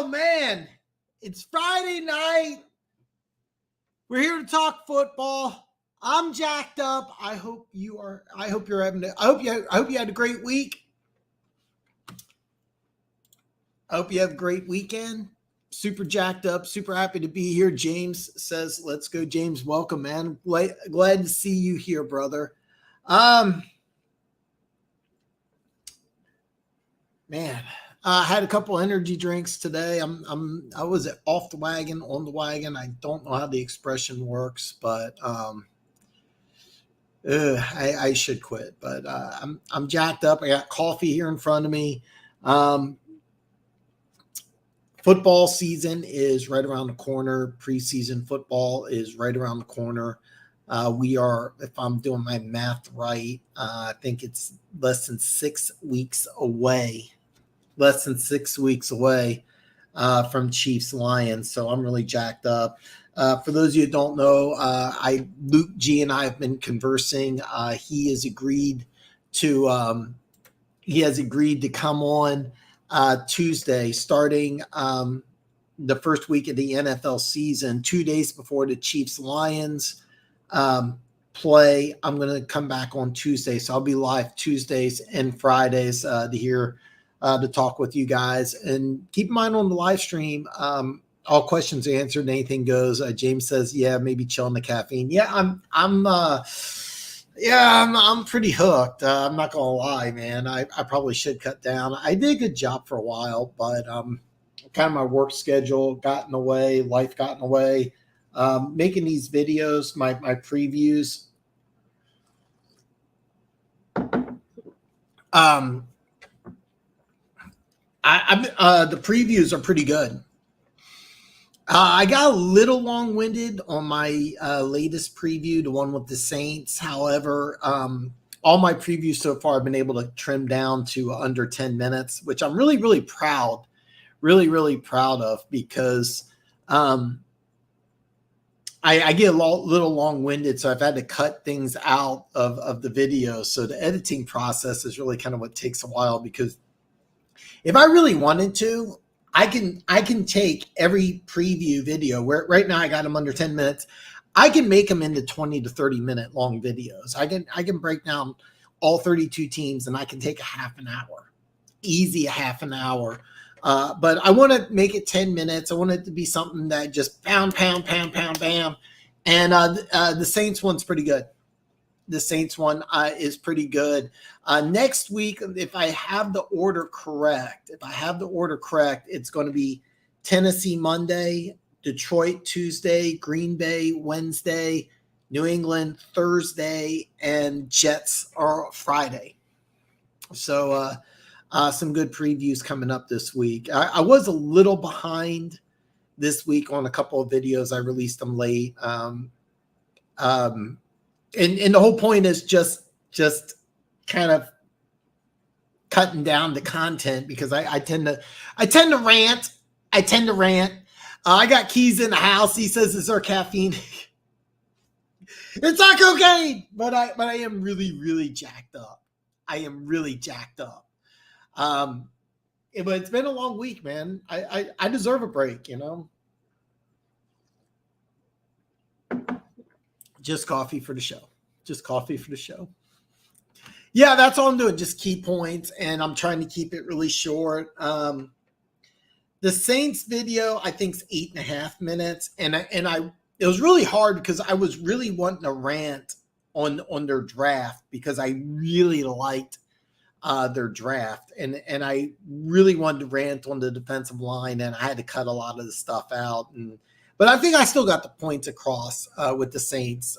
Oh, man. It's Friday night. We're here to talk football. I'm jacked up. I hope you had a great week. I hope you have a great weekend. Super jacked up, super happy to be here. James says, let's go. James, welcome, man. Glad to see you here, brother. Man, I had a couple energy drinks today. I was off the wagon, on the wagon. I don't know how the expression works, but I should quit. But I'm jacked up. I got coffee here in front of me. Football season is right around the corner. Preseason football is right around the corner. We are, if I'm doing my math right, I think it's less than 6 weeks away. From Chiefs Lions. So I'm really jacked up. For those of you who don't know, Luke G and I have been conversing. He has agreed to come on Tuesday, starting the first week of the NFL season, 2 days before the Chiefs Lions play. I'm going to come back on Tuesday, so I'll be live Tuesdays and Fridays to talk with you guys. And keep in mind on the live stream, all questions answered, anything goes. James says, yeah, maybe chill on the caffeine. Yeah, I'm pretty hooked. I'm not gonna lie, man. I probably should cut down. I did a good job for a while, but kind of my work schedule got in the way, life got in the way. Making these videos, my previews. The previews are pretty good. I got a little long-winded on my latest preview, the one with the Saints. However, all my previews so far I've been able to trim down to under 10 minutes, which I'm really, really proud of, because I get a little long-winded, so I've had to cut things out of the video. So the editing process is really kind of what takes a while, because if I really wanted to, I can take every preview video where right now I got them under 10 minutes. I can make them into 20 to 30 minute long videos. I can break down all 32 teams, and I can take a half an hour, easy a half an hour. But I want to make it 10 minutes. I want it to be something that just pound, bam. And the Saints one's pretty good. The Saints one is pretty good. Next week, if I have the order correct, it's going to be Tennessee Monday, Detroit Tuesday, Green Bay Wednesday, New England Thursday, and Jets are Friday. So some good previews coming up this week. I was a little behind this week on a couple of videos. I released them late. And the whole point is just kind of cutting down the content, because I tend to rant. I got Keys in the house. He says, "Is there caffeine?" It's not cocaine, but I am really, really jacked up. But it's been a long week, man. I deserve a break, you know. Just coffee for the show. Yeah, that's all I'm doing. Just key points, and I'm trying to keep it really short. The Saints video, I think, is 8.5 minutes, and it was really hard because I was really wanting to rant on their draft, because I really liked their draft, and I really wanted to rant on the defensive line, and I had to cut a lot of the stuff out. But I think I still got the points across with the Saints.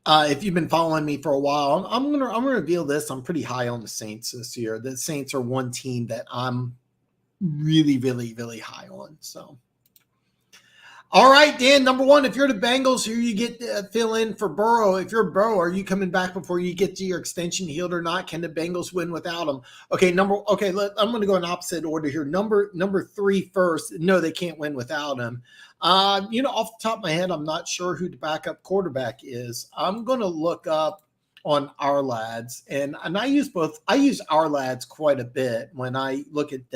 If you've been following me for a while, I'm gonna reveal this. I'm pretty high on the Saints this year. The Saints are one team that I'm really, really, really high on. So, all right, Dan. Number one, if you're the Bengals, here you get to fill in for Burrow. If you're Burrow, are you coming back before you get to your extension healed or not? Can the Bengals win without him? I'm going to go in opposite order here. Number 3 first. No, they can't win without him. Off the top of my head, I'm not sure who the backup quarterback is. I'm going to look up our lads, and I use both. I use our lads quite a bit when I look at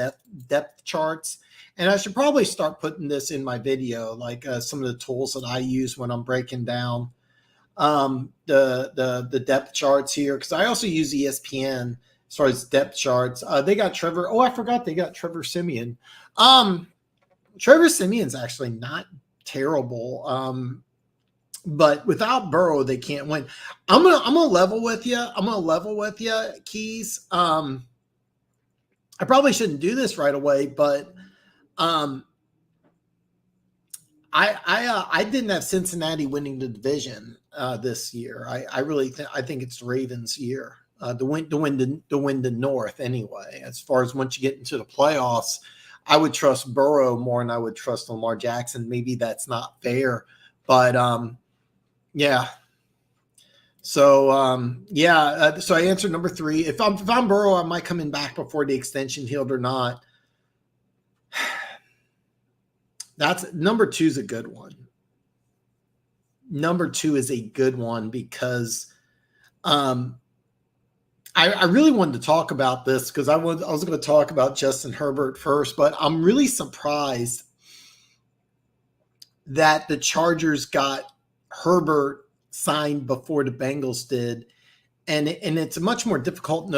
depth charts, and I should probably start putting this in my video, like some of the tools that I use when I'm breaking down the depth charts here, because I also use ESPN as far as depth charts. They got Trevor. Oh, I forgot they got Trevor Siemian. Trevor Siemian's actually not terrible. But without Burrow, they can't win. I'm gonna level with you. Keys. I probably shouldn't do this right away, but I didn't have Cincinnati winning the division this year. I really think it's the Ravens' year to win the North anyway. As far as once you get into the playoffs, I would trust Burrow more than I would trust Lamar Jackson. Maybe that's not fair, but yeah. So so I answered number 3. If I'm Burrow, am I coming back before the extension healed or not? That's number 2 is a good one. Number 2 is a good one because I really wanted to talk about this because I was going to talk about Justin Herbert first, but I'm really surprised that the Chargers got Herbert signed before the Bengals did, and it's a much more difficult.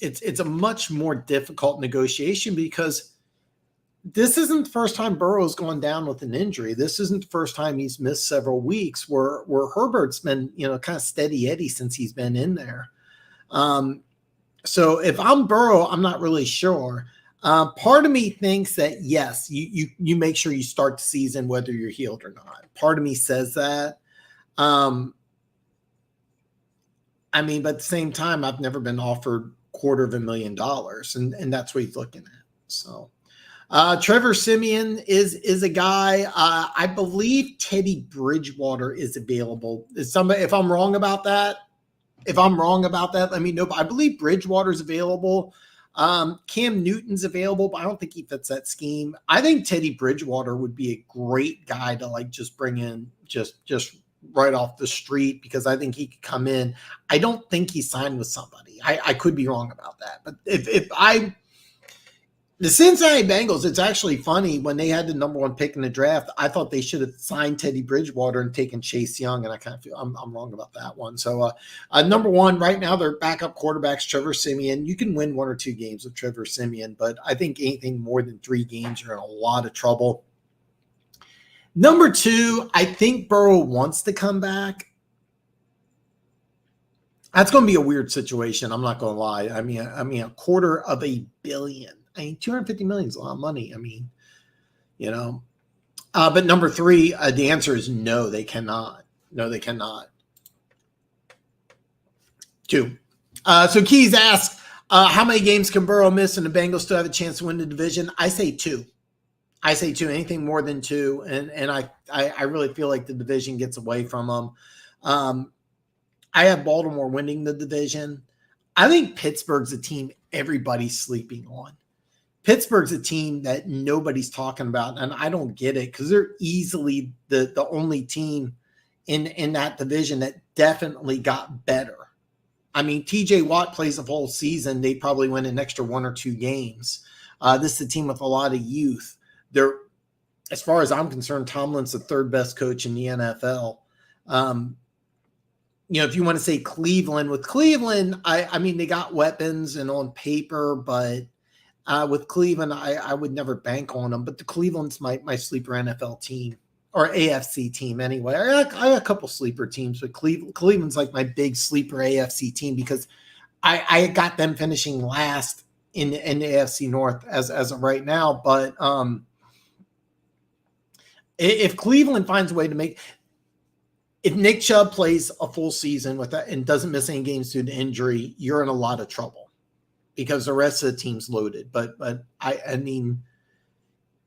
It's a much more difficult negotiation because this isn't the first time Burrow's gone down with an injury. This isn't the first time he's missed several weeks. Where Herbert's been kind of steady Eddie since he's been in there. So if I'm Burrow, I'm not really sure. Part of me thinks that yes, you make sure you start the season whether you're healed or not. Part of me says that. But at the same time, I've never been offered $250,000, and that's what he's looking at. So, Trevor Siemian is a guy. I believe Teddy Bridgewater is available. If I'm wrong about that, let me know. But I believe Bridgewater's available. Cam Newton's available, but I don't think he fits that scheme. I think Teddy Bridgewater would be a great guy to just bring in just right off the street because I think he could come in. I don't think he signed with somebody. I could be wrong about that. But the Cincinnati Bengals, it's actually funny when they had the number 1 pick in the draft, I thought they should have signed Teddy Bridgewater and taken Chase Young, and I kind of feel I'm wrong about that one. So number 1 right now, their backup quarterbacks, Trevor Siemian. You can win 1 or 2 games with Trevor Siemian, but I think anything more than 3 games, you're in a lot of trouble. Number 2, I think Burrow wants to come back. That's going to be a weird situation. I'm not going to lie. I mean, $250 million. $250 million is a lot of money. But number 3, the answer is no, they cannot. No, they cannot. 2. So Keys asked, how many games can Burrow miss and the Bengals still have a chance to win the division? I say 2. Anything more than 2. And I really feel like the division gets away from them. I have Baltimore winning the division. I think Pittsburgh's a team everybody's sleeping on. Pittsburgh's a team that nobody's talking about, and I don't get it because they're easily the only team in that division that definitely got better. TJ Watt plays the whole season. They probably win an extra 1 or 2 games. This is a team with a lot of youth. They're, as far as I'm concerned, Tomlin's the 3rd best coach in the NFL. If you want to say Cleveland, with Cleveland, they got weapons and on paper, but with Cleveland, I would never bank on them. But the Cleveland's my sleeper NFL team or AFC team anyway. I got a couple sleeper teams, but Cleveland's like my big sleeper AFC team because I got them finishing last in the AFC North as of right now. But if Cleveland finds a way to make – if Nick Chubb plays a full season with that and doesn't miss any games due to injury, you're in a lot of trouble because the rest of the team's loaded. But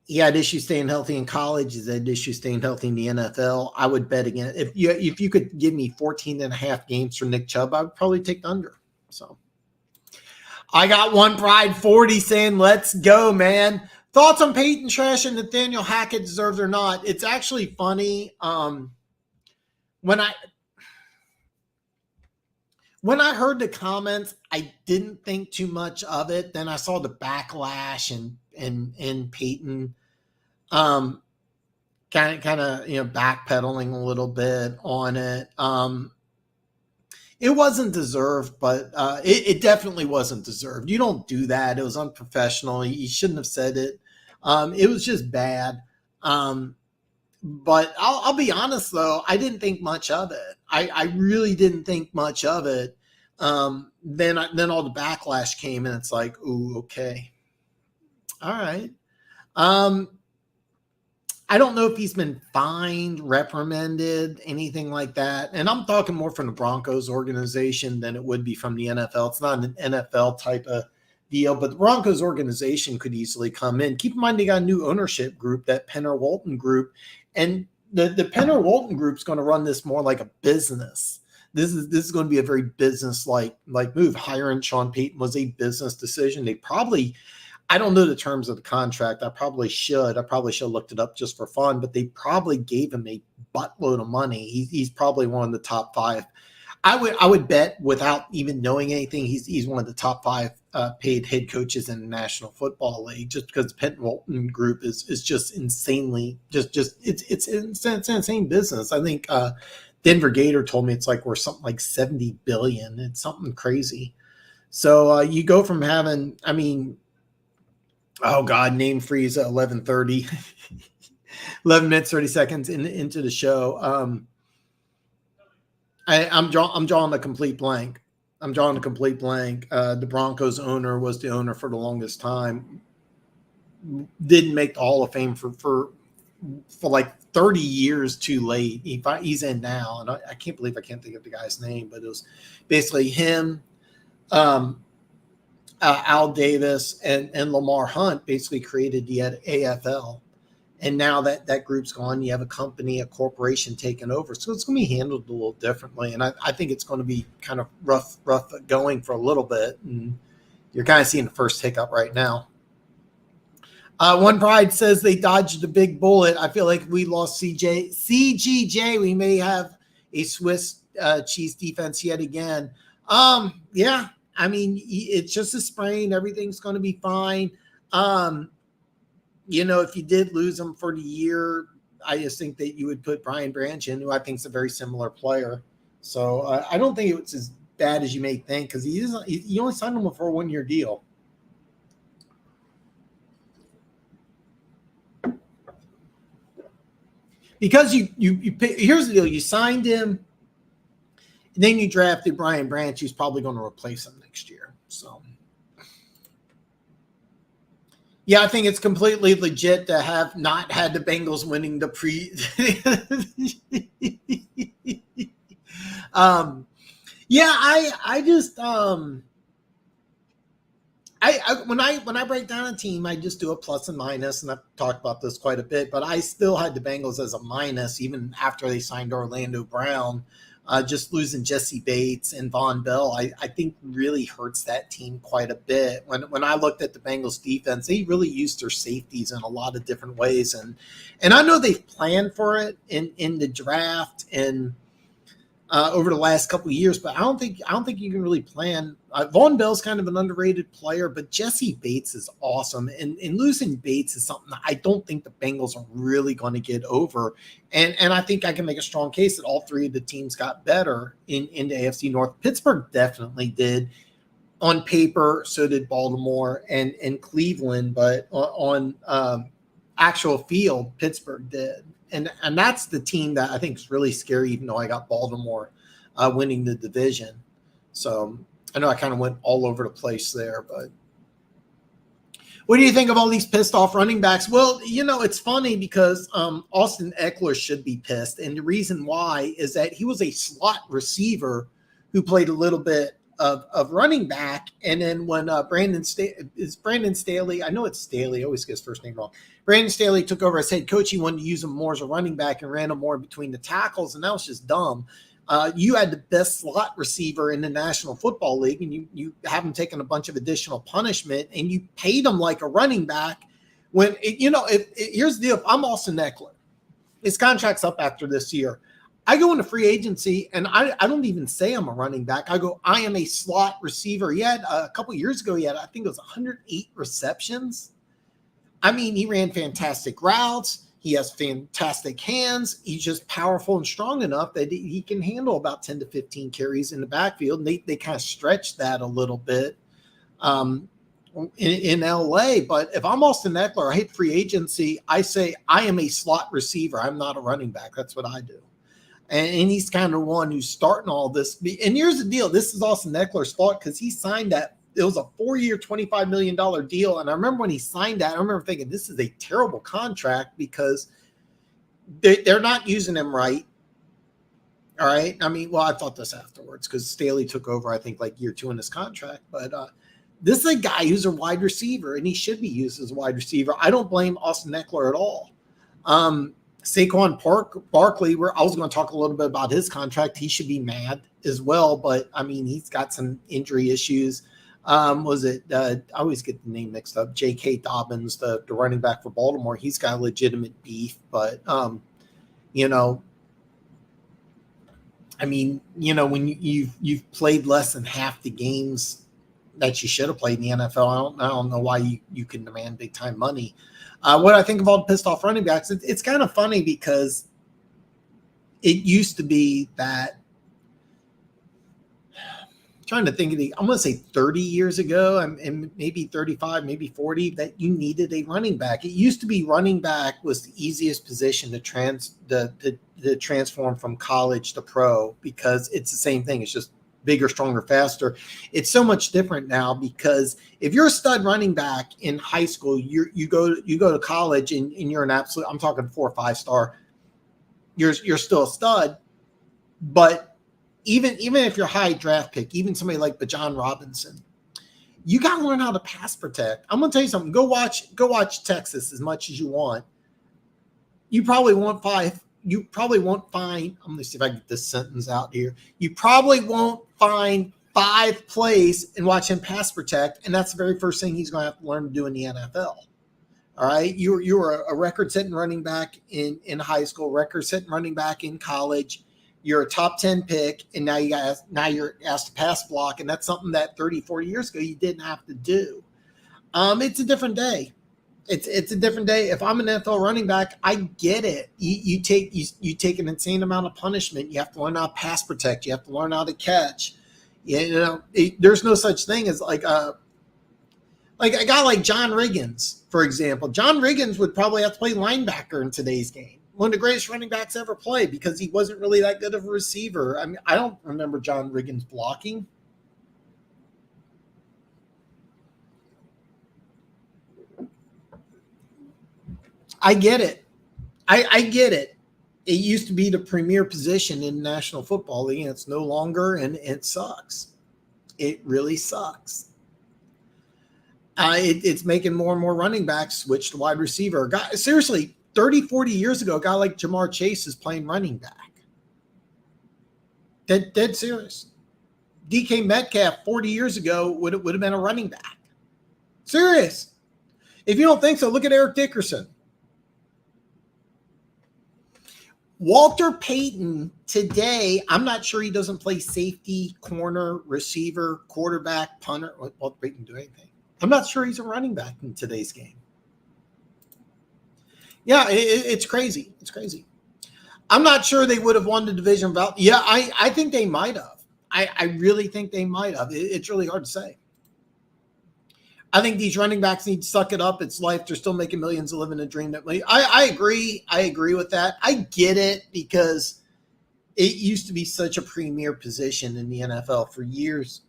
he had issues staying healthy in college. He's had issues staying healthy in the NFL. I would bet again. If you could give me 14 and a half games for Nick Chubb, I would probably take the under. So I got One Pride 40 saying, let's go, man. Thoughts on Peyton Trash and Nathaniel Hackett deserves or not? It's actually when when I heard the comments, I didn't think too much of it. Then I saw the backlash and Peyton kind of backpedaling a little bit on it. It wasn't deserved, but it definitely wasn't deserved. You don't do that. It was unprofessional. You shouldn't have said it. It was just bad. But I'll be honest, though, I didn't think much of it. I really didn't think much of it. Then all the backlash came, and it's like, ooh, okay. All right. I don't know if he's been fined, reprimanded, anything like that. And I'm talking more from the Broncos organization than it would be from the NFL. It's not an NFL type of deal, but the Broncos organization could easily come in. Keep in mind, they got a new ownership group, that Penner-Walton group. And the Penner-Walton group is going to run this more like a business. This is going to be a very business-like move. Hiring Sean Payton was a business decision. They probably, I don't know the terms of the contract. I probably should have looked it up just for fun, but they probably gave him a buttload of money. He's probably one of the top 5. I would bet, without even knowing anything, he's one of the top 5 paid head coaches in the National Football League, just because the Penn-Walton group is just insanely it's insane business. I think Denver Gator told me it's like worth something like $70 billion. It's something crazy. So you go from having, oh God, name freeze at 11:30, 11 minutes 30 seconds into the show. I'm drawing a complete blank. The Broncos owner was the owner for the longest time. Didn't make the Hall of Fame for like 30 years too late. He's in now, and I can't believe I can't think of the guy's name, but it was basically him, Al Davis, and Lamar Hunt basically created the AFL. And now that group's gone, you have a company, a corporation taking over. So it's going to be handled a little differently. And I think it's going to be kind of rough going for a little bit. And you're kind of seeing the first hiccup right now. One Pride says they dodged a big bullet. I feel like we lost CGJ. We may have a Swiss cheese defense yet again. Yeah, it's just a sprain. Everything's going to be fine. If you did lose him for the year, I just think that you would put Brian Branch in, who I think is a very similar player. So I don't think it was as bad as you may think, because you only signed him for a 1-year deal. Because you here's the deal: you signed him, and then you drafted Brian Branch, who's probably going to replace him next year. So. Yeah, I think it's completely legit to have not had the Bengals winning the I just when I break down a team, I just do a plus and minus, and I've talked about this quite a bit, but I still had the Bengals as a minus even after they signed Orlando Brown. Just losing Jesse Bates and Von Bell, I think really hurts that team quite a bit. When I looked at the Bengals defense, they really used their safeties in a lot of different ways. And I know they've planned for it in the draft and over the last couple of years, but I don't think you can really plan. Von Bell's kind of an underrated player, but Jesse Bates is awesome. And losing Bates is something that I don't think the Bengals are really going to get over. And I think I can make a strong case that all 3 of the teams got better in the AFC North. Pittsburgh definitely did. On paper, so did Baltimore and Cleveland, but on actual field, Pittsburgh did. And that's the team that I think is really scary, even though I got Baltimore winning the division. So I know I kind of went all over the place there, but what do you think of all these pissed off running backs? Well, it's funny because Austin Eckler should be pissed. And the reason why is that he was a slot receiver who played a little bit of running back. And then when Brandon Staley, I know it's Staley, I always get his first name wrong. Brandon Staley took over as head coach. He wanted to use him more as a running back and ran him more between the tackles. And that was just dumb. You had the best slot receiver in the National Football League, and you have him taking a bunch of additional punishment, and you paid him like a running back. Here's the deal. If I'm Austin Eckler, his contract's up after this year. I go into free agency and I don't even say I'm a running back. I go, I am a slot receiver. He had a couple of years ago, I think it was 108 receptions. I mean, he ran fantastic routes. He has fantastic hands. He's just powerful and strong enough that he can handle about 10 to 15 carries in the backfield. And they kind of stretched that a little bit in LA. But if I'm Austin Eckler, I hit free agency, I say I am a slot receiver. I'm not a running back. That's what I do. And he's kind of one who's starting all this. And here's the deal. This is Austin Eckler's fault because he signed that. It was a 4-year, $25 million deal. And I remember when he signed that, I remember thinking, this is a terrible contract because they're not using him right. All right. I mean, well, I thought this afterwards because Staley took over, I think, like year 2 in his contract. But this is a guy who's a wide receiver, and he should be used as a wide receiver. I don't blame Austin Eckler at all. Saquon Barkley, I was going to talk a little bit about his contract. He should be mad as well, but I mean, he's got some injury issues. I always get the name mixed up. J.K. Dobbins, the running back for Baltimore, he's got legitimate beef, but I mean, when you've played less than half the games that you should have played in the NFL, I don't know why you can demand big time money. What I think of all the pissed off running backs, it's kind of funny because it used to be that, I'm trying to think of I'm going to say 30 years ago, and maybe 35, maybe 40, that you needed a running back. It used to be running back was the easiest position to transform from college to pro because it's the same thing. It's just bigger, stronger, faster. It's so much different now because if you're a stud running back in high school, you go to college and you're an absolute, I'm talking 4 or 5 star, you're still a stud. But even if you're a high draft pick, even somebody like Bijan Robinson, you got to learn how to pass protect. I'm going to tell you something. Go watch Texas as much as you want. You probably won't find, I'm going to see if I can get this sentence out here. You probably won't find 5 plays and watch him pass protect. And that's the very first thing he's going to have to learn to do in the NFL. All right. You were a record setting running back in high school, record setting running back in college. You're a top 10 pick. And now you're asked to pass block. And that's something that 30, 40 years ago, you didn't have to do. It's a different day. It's a different day. If I'm an NFL running back, I get it. You take an insane amount of punishment. You have to learn how to pass protect. You have to learn how to catch. There's no such thing as like a guy like John Riggins, for example. John Riggins would probably have to play linebacker in today's game. One of the greatest running backs ever played because he wasn't really that good of a receiver. I mean, I don't remember John Riggins blocking. I get it. I get it. It used to be the premier position in the National Football League, and it's no longer, and it sucks. It really sucks. It's making more and more running backs switch to wide receiver. Seriously, 30, 40 years ago, a guy like Jamar Chase is playing running back. Dead serious. DK Metcalf 40 years ago would have been a running back. Serious. If you don't think so, look at Eric Dickerson. Walter Payton today, I'm not sure he doesn't play safety, corner, receiver, quarterback, punter. Walter Payton do anything. I'm not sure he's a running back in today's game. Yeah, it's crazy. It's crazy. I'm not sure they would have won the division. Yeah, I think they might have. I really think they might have. It's really hard to say. I think these running backs need to suck it up. It's life. They're still making millions of living a dream. That I agree. I agree with that. I get it because it used to be such a premier position in the NFL for years.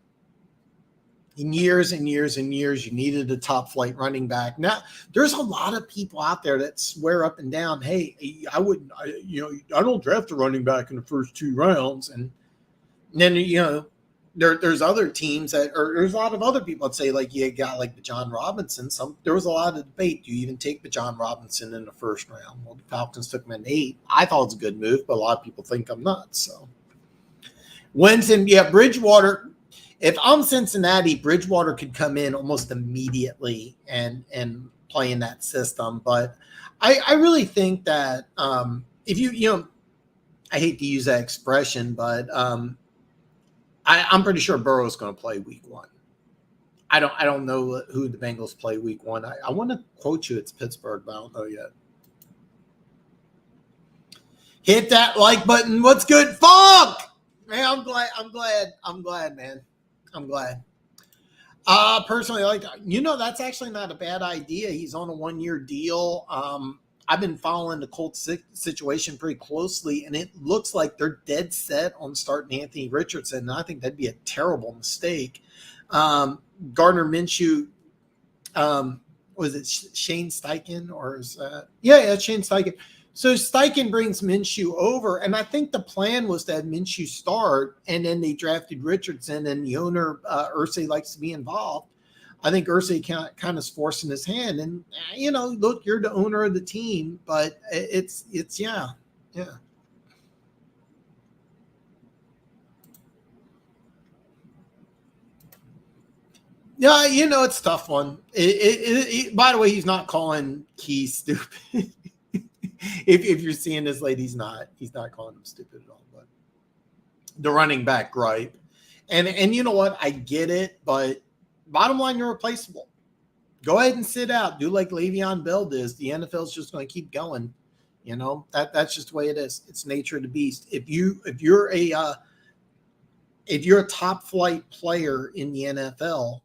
In years and years and years, you needed a top flight running back. Now, there's a lot of people out there that swear up and down, hey, I don't draft a running back in the first 2 rounds. And then, there's other teams there's a lot of other people that say, like, you got like Bijan Robinson. There was a lot of debate. Do you even take Bijan Robinson in the first round? Well, the Falcons took him in 8. I thought it was a good move, but a lot of people think I'm nuts. So, Bridgewater. If I'm Cincinnati, Bridgewater could come in almost immediately and play in that system. But I really think that if I I hate to use that expression, but I'm pretty sure Burrow's going to play week 1. I don't know who the Bengals play week 1. I want to quote you, it's Pittsburgh, but I don't know yet. Hit that like button. What's good, Funk? Man, I'm glad, man. I'm glad. Personally, that's actually not a bad idea. He's on a 1-year deal. I've been following the Colts situation pretty closely, and it looks like they're dead set on starting Anthony Richardson. And I think that'd be a terrible mistake. Gardner Minshew, was it Shane Steichen or is that? Yeah, Shane Steichen. So Steichen brings Minshew over, and I think the plan was to have Minshew start, and then they drafted Richardson, and the owner, Irsay, likes to be involved. I think Irsay kind of is forcing his hand, and, look, you're the owner of the team, but it's yeah. Yeah, it's a tough one. By the way, he's not calling Key stupid. if you're seeing this late, he's not calling him stupid at all. But the running back gripe, and you know what? I get it, but bottom line, you're replaceable. Go ahead and sit out. Do like Le'Veon Bell does. The NFL's just going to keep going. That's just the way it is. It's nature of the beast. If you're a top flight player in the NFL,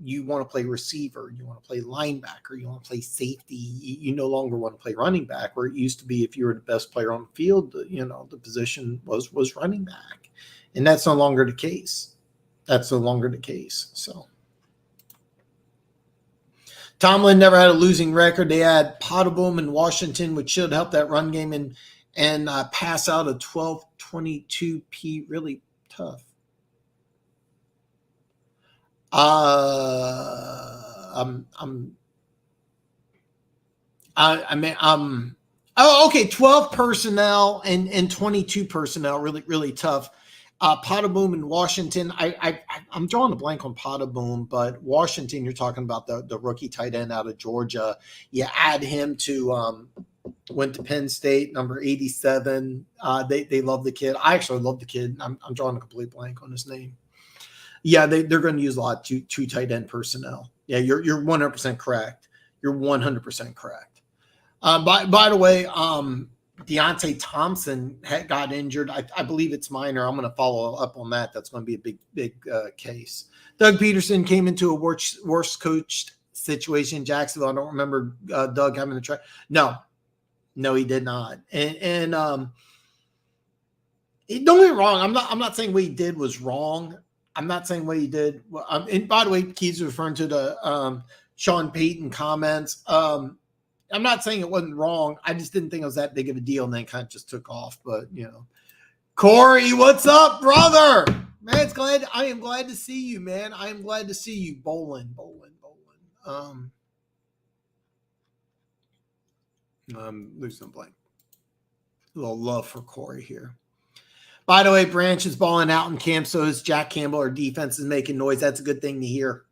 you want to play receiver, you want to play linebacker, you want to play safety. You no longer want to play running back, where it used to be if you were the best player on the field, the position was running back. And that's no longer the case. So Tomlin never had a losing record. They had Potterboom in Washington, which should help that run game and pass out a 12-22 really tough. Okay, 12 personnel and 22 personnel, really, really tough. Potterboom in Washington. I'm drawing a blank on Potterboom, but Washington, you're talking about the rookie tight end out of Georgia. You add him to went to Penn State, number 87. They love the kid. I actually love the kid. I'm drawing a complete blank on his name. Yeah, they're going to use a lot of two tight end personnel. Yeah, you're 100% correct. You're 100% correct. By the way, Deontay Thompson got injured. I believe it's minor. I'm going to follow up on that. That's going to be a big case. Doug Peterson came into a worse coached situation in Jacksonville. I don't remember Doug having to try. No, he did not. And don't get me wrong. I'm not saying what he did was wrong. I'm not saying what he did. And by the way, Keys referring to the Sean Payton comments. I'm not saying it wasn't wrong. I just didn't think it was that big of a deal, and then kind of just took off. But Corey, what's up, brother? Man, I am glad to see you, man. I am glad to see you bowling. Losing a blank. A little love for Corey here. By the way, Branch is balling out in camp, so is Jack Campbell. Our defense is making noise. That's a good thing to hear.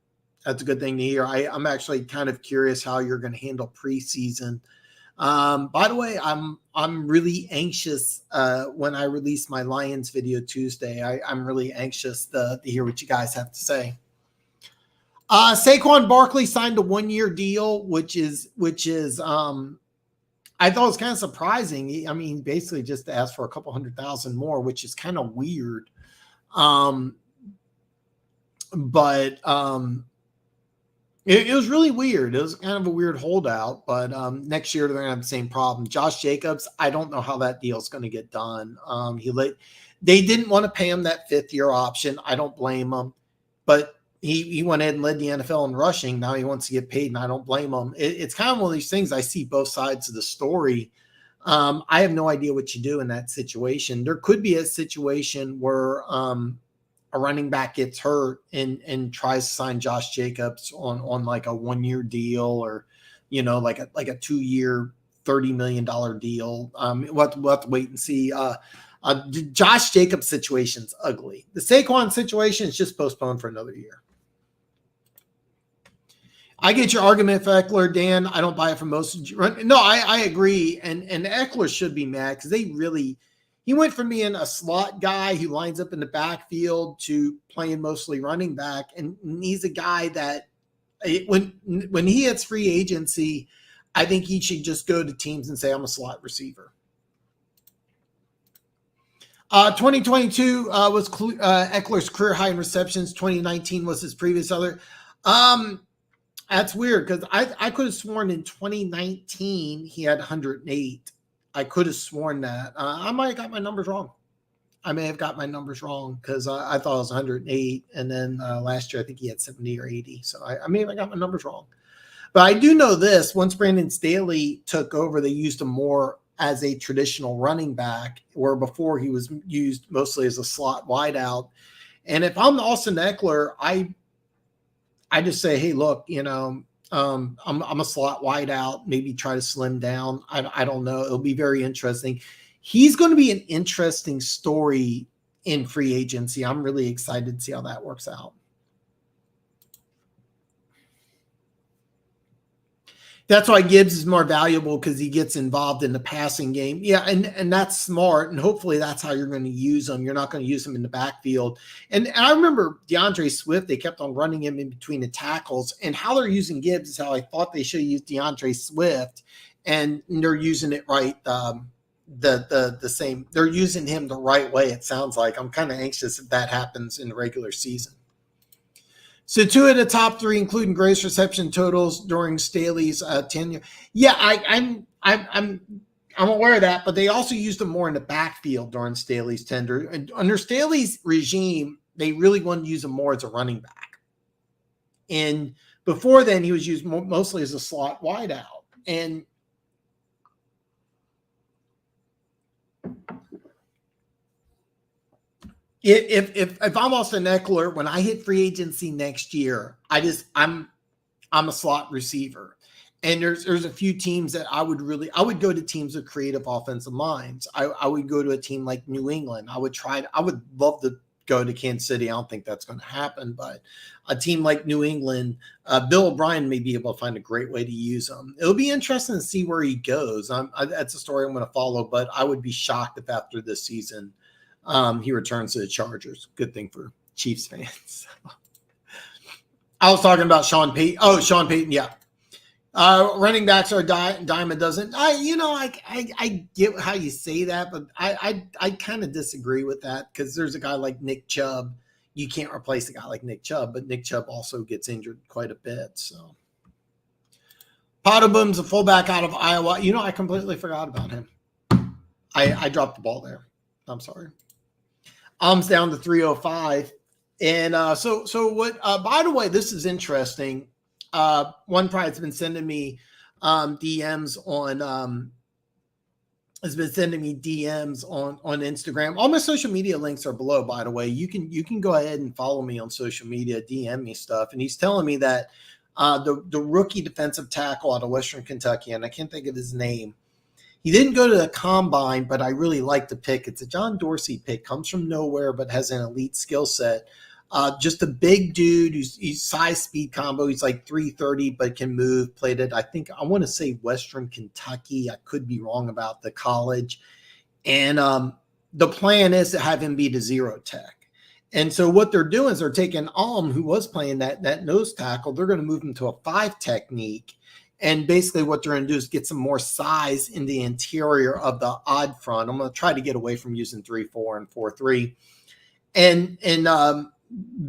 I'm actually kind of curious how you're going to handle preseason. By the way, I'm really anxious when I release my Lions video Tuesday. I'm really anxious to hear what you guys have to say. Saquon Barkley signed a 1-year deal, which is I thought it was kind of surprising. He basically just asked for a couple $100,000 more, which is kind of weird. But it was really weird. It was kind of a weird holdout, but next year they're going to have the same problem. Josh Jacobs, I don't know how that deal is going to get done. They didn't want to pay him that 5th-year option. I don't blame him, but he went ahead and led the NFL in rushing. Now he wants to get paid, and I don't blame him. It's kind of one of these things. I see both sides of the story. I have no idea what you do in that situation. There could be a situation where a running back gets hurt and tries to sign Josh Jacobs on like a 1-year deal, or like a 2-year $30 million deal. We'll have to wait and see. Josh Jacobs situation's ugly. The Saquon situation is just postponed for another year. I get your argument for Eckler, Dan. I don't buy it from most. No, I agree. And Eckler should be mad because he went from being a slot guy who lines up in the backfield to playing mostly running back. And he's a guy that when he hits free agency, I think he should just go to teams and say, I'm a slot receiver. 2022 was Eckler's career high in receptions. 2019 was his previous other. That's weird because I could have sworn in 2019 he had 108. I could have sworn that. I might have got my numbers wrong. I may have got my numbers wrong because I thought it was 108. And then last year I think he had 70 or 80. So I may have got my numbers wrong. But I do know this. Once Brandon Staley took over, they used him more as a traditional running back, where before he was used mostly as a slot wideout. And if I'm Austin Eckler, I just say, hey, look, I'm a slot wideout, maybe try to slim down. I don't know. It'll be very interesting. He's going to be an interesting story in free agency. I'm really excited to see how that works out. That's why Gibbs is more valuable, because he gets involved in the passing game. Yeah, and that's smart, and hopefully that's how you're going to use him. You're not going to use him in the backfield. And I remember DeAndre Swift, they kept on running him in between the tackles, and how they're using Gibbs is how I thought they should use DeAndre Swift, and they're using it right. The same. They're using him the right way, it sounds like. I'm kind of anxious if that happens in the regular season. So 2 of the top 3, including greatest reception totals during Staley's tenure. Yeah, I'm aware of that, but they also used him more in the backfield during Staley's tenure. And under Staley's regime, they really wanted to use him more as a running back. And before then, he was used mostly as a slot wideout. And If I'm Austin Eckler, when I hit free agency next year, I'm a slot receiver. And there's a few teams that I would go to teams with creative offensive minds. I would go to a team like New England. I would love to go to Kansas City. I don't think that's going to happen, but a team like New England, Bill O'Brien may be able to find a great way to use him. It'll be interesting to see where he goes. That's a story I'm going to follow, but I would be shocked if after this season, he returns to the Chargers. Good thing for Chiefs fans. I was talking about Sean Payton. Oh, Sean Payton, yeah. Running backs are a dime a dozen. I get how you say that, but I kind of disagree with that, because there's a guy like Nick Chubb. You can't replace a guy like Nick Chubb, but Nick Chubb also gets injured quite a bit. So Potterboom's a fullback out of Iowa. I completely forgot about him. I dropped the ball there. I'm sorry. Alm's down to 305. And so what, by the way, this is interesting. One pride's been sending me DMs on, has been sending me DMs on Instagram. All my social media links are below, by the way. You can go ahead and follow me on social media, DM me stuff. And he's telling me that the rookie defensive tackle out of Western Kentucky, and I can't think of his name, he didn't go to the combine, but I really like the pick. It's a John Dorsey pick, comes from nowhere, but has an elite skill set. Just a big dude he's size speed combo. He's like 330, but can move. Played it, I want to say Western Kentucky. I could be wrong about the college. And the plan is to have him be the zero tech. And so what they're doing is they're taking Alm, who was playing that nose tackle. They're going to move him to a 5 technique. And basically what they're going to do is get some more size in the interior of the odd front. I'm going to try to get away from using 3-4 and 4-3. And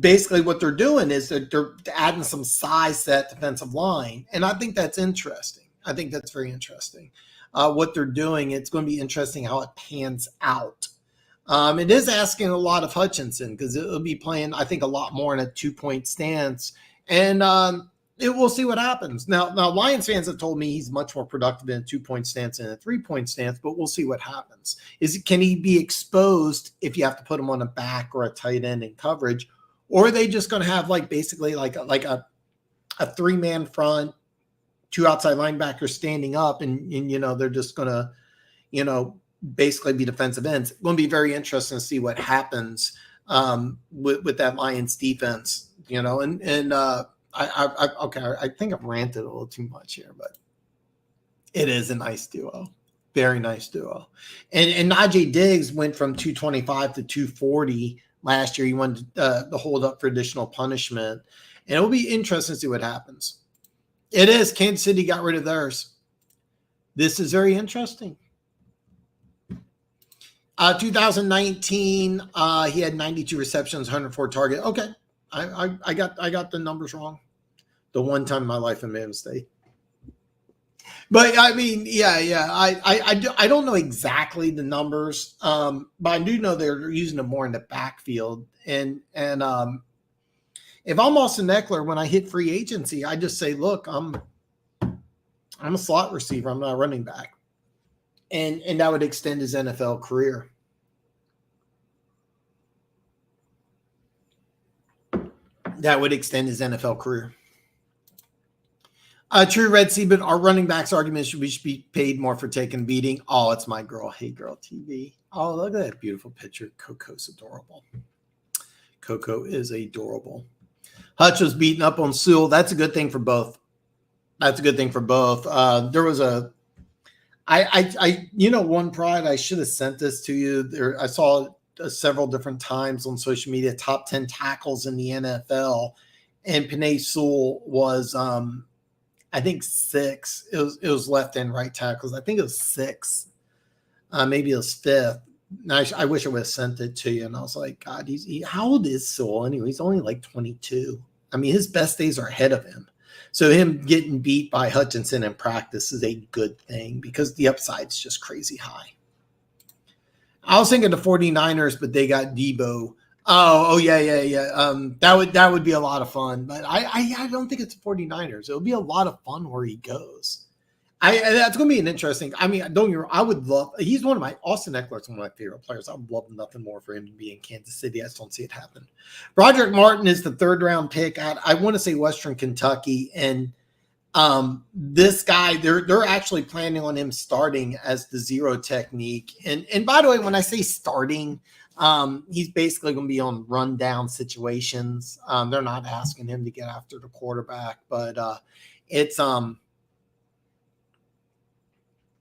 basically what they're doing is that they're adding some size to that defensive line. And I think that's interesting. I think that's very interesting. What they're doing, it's going to be interesting how it pans out. It is asking a lot of Hutchinson, because it'll be playing, I think, a lot more in a 2-point stance. And we'll see what happens. Now, Lions fans have told me he's much more productive in a 2-point stance than a 3-point stance, but we'll see what happens. Can he be exposed if you have to put him on a back or a tight end in coverage, or are they just going to have basically a 3-man front, 2 outside linebackers standing up, and they're just going to basically be defensive ends? It's going to be very interesting to see what happens with that Lions defense. I think I've ranted a little too much here, but it is a nice duo. Very nice duo. And Najee Diggs went from 225 to 240 last year. He wanted to hold up for additional punishment. And it'll be interesting to see what happens. It is. Kansas City got rid of theirs. This is very interesting. 2019, he had 92 receptions, 104 target. Okay, I got the numbers wrong. The one time in my life I made a mistake. But I mean, yeah. I don't know exactly the numbers, but I do know they're using them more in the backfield. And if I'm Austin Eckler, when I hit free agency, I just say, look, I'm a slot receiver. I'm not a running back. And that would extend his NFL career. That would extend his NFL career. True Red Sea, but our running backs argument should be paid more for taking beating. Oh, it's my girl. Hey, girl TV. Oh, look at that beautiful picture. Coco's adorable. Coco is adorable. Hutch was beaten up on Sewell. That's a good thing for both. There was one pride. I should have sent this to you. I saw it several different times on social media. Top 10 tackles in the NFL, and Penei Sewell was, I think 6. It was left and right tackles. I think it was 6. Maybe it was 5th. I wish I would have sent it to you. And I was like, God, how old is Sewell anyway? He's only like 22. I mean, his best days are ahead of him. So him getting beat by Hutchinson in practice is a good thing because the upside's just crazy high. I was thinking the 49ers, but they got Debo. Oh yeah. That would be a lot of fun, but I don't think it's the 49ers. It'll be a lot of fun where he goes. That's going to be an interesting. I mean, I would love. He's Austin Eckler's one of my favorite players. I would love nothing more for him to be in Kansas City. I just don't see it happen. Broderick Martin is the 3rd round pick. I want to say Western Kentucky, and this guy, they're actually planning on him starting as the zero technique. And by the way, when I say starting, he's basically going to be on rundown situations. They're not asking him to get after the quarterback, but it's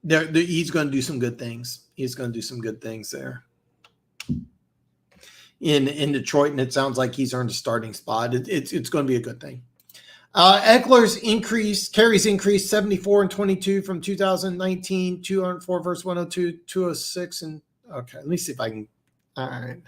he's going to do some good things. He's going to do some good things there in Detroit, and it sounds like he's earned a starting spot. It's going to be a good thing. Eckler's carries increased 74 and 22 from 2019, 204 versus 102, 206, and okay. Let me see if I can. All right.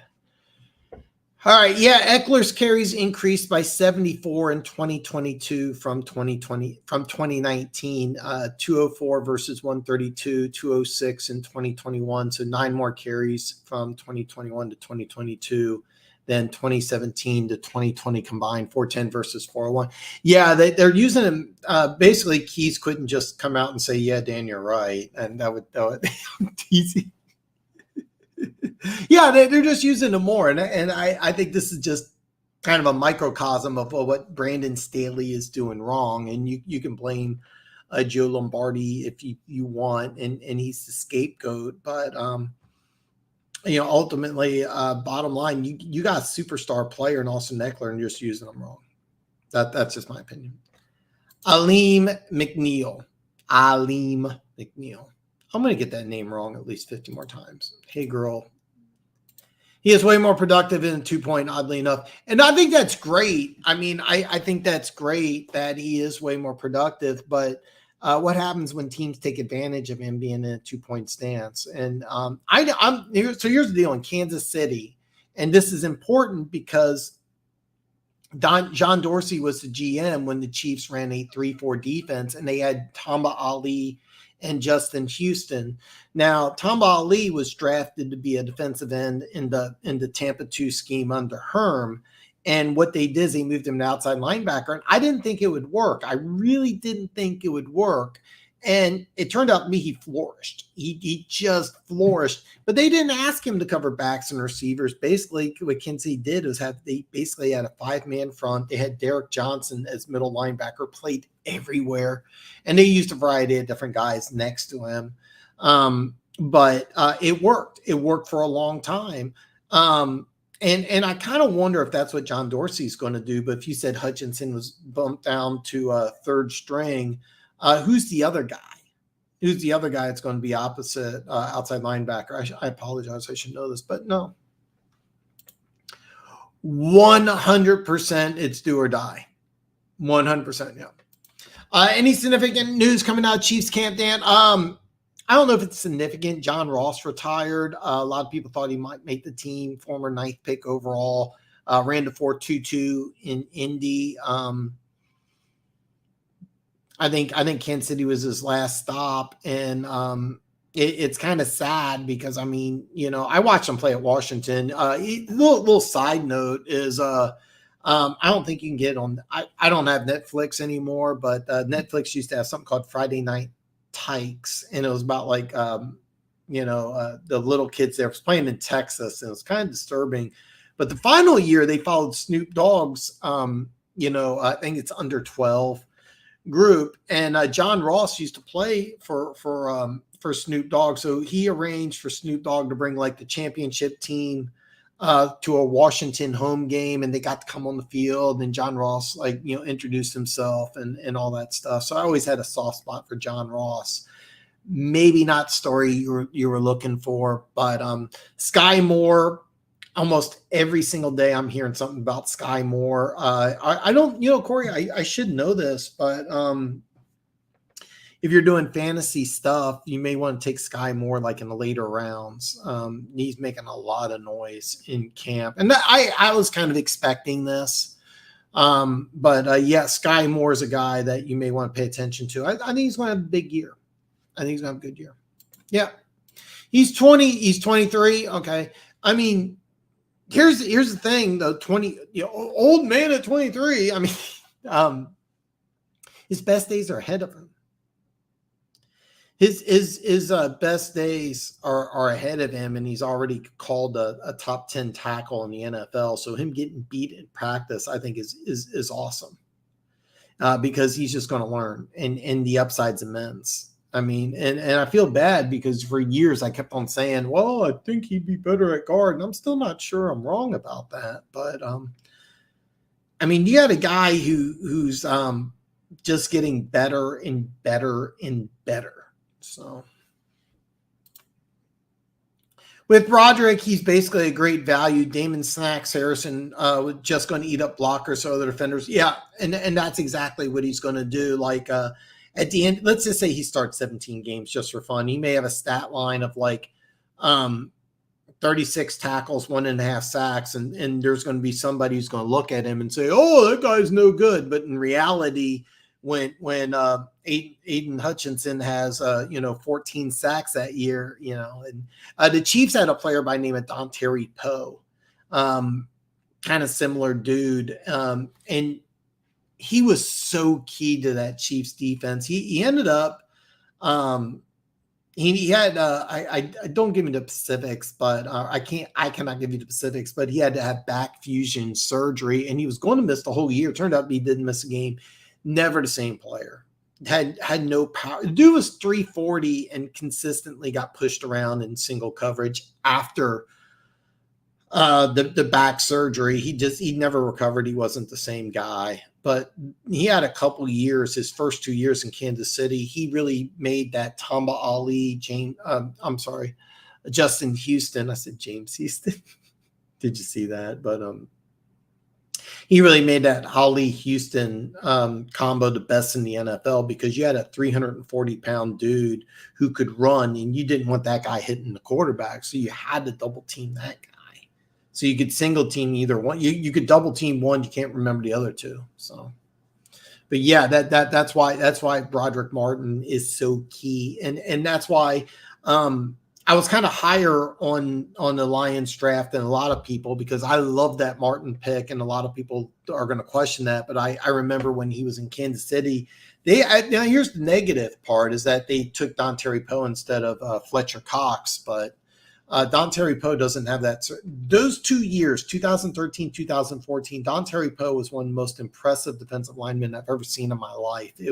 Yeah, Eckler's carries increased by 74 in 2022 from 2019, 204 versus 132, 206 in 2021. So 9 more carries from 2021 to 2022 than 2017 to 2020 combined, 410 versus 401. Yeah, they're using him. Basically, Keys couldn't just come out and say, yeah, Dan, you're right. And that would easy. Yeah, they're just using them more. And I think this is just kind of a microcosm of what Brandon Staley is doing wrong. And you can blame Joe Lombardi if you want, and he's the scapegoat. But, ultimately, bottom line, you got a superstar player in Austin Eckler and you're just using them wrong. That's just my opinion. Aleem McNeil. I'm going to get that name wrong at least 50 more times. Hey, girl. He is way more productive in a 2-point, oddly enough. And I think that's great. I mean, I think that's great that he is way more productive. But what happens when teams take advantage of him being in a 2-point stance? And here's the deal in Kansas City. And this is important because John Dorsey was the GM when the Chiefs ran a 3-4 defense, and they had Tamba Ali and Justin Houston. Now, Tamba Ali was drafted to be a defensive end in the Tampa 2 scheme under Herm. And what they did is they moved him to outside linebacker. And I didn't think it would work. I really didn't think it would work. And it turned out to me he flourished. He just flourished. But they didn't ask him to cover backs and receivers. Basically, what Kinsey did was they basically had a 5-man front. They had Derek Johnson as middle linebacker, played everywhere. And they used a variety of different guys next to him. But it worked. It worked for a long time. And I kind of wonder if that's what John Dorsey's going to do. But if you said Hutchinson was bumped down to 3rd string, who's the other guy? Who's the other guy that's going to be opposite outside linebacker? I apologize. I should know this, but no. 100% it's do or die. 100%, yeah. Any significant news coming out of Chiefs camp, Dan? I don't know if it's significant. John Ross retired. A lot of people thought he might make the team. Former 9th pick overall. Ran the 4.22 in Indy. I think Kansas City was his last stop, and it's kind of sad because I mean, you know, I watched him play at Washington. Little side note is I don't think you can get on. I don't have Netflix anymore, but Netflix used to have something called Friday Night Tykes, and it was about like you know, the little kids there. It was playing in Texas, and it was kind of disturbing. But the final year they followed Snoop Dogg's you know, I think it's under 12 group, and John Ross used to play for Snoop Dogg, so he arranged for Snoop Dogg to bring like the championship team to a Washington home game, and they got to come on the field, and John Ross, like, you know, introduced himself and all that stuff. So I always had a soft spot for John Ross. Maybe not story you were looking for, but Sky Moore. Almost every single day I'm hearing something about Sky Moore. I don't, you know, Corey, I should know this, but if you're doing fantasy stuff, you may want to take Sky Moore like in the later rounds. He's making a lot of noise in camp. And I was kind of expecting this. But yeah, Sky Moore is a guy that you may want to pay attention to. I think he's going to have a big year. I think he's going to have a good year. Yeah. He's 20, he's 23. Okay. I mean, here's the thing though, 20, you know, old man at 23. I mean, his best days are ahead of him. His best days are ahead of him, and he's already called a top 10 tackle in the NFL. So him getting beat in practice, I think is awesome because he's just going to learn, and the upside's immense. I mean, and I feel bad because for years I kept on saying, well, I think he'd be better at guard. And I'm still not sure I'm wrong about that. But, I mean, you got a guy who's just getting better and better and better. So with Broderick, he's basically a great value. Damon Snacks Harrison just going to eat up blockers so other defenders. Yeah, and that's exactly what he's going to do. Like, at the end, let's just say he starts 17 games just for fun. He may have a stat line of like 36 tackles, 1.5 sacks, and there's going to be somebody who's going to look at him and say, "Oh, that guy's no good." But in reality, when Aiden Hutchinson has 14 sacks that year, you know, and the Chiefs had a player by the name of Dontari Poe, kind of similar dude, and he was so key to that Chiefs defense. He ended up, he had, I don't give me the specifics, but I cannot give you the specifics, but he had to have back fusion surgery, and he was going to miss the whole year. Turned out he didn't miss a game. Never the same player. Had no power. The dude was 340 and consistently got pushed around in single coverage after the back surgery. He never recovered. He wasn't the same guy. But he had a couple of years, his first 2 years in Kansas City. He really made that Tamba Ali, Justin Houston. I said James Houston. Did you see that? But he really made that Ali Houston combo the best in the NFL because you had a 340-pound dude who could run, and you didn't want that guy hitting the quarterback, so you had to double team that guy. So you could single team either one. You could double team one. You can't remember the other two. So, but yeah, that's why Broderick Martin is so key, and that's why I was kind of higher on the Lions draft than a lot of people because I love that Martin pick, and a lot of people are going to question that. But I remember when he was in Kansas City, now here's the negative part is that they took Dontari Poe instead of Fletcher Cox, but Dontari Poe doesn't have that. Those 2 years, 2013, 2014, Dontari Poe was one of the most impressive defensive linemen I've ever seen in my life. It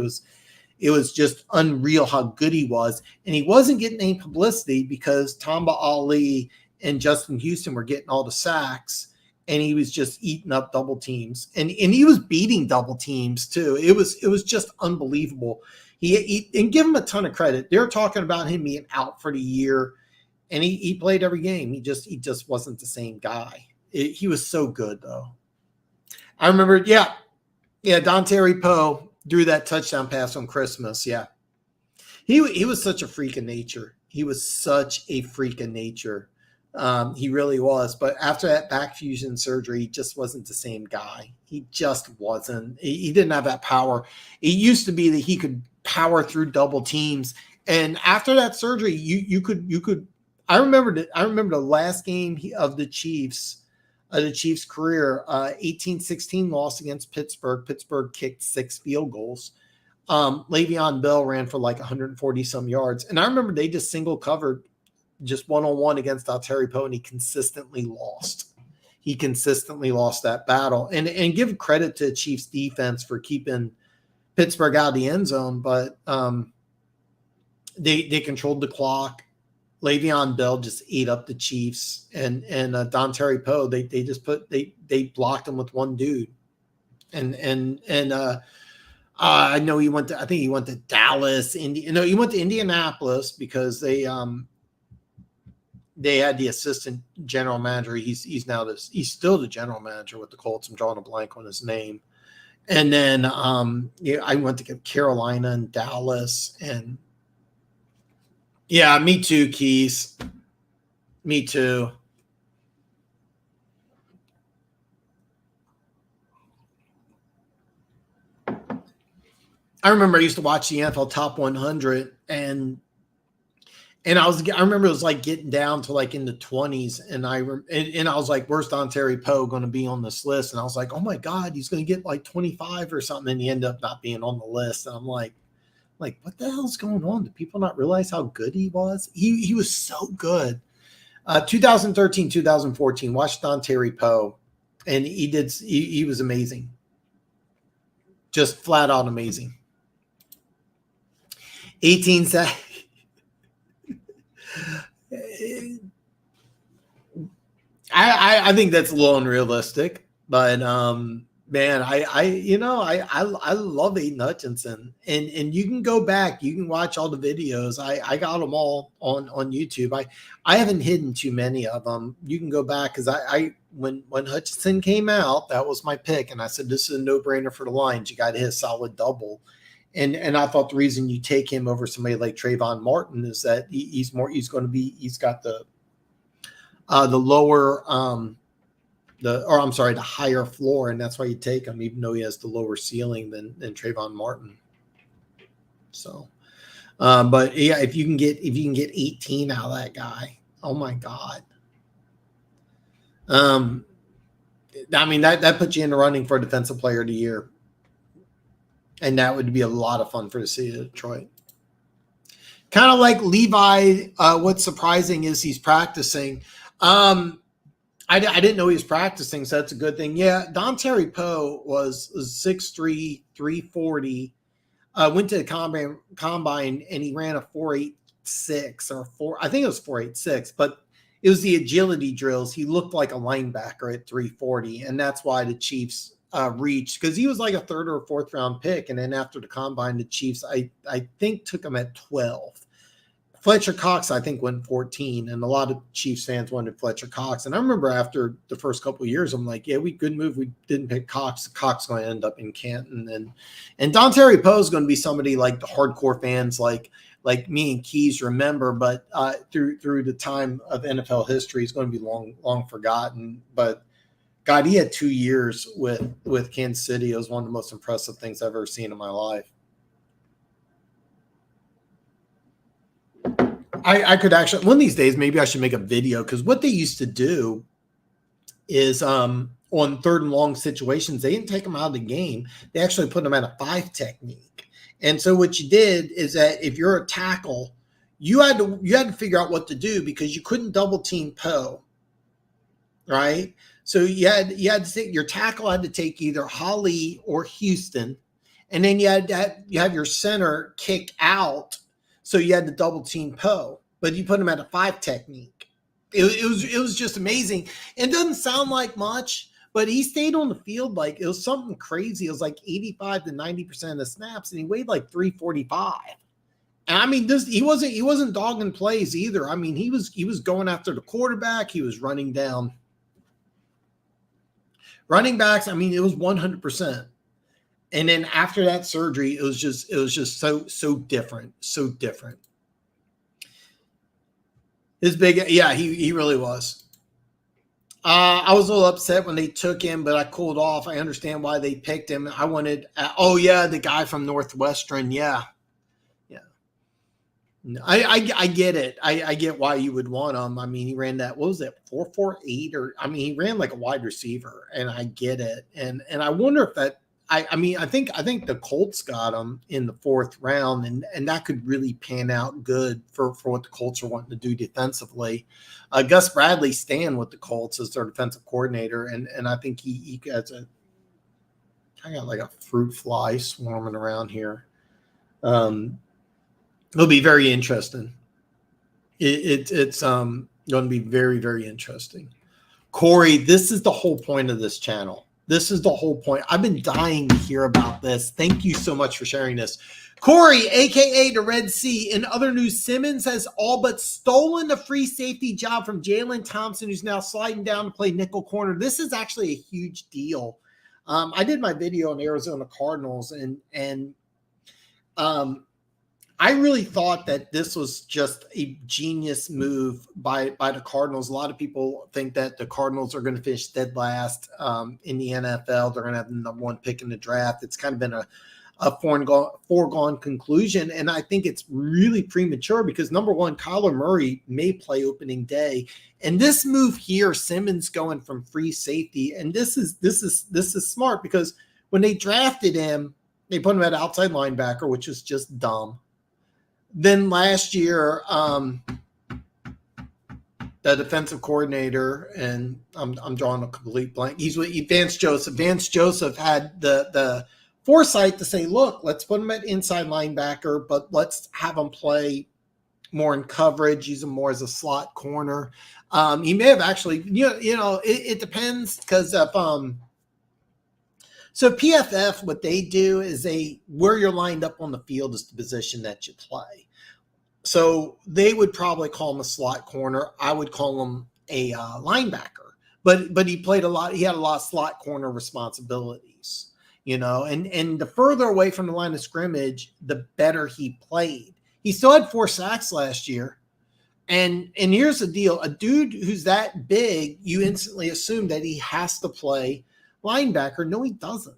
was just unreal how good he was. And he wasn't getting any publicity because Tamba Ali and Justin Houston were getting all the sacks, and he was just eating up double teams. And he was beating double teams too. It was just unbelievable. And give him a ton of credit. They're talking about him being out for the year, and he played every game. He just wasn't the same guy. He was so good though. I remember, yeah, Dontari Poe threw that touchdown pass on Christmas. Yeah, he was such a freak of nature. He was such a freak of nature. He really was. But after that back fusion surgery, he just wasn't the same guy. He just wasn't. He didn't have that power. It used to be that he could power through double teams. And after that surgery, you could. I remember the last game of the Chiefs' career, 18-16 loss against Pittsburgh. Pittsburgh kicked 6 field goals. Le'Veon Bell ran for like 140 some yards. And I remember they just single covered just one-on-one against Dontari Poe, and he consistently lost. He consistently lost that battle. And give credit to Chiefs defense for keeping Pittsburgh out of the end zone, but they controlled the clock. Le'Veon Bell just ate up the Chiefs, and Dontari Poe, they blocked him with one dude. I know he went to Dallas, he went to Indianapolis because they had the assistant general manager. He's still the general manager with the Colts. I'm drawing a blank on his name. And then I went to Carolina and Dallas, and yeah, me too, Keys. Me too. I remember I used to watch the NFL Top 100, and I remember it was like getting down to like in the 20s, and I was like, where's Dontari Poe going to be on this list? And I was like, oh my God, he's going to get like 25 or something, and he ended up not being on the list. And I'm like, what the hell's going on? Do people not realize how good he was? He was so good. 2013, 2014, watch Dontari Poe, and he was amazing. Just flat out amazing. 18 sacks. I think that's a little unrealistic, but man, I love Aiden Hutchinson, and you can go back, you can watch all the videos. I got them all on YouTube. I haven't hidden too many of them. You can go back because when Hutchinson came out, that was my pick, and I said this is a no-brainer for the Lions. You got to hit a solid double. And I thought the reason you take him over somebody like Trayvon Martin is that he's got the higher floor, and that's why you take him, even though he has the lower ceiling than Trayvon Martin. So, but yeah, if you can get 18 out of that guy, oh my God. I mean that puts you in the running for Defensive Player of the Year. And that would be a lot of fun for the city of Detroit. Kind of like Levi, what's surprising is he's practicing. I didn't know he was practicing, so that's a good thing. Yeah, Dontari Poe was 6'3", 340. Went to the combine, and he ran a 4.86 I think it was 4.86, but it was the agility drills. He looked like a linebacker at 340, and that's why the Chiefs reached, because he was like a 3rd or 4th round pick. And then after the combine, the Chiefs, I think, took him at 12. Fletcher Cox, I think, went 14, and a lot of Chiefs fans wanted Fletcher Cox. And I remember after the first couple of years, I'm like, yeah, we good move. We didn't pick Cox. Cox going to end up in Canton, and Dontari Poe is going to be somebody like the hardcore fans like me and Keys remember, but through the time of NFL history, it's going to be long forgotten. But God, he had 2 years with Kansas City. It was one of the most impressive things I've ever seen in my life. I could actually, one of these days, maybe I should make a video, because what they used to do is on 3rd and long situations, they didn't take them out of the game. They actually put them at a 5 technique. And so what you did is that if you're a tackle, you had to figure out what to do, because you couldn't double team Poe, right? So you had to take, your tackle had to take either Holly or Houston, and then you have your center kick out. So you had to double team Poe, but you put him at a 5 technique. It was just amazing. It doesn't sound like much, but he stayed on the field like it was something crazy. It was like 85 to 90% of the snaps, and he weighed like 345. And I mean, he wasn't dogging plays either. I mean, he was going after the quarterback. He was running down running backs. I mean, it was 100%. And then after that surgery, it was just so different, so different. His big, yeah, he really was. I was a little upset when they took him, but I cooled off. I understand why they picked him. I wanted, the guy from Northwestern, yeah. I get it. I get why you would want him. I mean, he ran that, what was it, 4.48, or I mean, he ran like a wide receiver, and I get it. And I wonder if that, I think the Colts got him in the 4th round, and that could really pan out good for what the Colts are wanting to do defensively. Gus Bradley staying with the Colts as their defensive coordinator, and I think he gets I got like a fruit fly swarming around here. It'll be very interesting. It's going to be very, very interesting. Corey, this is the whole point of this channel. This is the whole point. I've been dying to hear about this. Thank you so much for sharing this. Corey, a.k.a. the Red Sea. In other news, Simmons has all but stolen the free safety job from Jalen Thompson, who's now sliding down to play nickel corner. This is actually a huge deal. I did my video on Arizona Cardinals, and I really thought that this was just a genius move by the Cardinals. A lot of people think that the Cardinals are going to finish dead last in the NFL. They're going to have the number 1 pick in the draft. It's kind of been a foregone conclusion, and I think it's really premature because, number one, Kyler Murray may play opening day, and this move here, Simmons going from free safety, and this is smart because when they drafted him, they put him at outside linebacker, which is just dumb. Then last year, the defensive coordinator, and I'm drawing a complete blank. He's with Vance Joseph. Vance Joseph had the foresight to say, look, let's put him at inside linebacker, but let's have him play more in coverage, use him more as a slot corner. He may have actually, it depends because of so PFF, what they do is where you're lined up on the field is the position that you play. So they would probably call him a slot corner. I would call him a linebacker. But he played a lot. He had a lot of slot corner responsibilities, and the further away from the line of scrimmage, the better he played. He still had 4 sacks last year. And here's the deal. A dude who's that big, you instantly assume that he has to play linebacker. No, he doesn't.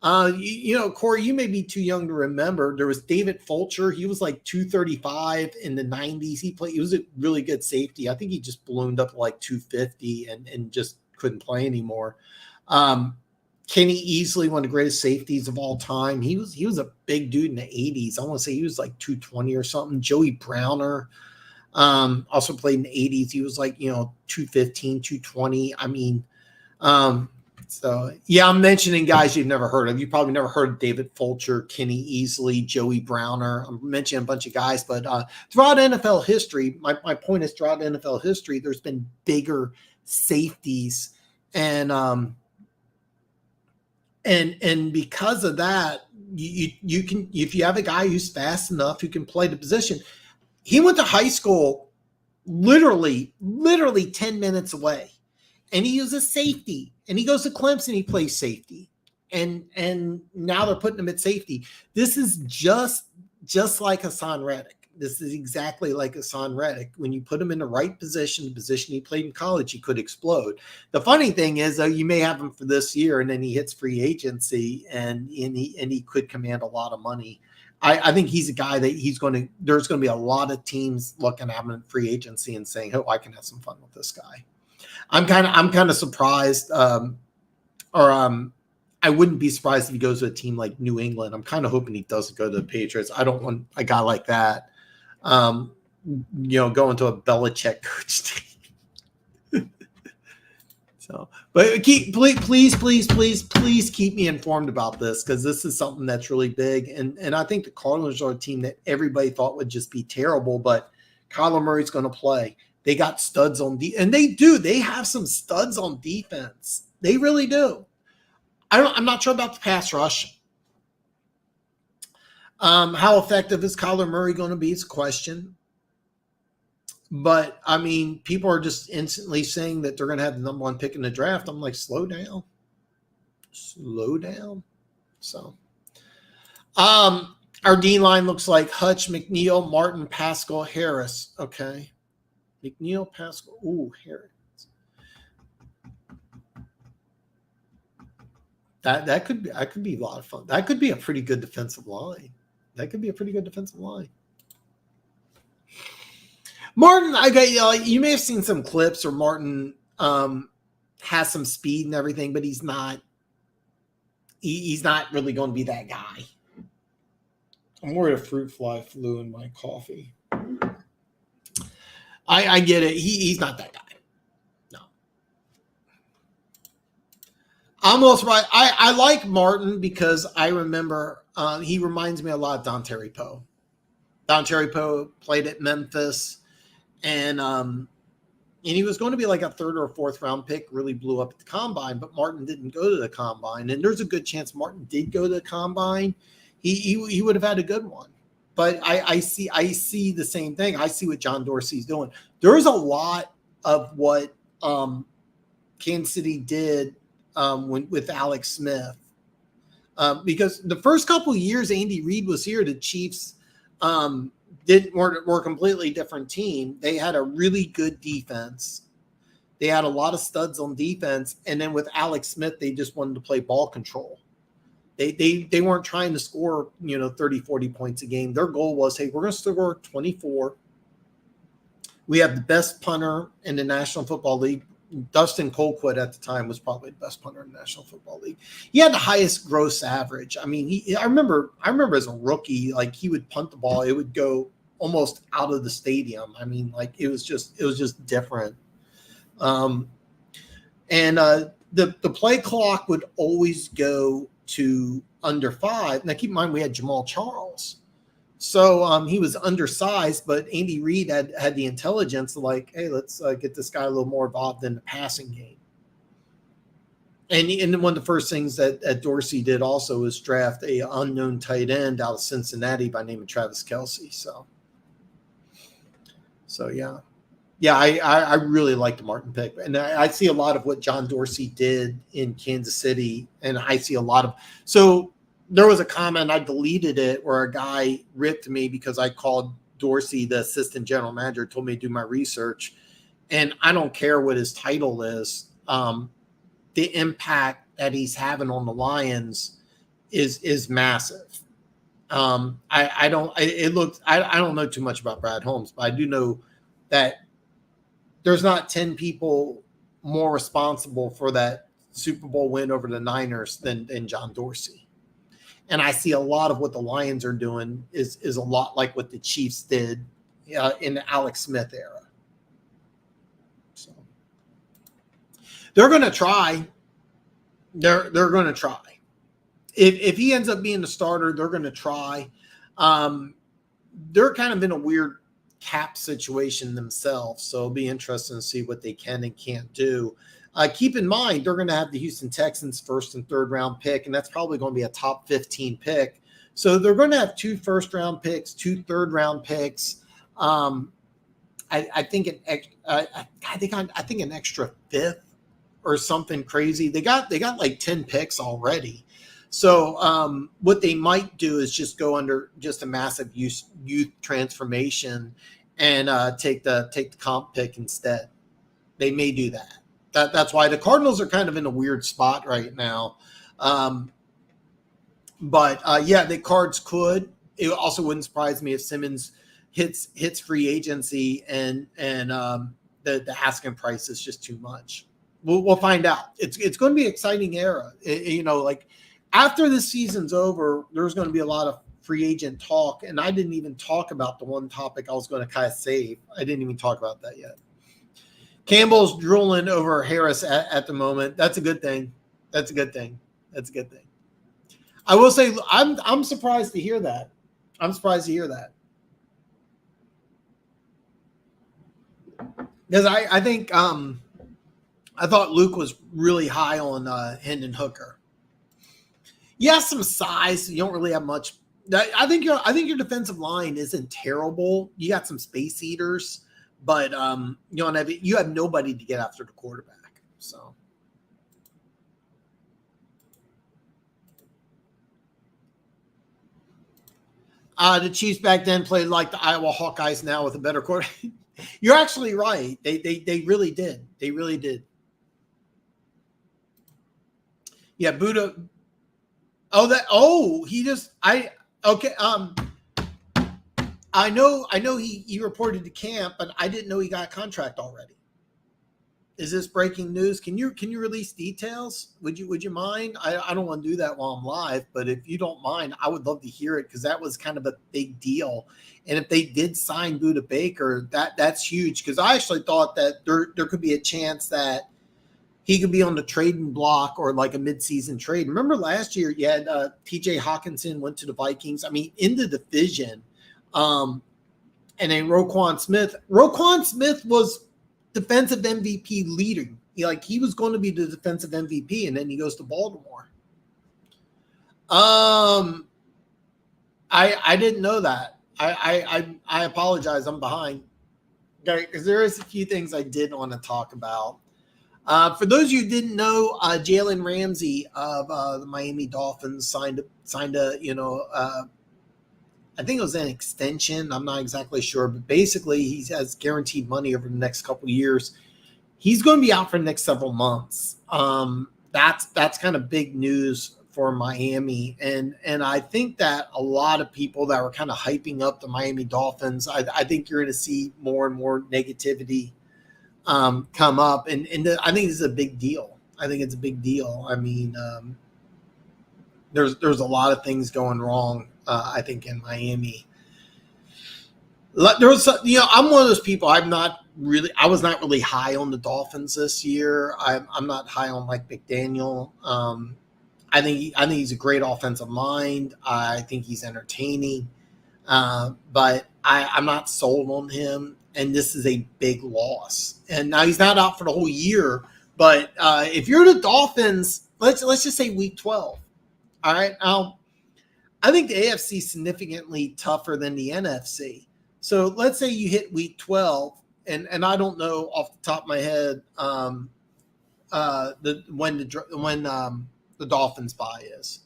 Corey, you may be too young to remember. There was David Fulcher. He was like 235 in the 90s. He was a really good safety. I think he just ballooned up to like 250 and just couldn't play anymore. Kenny Easley, one of the greatest safeties of all time. He was a big dude in the 80s. I want to say he was like 220 or something. Joey Browner also played in the 80s. He was like, 215, 220. I mean, so, yeah, I'm mentioning guys you've never heard of. You probably never heard of David Fulcher, Kenny Easley, Joey Browner. I'm mentioning a bunch of guys, but throughout NFL history, my point is throughout NFL history, there's been bigger safeties. And because of that, you can, if you have a guy who's fast enough who can play the position. He went to high school literally 10 minutes away. And he was a safety, and he goes to Clemson. He plays safety, and now they're putting him at safety. This is just like Hassan Reddick. This is exactly like Hassan Reddick. When you put him in the right position, the position he played in college, he could explode. The funny thing is, though, you may have him for this year, and then he hits free agency, and he could command a lot of money. I think he's a guy that there's going to be a lot of teams looking at him in free agency and saying, "Oh, I can have some fun with this guy." I'm kind of surprised, I wouldn't be surprised if he goes to a team like New England. I'm kind of hoping he doesn't go to the Patriots. I don't want a guy like that, going to a Belichick coach team. So, but please keep me informed about this, because this is something that's really big. And I think the Cardinals are a team that everybody thought would just be terrible, but Kyler Murray's going to play. They got studs on and they do. They have some studs on defense. They really do. I'm not sure about the pass rush. How effective is Kyler Murray going to be? It's a question. But I mean, people are just instantly saying that they're going to have the number one pick in the draft. I'm like, slow down. Slow down. So, our D line looks like Hutch, McNeil, Martin, Pascal, Harris. Okay. McNeil, Pascal. Ooh, Harris. That could be a lot of fun. That could be a pretty good defensive line. Martin, you may have seen some clips where Martin has some speed and everything, but he's not really going to be that guy. I'm worried a fruit fly flew in my coffee. I get it. He's not that guy. No. Almost right. I like Martin because I remember he reminds me a lot of Don Terry Poe. Don Terry Poe played at Memphis, and he was going to be like a third or fourth round pick, really blew up at the combine, but Martin didn't go to the combine. And there's a good chance Martin did go to the combine. He would have had a good one. But I see the same thing. I see what John Dorsey's doing. There's a lot of what Kansas City did with Alex Smith. Because the first couple of years Andy Reid was here, the Chiefs were a completely different team. They had a really good defense. They had a lot of studs on defense. And then with Alex Smith, they just wanted to play ball control. They weren't trying to score, 30, 40 points a game. Their goal was, hey, we're going to score 24. We have the best punter in the National Football League. Dustin Colquitt at the time was probably the best punter in the National Football League. He had the highest gross average. I mean, I remember as a rookie, like he would punt the ball, it would go almost out of the stadium. I mean, like it was just different. The play clock would always go to under 5. Now keep in mind we had Jamal Charles. So he was undersized, but Andy Reid had the intelligence to like, hey, let's get this guy a little more involved in the passing game. And one of the first things that Dorsey did also was draft a unknown tight end out of Cincinnati by name of Travis Kelce. So yeah. Yeah, I really like the Martin pick. And I see a lot of what John Dorsey did in Kansas City. And I see a lot of – so there was a comment, I deleted it, where a guy ripped me because I called Dorsey the assistant general manager, told me to do my research. And I don't care what his title is. The impact that he's having on the Lions is massive. I don't know too much about Brad Holmes, but I do know that there's not 10 people more responsible for that Super Bowl win over the Niners than John Dorsey. And I see a lot of what the Lions are doing is a lot like what the Chiefs did in the Alex Smith era. So they're going to try. They're going to try. If he ends up being the starter, they're going to try. They're kind of in a weird cap situation themselves, so it'll be interesting to see what they can and can't do. Keep in mind, they're going to have the Houston Texans first and third round pick, and that's probably going to be a top 15 pick. So they're going to have 2 first round picks, 2 third round picks. I think an extra 5th or something crazy. They got like 10 picks already. So what they might do is just go under just a massive youth transformation and take the comp pick instead. They may do that. That's why the Cardinals are kind of in a weird spot right now. But the Cards could. It also wouldn't surprise me if Simmons hits free agency and the asking price is just too much. We'll find out. It's going to be an exciting era. After the season's over, there's going to be a lot of free agent talk, and I didn't even talk about the one topic I was going to kind of save. I didn't even talk about that yet. Campbell's drooling over Harris at the moment. That's a good thing. I will say I'm surprised to hear that. Because I think I thought Luke was really high on Hendon Hooker. You have some size. You don't really have much. I think your defensive line isn't terrible. You got some space eaters, but you have nobody to get after the quarterback. So. The Chiefs back then played like the Iowa Hawkeyes now with a better quarterback. You're actually right. They really did. They really did. Yeah, Buddha. Okay. I know he reported to camp, but I didn't know he got a contract already. Is this breaking news? Can you release details? Would you mind? I don't want to do that while I'm live, but if you don't mind, I would love to hear it because that was kind of a big deal. And if they did sign Buda Baker, that's huge because I actually thought that there could be a chance that he could be on the trading block or like a midseason trade. Remember last year you had TJ Hawkinson went to the Vikings. I mean, in the division, and then Roquan Smith. Roquan Smith was defensive MVP leader. He was going to be the defensive MVP, and then he goes to Baltimore. I didn't know that. I apologize. I'm behind. Because there is a few things I did want to talk about. For those of you who didn't know, Jalen Ramsey of the Miami Dolphins signed a I think it was an extension. I'm not exactly sure, but basically he has guaranteed money over the next couple of years. He's going to be out for the next several months. That's kind of big news for Miami. And I think that a lot of people that were kind of hyping up the Miami Dolphins, I think you're going to see more and more negativity come up. And I think this is a big deal. I think it's a big deal. I mean, there's a lot of things going wrong. I think in Miami, there was, I'm one of those people. I was not really high on the Dolphins this year. I'm not high on Mike McDaniel. I think he's a great offensive mind. I think he's entertaining, but I'm not sold on him. And this is a big loss. And now he's not out for the whole year. But if you're the Dolphins, let's just say week 12. All right, I think the AFC is significantly tougher than the NFC. So let's say you hit week 12, and I don't know off the top of my head when the Dolphins bye is.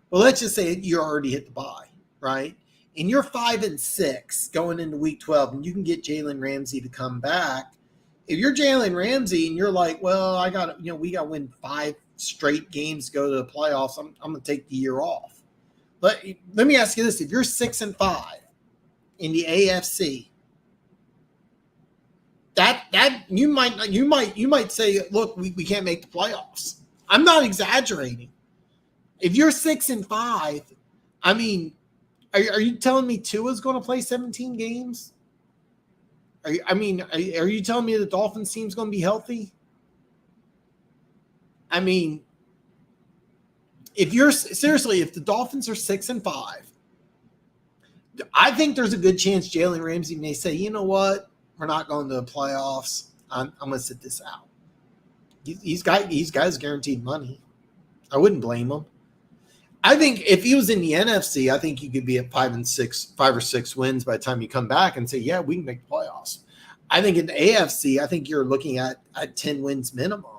Well, let's just say you already hit the bye, right? And you're 5-6 going into week 12, and you can get Jalen Ramsey to come back. If you're Jalen Ramsey and you're like, well, we got to win 5 straight games to go to the playoffs, I'm going to take the year off. Let me ask you this: if you're 6-5 in the AFC, that you might say, look, we can't make the playoffs. I'm not exaggerating. If you're 6-5, I mean, are you telling me Tua's going to play 17 games? Are you telling me the Dolphins team's going to be healthy? I mean, if the Dolphins are 6-5, I think there's a good chance Jalen Ramsey may say, you know what, we're not going to the playoffs. I'm going to sit this out. He's got guaranteed money. I wouldn't blame him. I think if he was in the NFC, I think he could be at 5 or 6 wins by the time you come back and say, yeah, we can make the playoffs. I think in the AFC, I think you're looking at 10 wins minimum.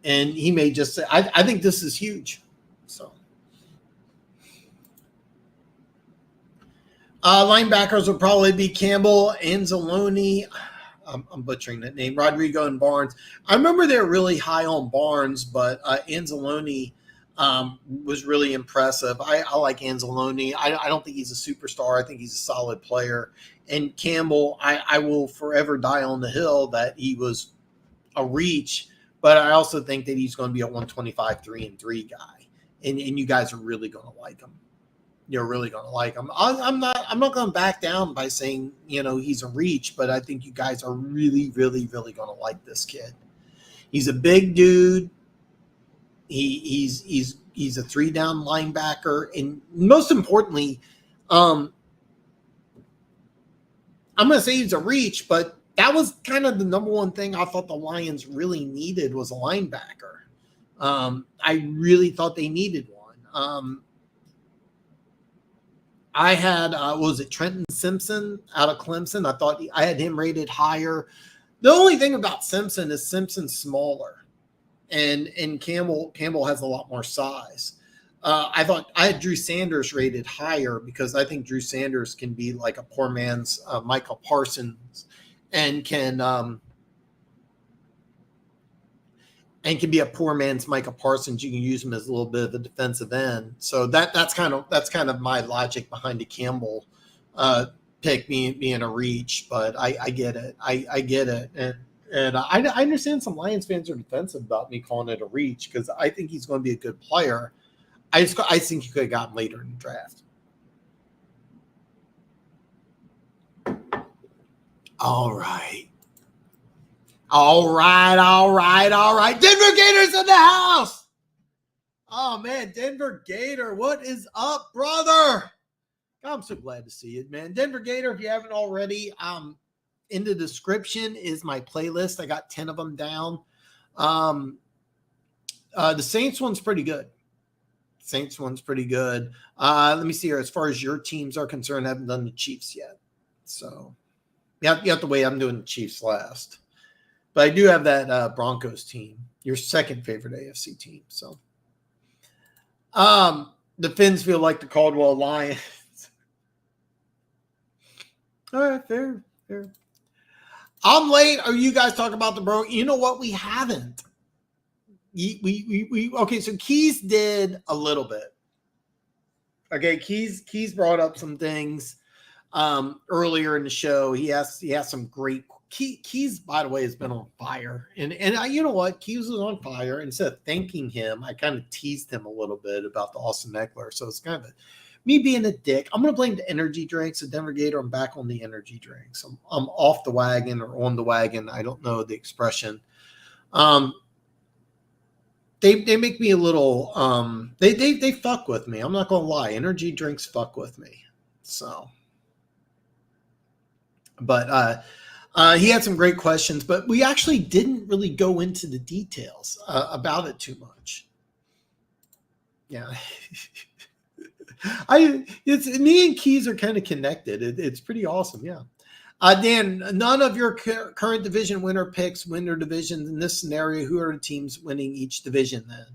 And he may just say, I think this is huge. So, linebackers will probably be Campbell, Anzalone. I'm butchering that name. Rodrigo and Barnes. I remember they were really high on Barnes, but Anzalone was really impressive. I like Anzalone. I don't think he's a superstar. I think he's a solid player. And Campbell, I will forever die on the hill that he was a reach. But I also think that he's going to be a 125 3-3 guy, and you guys are really going to like him. You're really going to like him. I'm not going to back down by saying he's a reach, but I think you guys are really, really, really going to like this kid. He's a big dude. He's a 3-down linebacker, and most importantly, I'm going to say he's a reach, but that was kind of the number one thing I thought the Lions really needed was a linebacker. I really thought they needed one. I had, what was it, Trenton Simpson out of Clemson. I thought I had him rated higher. The only thing about Simpson is Simpson's smaller, and Campbell has a lot more size. I thought I had Drew Sanders rated higher because I think Drew Sanders can be like a poor man's Michael Parsons, and can be a poor man's Micah Parsons. You can use him as a little bit of a defensive end. So that's kind of my logic behind the Campbell pick being a reach. But I get it. I get it. And I understand some Lions fans are defensive about me calling it a reach because I think he's going to be a good player. I think he could have gotten later in the draft. All right. Denver Gators in the house. Oh, man. Denver Gator, what is up, brother? I'm so glad to see it, man. Denver Gator, if you haven't already, in the description is my playlist. I got 10 of them down. The Saints one's pretty good. Let me see here. As far as your teams are concerned, I haven't done the Chiefs yet. So you have to wait. I'm doing the Chiefs last. But I do have that Broncos team, your second favorite AFC team. So the Finns feel like the Caldwell Lions. All right, fair. I'm late. Are you guys talking about the bro? You know what? We haven't. We okay. So Keys did a little bit. Okay, Keys brought up some things earlier in the show. He has some great. Keys, by the way, has been on fire, and you know what? Keys was on fire. Instead of thanking him, I kind of teased him a little bit about the Austin Eckler. So it's kind of me being a dick. I'm going to blame the energy drinks. The Denver Gator, I'm back on the energy drinks. I'm off the wagon or on the wagon. I don't know the expression. They make me a little. They fuck with me. I'm not going to lie. Energy drinks fuck with me. So, but he had some great questions, but we actually didn't really go into the details about it too much. Yeah. It's me and Keys are kind of connected. It's pretty awesome. Yeah. Dan, none of your current division winner picks win their divisions in this scenario. Who are the teams winning each division then?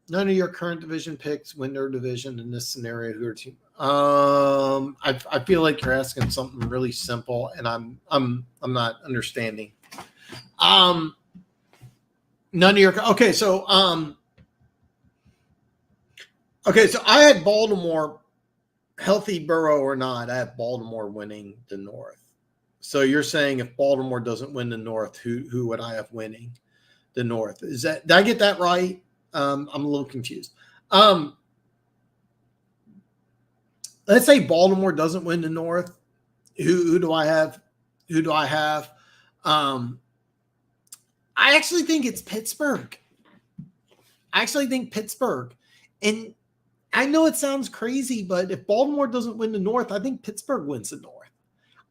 None of your current division picks win their division in this scenario. Who are teams? I feel like you're asking something really simple, and I'm not understanding. None of your okay. So I had Baltimore, healthy Burrow or not. I have Baltimore winning the North. So you're saying if Baltimore doesn't win the North, who would I have winning the North? Did I get that right? I'm a little confused. Let's say Baltimore doesn't win the North. Who do I have? I actually think it's Pittsburgh. And I know it sounds crazy, but if Baltimore doesn't win the North, I think Pittsburgh wins the North.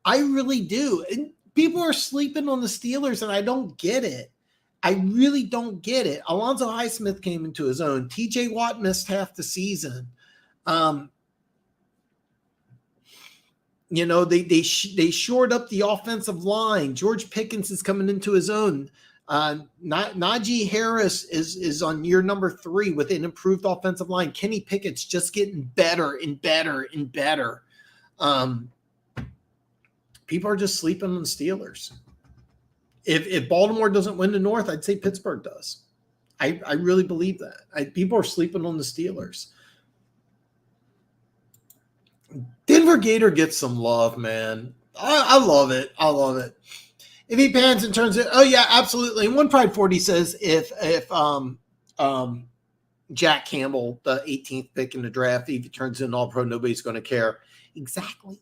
I really do. And people are sleeping on the Steelers, and I don't get it. I really don't get it. Alonzo Highsmith came into his own. TJ Watt missed half the season. They shored up the offensive line. George Pickens is coming into his own. Najee Harris is on year number 3 with an improved offensive line. Kenny Pickett's just getting better and better and better. People are just sleeping on the Steelers. If Baltimore doesn't win the North, I'd say Pittsburgh does. I really believe that. People are sleeping on the Steelers. Denver Gator gets some love, man. I love it. If he pans and turns it, oh yeah, absolutely. And One Pride 40 says if Jack Campbell, the 18th pick in the draft, if he turns in an All-Pro, nobody's going to care. Exactly.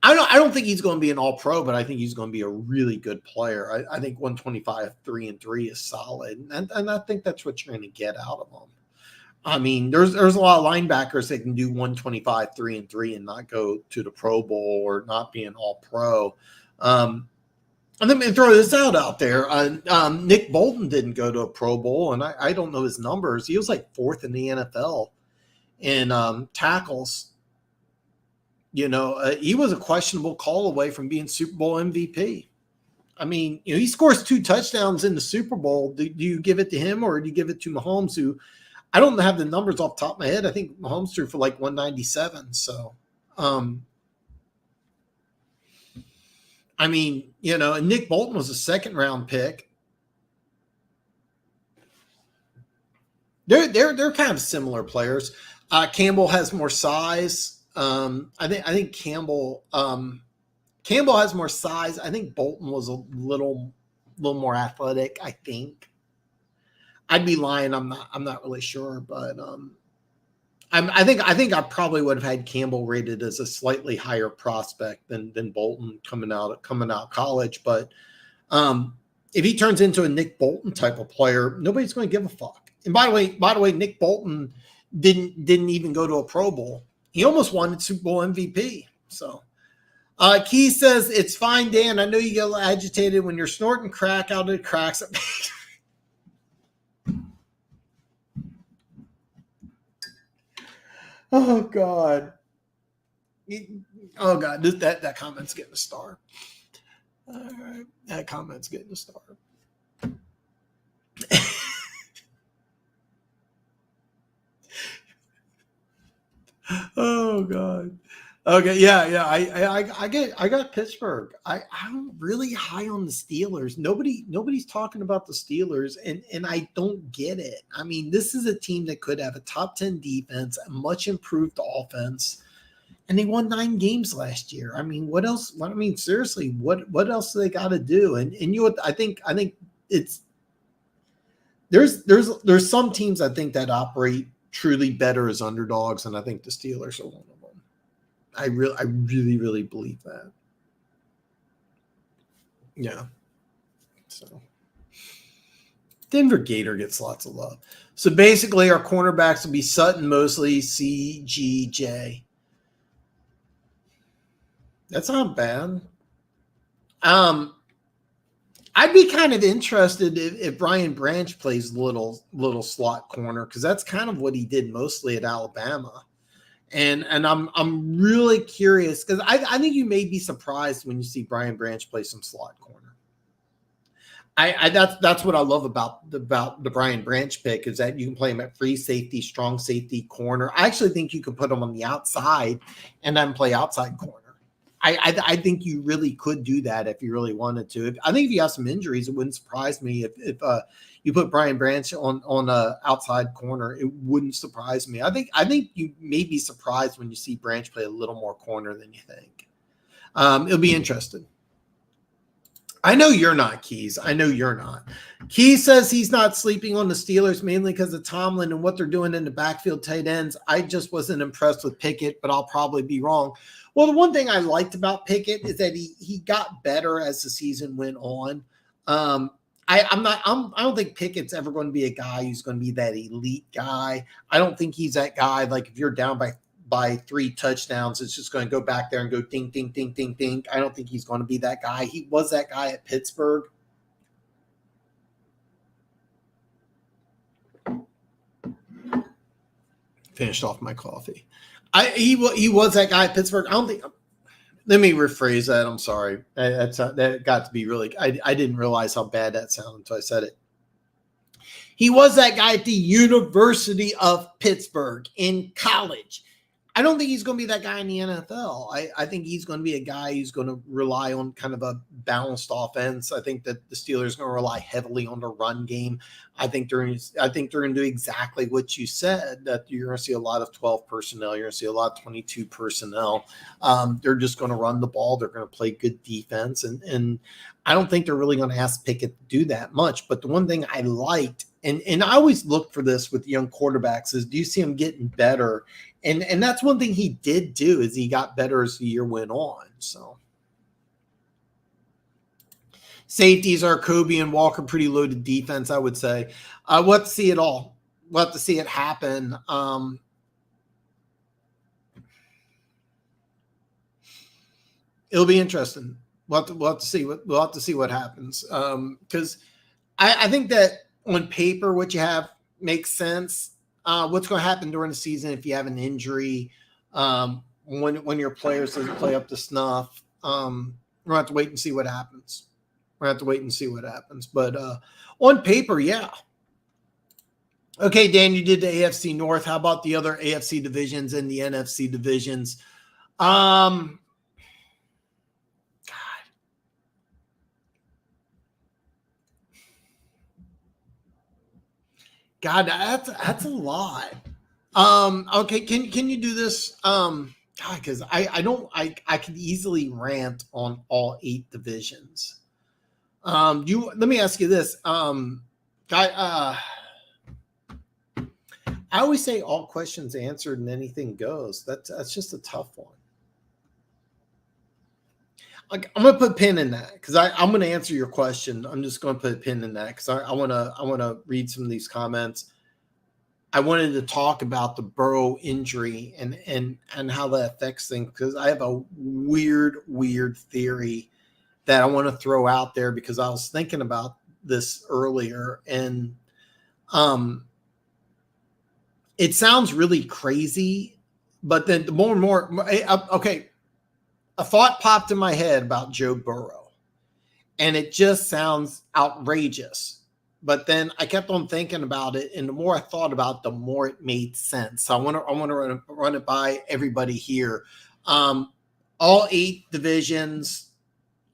I don't think he's going to be an All-Pro, but I think he's going to be a really good player. I think 125, 3-3 is solid, and I think that's what you're going to get out of him. I mean, there's a lot of linebackers that can do 125, 3-3 and not go to the Pro Bowl or not be an all pro. And let me throw this out there. Nick Bolton didn't go to a Pro Bowl, and I don't know his numbers. He was like 4th in the NFL in tackles. You know, he was a questionable call away from being Super Bowl MVP. I mean, you know, he scores 2 touchdowns in the Super Bowl. Do you give it to him or do you give it to Mahomes, who I don't have the numbers off the top of my head. I think Mahomes threw for like 197. So, I mean, you know, and Nick Bolton was a 2nd-round pick. They're kind of similar players. Campbell has more size. I think Campbell has more size. I think Bolton was a little more athletic. I think. I'd be lying. I'm not really sure, but I think I probably would have had Campbell rated as a slightly higher prospect than Bolton coming out of college. But if he turns into a Nick Bolton type of player, nobody's going to give a fuck. And by the way, Nick Bolton didn't even go to a Pro Bowl. He almost won Super Bowl MVP. So Key says, it's fine, Dan. I know you get agitated when you're snorting crack out of the cracks. Oh God. Oh God. That comment's getting a star. All right. That comment's getting a star. Oh God. Okay, yeah. I got Pittsburgh. I'm really high on the Steelers. Nobody's talking about the Steelers, and I don't get it. I mean, this is a team that could have a top 10 defense, a much improved offense, and they won 9 games last year. I mean, what else? I mean, seriously, what else do they got to do? And you know what? I think it's there's some teams I think that operate truly better as underdogs, and I think the Steelers are one of them. I really believe that. Yeah. So Denver Gator gets lots of love. So basically our cornerbacks will be Sutton, Mosley, CGJ. That's not bad. I'd be kind of interested if Brian Branch plays little slot corner, because that's kind of what he did mostly at Alabama. And I'm really curious, because I think you may be surprised when you see Brian Branch play some slot corner. That's what I love about the Brian Branch pick, is that you can play him at free safety, strong safety, corner. I actually think you could put him on the outside and then play outside corner. I think you really could do that if you really wanted to. I think if you have some injuries, it wouldn't surprise me if you put Brian Branch on a outside corner. It wouldn't surprise me. I think you may be surprised when you see Branch play a little more corner than you think. It'll be interesting. I know you're not, Keys. I know you're not. Keys says he's not sleeping on the Steelers mainly because of Tomlin and what they're doing in the backfield tight ends. I just wasn't impressed with Pickett, but I'll probably be wrong. Well, the one thing I liked about Pickett is that he got better as the season went on. I don't think Pickett's ever going to be a guy who's going to be that elite guy. I don't think he's that guy. Like if you're down by 3 touchdowns, it's just going to go back there and go ding, ding, ding, ding, ding. I don't think he's going to be that guy. He was that guy at Pittsburgh. Finished off my coffee. He was that guy at Pittsburgh. I don't think. Let me rephrase that. I'm sorry. That got to be really. I didn't realize how bad that sounded until I said it. He was that guy at the University of Pittsburgh in college. I don't think he's going to be that guy in the NFL. I think he's going to be a guy who's going to rely on kind of a balanced offense. I think that the Steelers are going to rely heavily on the run game. I think they're going to do exactly what you said, that you're going to see a lot of 12 personnel. You're going to see a lot of 22 personnel. They're just going to run the ball. They're going to play good defense. And I don't think they're really going to ask Pickett to do that much. But the one thing I liked, and I always look for this with young quarterbacks, is do you see him getting better? And that's one thing he did do, is he got better as the year went on. So safeties are Kobe and Walker, pretty loaded defense, I would say. Let's see it all. we'll have to see it happen. It'll be interesting. We'll have to see what happens. Because I think that on paper, what you have makes sense. What's going to happen during the season if you have an injury, when your players doesn't play up to snuff, we're going to have to wait and see what happens. But on paper, yeah. Okay, Dan, you did the AFC North. How about the other AFC divisions and the NFC divisions? God, that's a lot. Okay, can you do this? God, because I could easily rant on all 8 divisions. Let me ask you this. I always say all questions answered and anything goes. That's just a tough one. I'm going to put a pin in that because I'm going to answer your question. I'm just going to put a pin in that because I want to read some of these comments. I wanted to talk about the Burrow injury and how that affects things because I have a weird theory that I want to throw out there because I was thinking about this earlier and it sounds really crazy, but then the more and more, okay, a thought popped in my head about Joe Burrow, and it just sounds outrageous. But then I kept on thinking about it, and the more I thought about it, the more it made sense. So I want to run it by everybody here. All 8 divisions.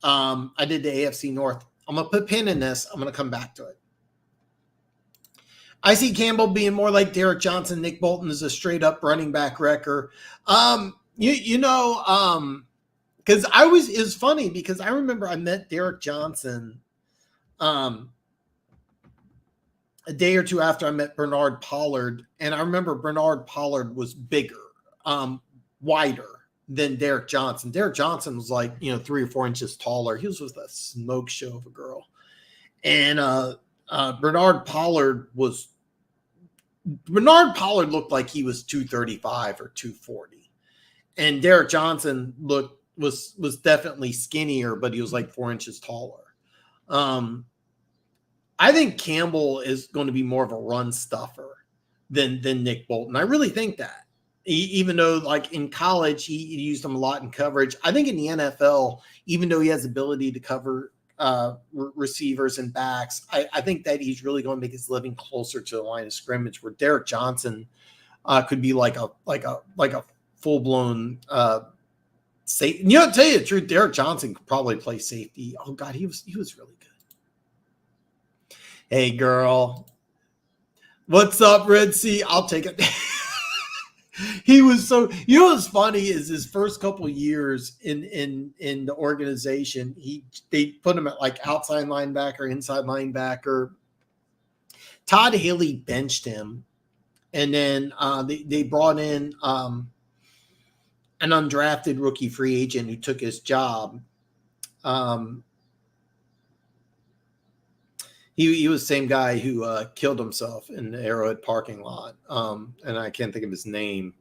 I did the AFC North. I'm going to put a pin in this. I'm going to come back to it. I see Campbell being more like Derek Johnson. Nick Bolton is a straight up running back wrecker. Because it's funny because I remember I met Derek Johnson a day or two after I met Bernard Pollard. And I remember Bernard Pollard was bigger, wider than Derek Johnson. Derek Johnson was like, 3 or 4 inches taller. He was with a smoke show of a girl. And Bernard Pollard looked like he was 235 or 240. And Derek Johnson was definitely skinnier, but he was like 4 inches taller. I think Campbell is going to be more of a run stuffer than Nick Bolton. I really think that. Even though, like in college, he used him a lot in coverage. I think in the NFL, even though he has ability to cover receivers and backs, I think that he's really going to make his living closer to the line of scrimmage, where Derek Johnson could be like a full blown safety. To tell you the truth, Derek Johnson could probably play safety. Oh God, he was really good. Hey girl, what's up, Red Sea? I'll take it. He was so, what's funny is his first couple years in the organization, they put him at like outside linebacker, inside linebacker. Todd Haley benched him, and then they brought in an undrafted rookie free agent who took his job. He was the same guy who killed himself in the Arrowhead parking lot, and I can't think of his name.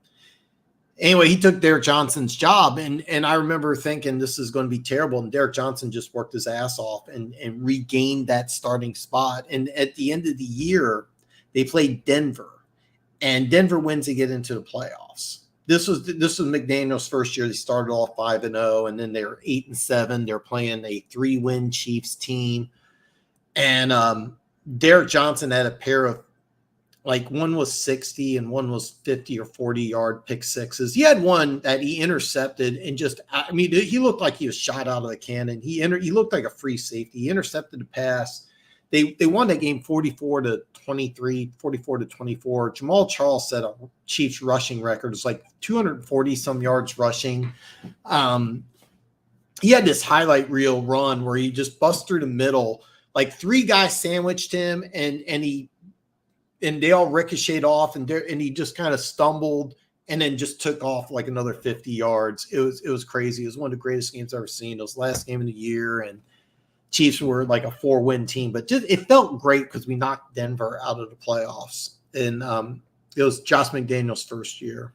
Anyway, he took Derek Johnson's job, and I remember thinking this is going to be terrible, and Derek Johnson just worked his ass off and regained that starting spot. And at the end of the year, they played Denver, and Denver wins to get into the playoffs. This was McDaniel's first year. They started off 5-0, and then they were 8-7. They're playing a 3-win Chiefs team. And Derek Johnson had a pair of, like, one was 60 and one was 50 or 40-yard pick sixes. He had one that he intercepted and just, I mean, he looked like he was shot out of the cannon. He looked like a free safety. He intercepted the pass. They won that game 44-23, 44-24. Jamal Charles set a Chiefs rushing record. It's like 240-some yards rushing. He had this highlight reel run where he just bust through the middle. Like 3 guys sandwiched him, and they all ricocheted off, and he just kind of stumbled and then just took off like another 50 yards. It was crazy. It was one of the greatest games I've ever seen. It was the last game of the year, and Chiefs were like a 4-win team, but just it felt great because we knocked Denver out of the playoffs. And it was Josh McDaniels' first year.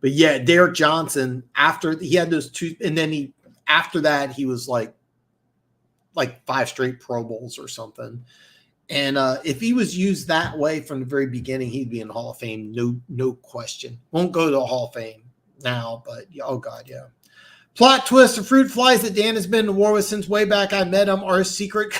But yeah, Derek Johnson, after he had those two, and then after that, he was like 5 straight Pro Bowls or something. And if he was used that way from the very beginning, he'd be in the Hall of Fame, no question. Won't go to the Hall of Fame now, but oh god, yeah. Plot twist: the fruit flies that Dan has been to war with since way back I met him are a secret.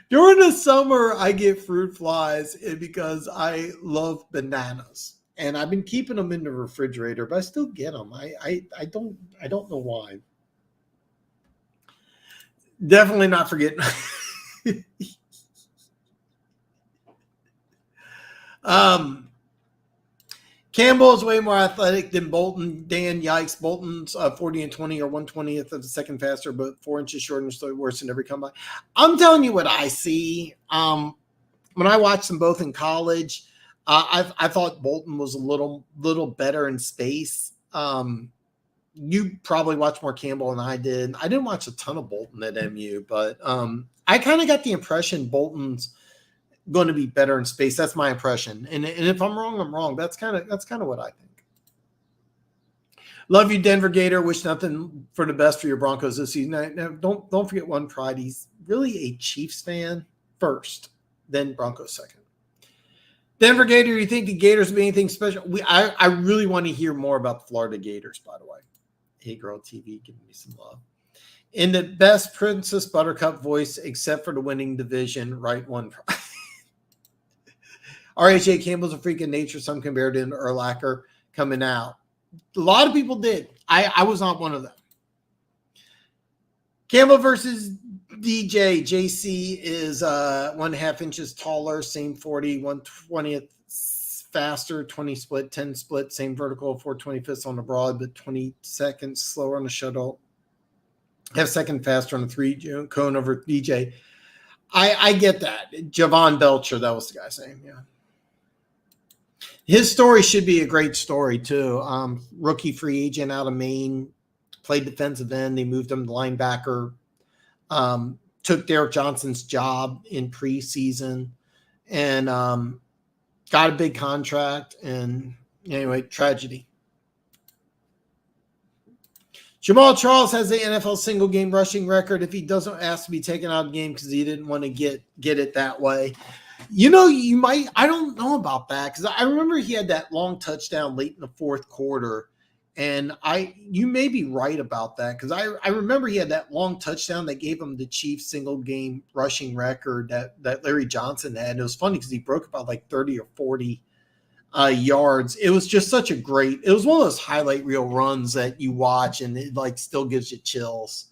During the summer, I get fruit flies because I love bananas, and I've been keeping them in the refrigerator, but I still get them. I don't know why. Definitely not forgetting. Campbell is way more athletic than Bolton. Dan, yikes. Bolton's 40 and 20 or 1/20th of the second faster, but 4 inches shorter and still worse than every combine. I'm telling you what I see. When I watched them both in college, I thought Bolton was a little better in space. You probably watched more Campbell than I did. I didn't watch a ton of Bolton at MU, but I kind of got the impression Bolton's going to be better in space. That's my impression. And if I'm wrong, I'm wrong. That's kind of what I think. Love you, Denver Gator. Wish nothing for the best for your Broncos this season. Now, don't forget one pride. He's really a Chiefs fan first, then Broncos second. Denver Gator, you think the Gators will be anything special? I really want to hear more about the Florida Gators, by the way. Hey Girl TV, giving me some love. In the best Princess Buttercup voice, except for the winning division, right one. RHA Campbell's a freak of nature. Some compared to Urlacher coming out. A lot of people did. I was not one of them. Campbell versus DJ. JC is 1.5 inches taller, same 40, 1/20th faster, 20 split, 10 split, same vertical, 4/25ths on the broad, but 20 seconds slower on the shuttle. Half second faster on the 3 cone over DJ. I get that. Javon Belcher, that was the guy's name, yeah. His story should be a great story, too. Rookie free agent out of Maine, played defensive end. They moved him to linebacker. Took Derek Johnson's job in preseason and got a big contract. And anyway, tragedy. Jamal Charles has the NFL single game rushing record. If he doesn't ask to be taken out of the game because he didn't want to get it that way. You know, you might, I don't know about that because I remember he had that long touchdown late in the fourth quarter. And you may be right about that because I remember he had that long touchdown that gave him the Chiefs single game rushing record that Larry Johnson had. And it was funny because he broke about like 30 or 40 yards. It was just such a great, it was one of those highlight reel runs that you watch and it like still gives you chills.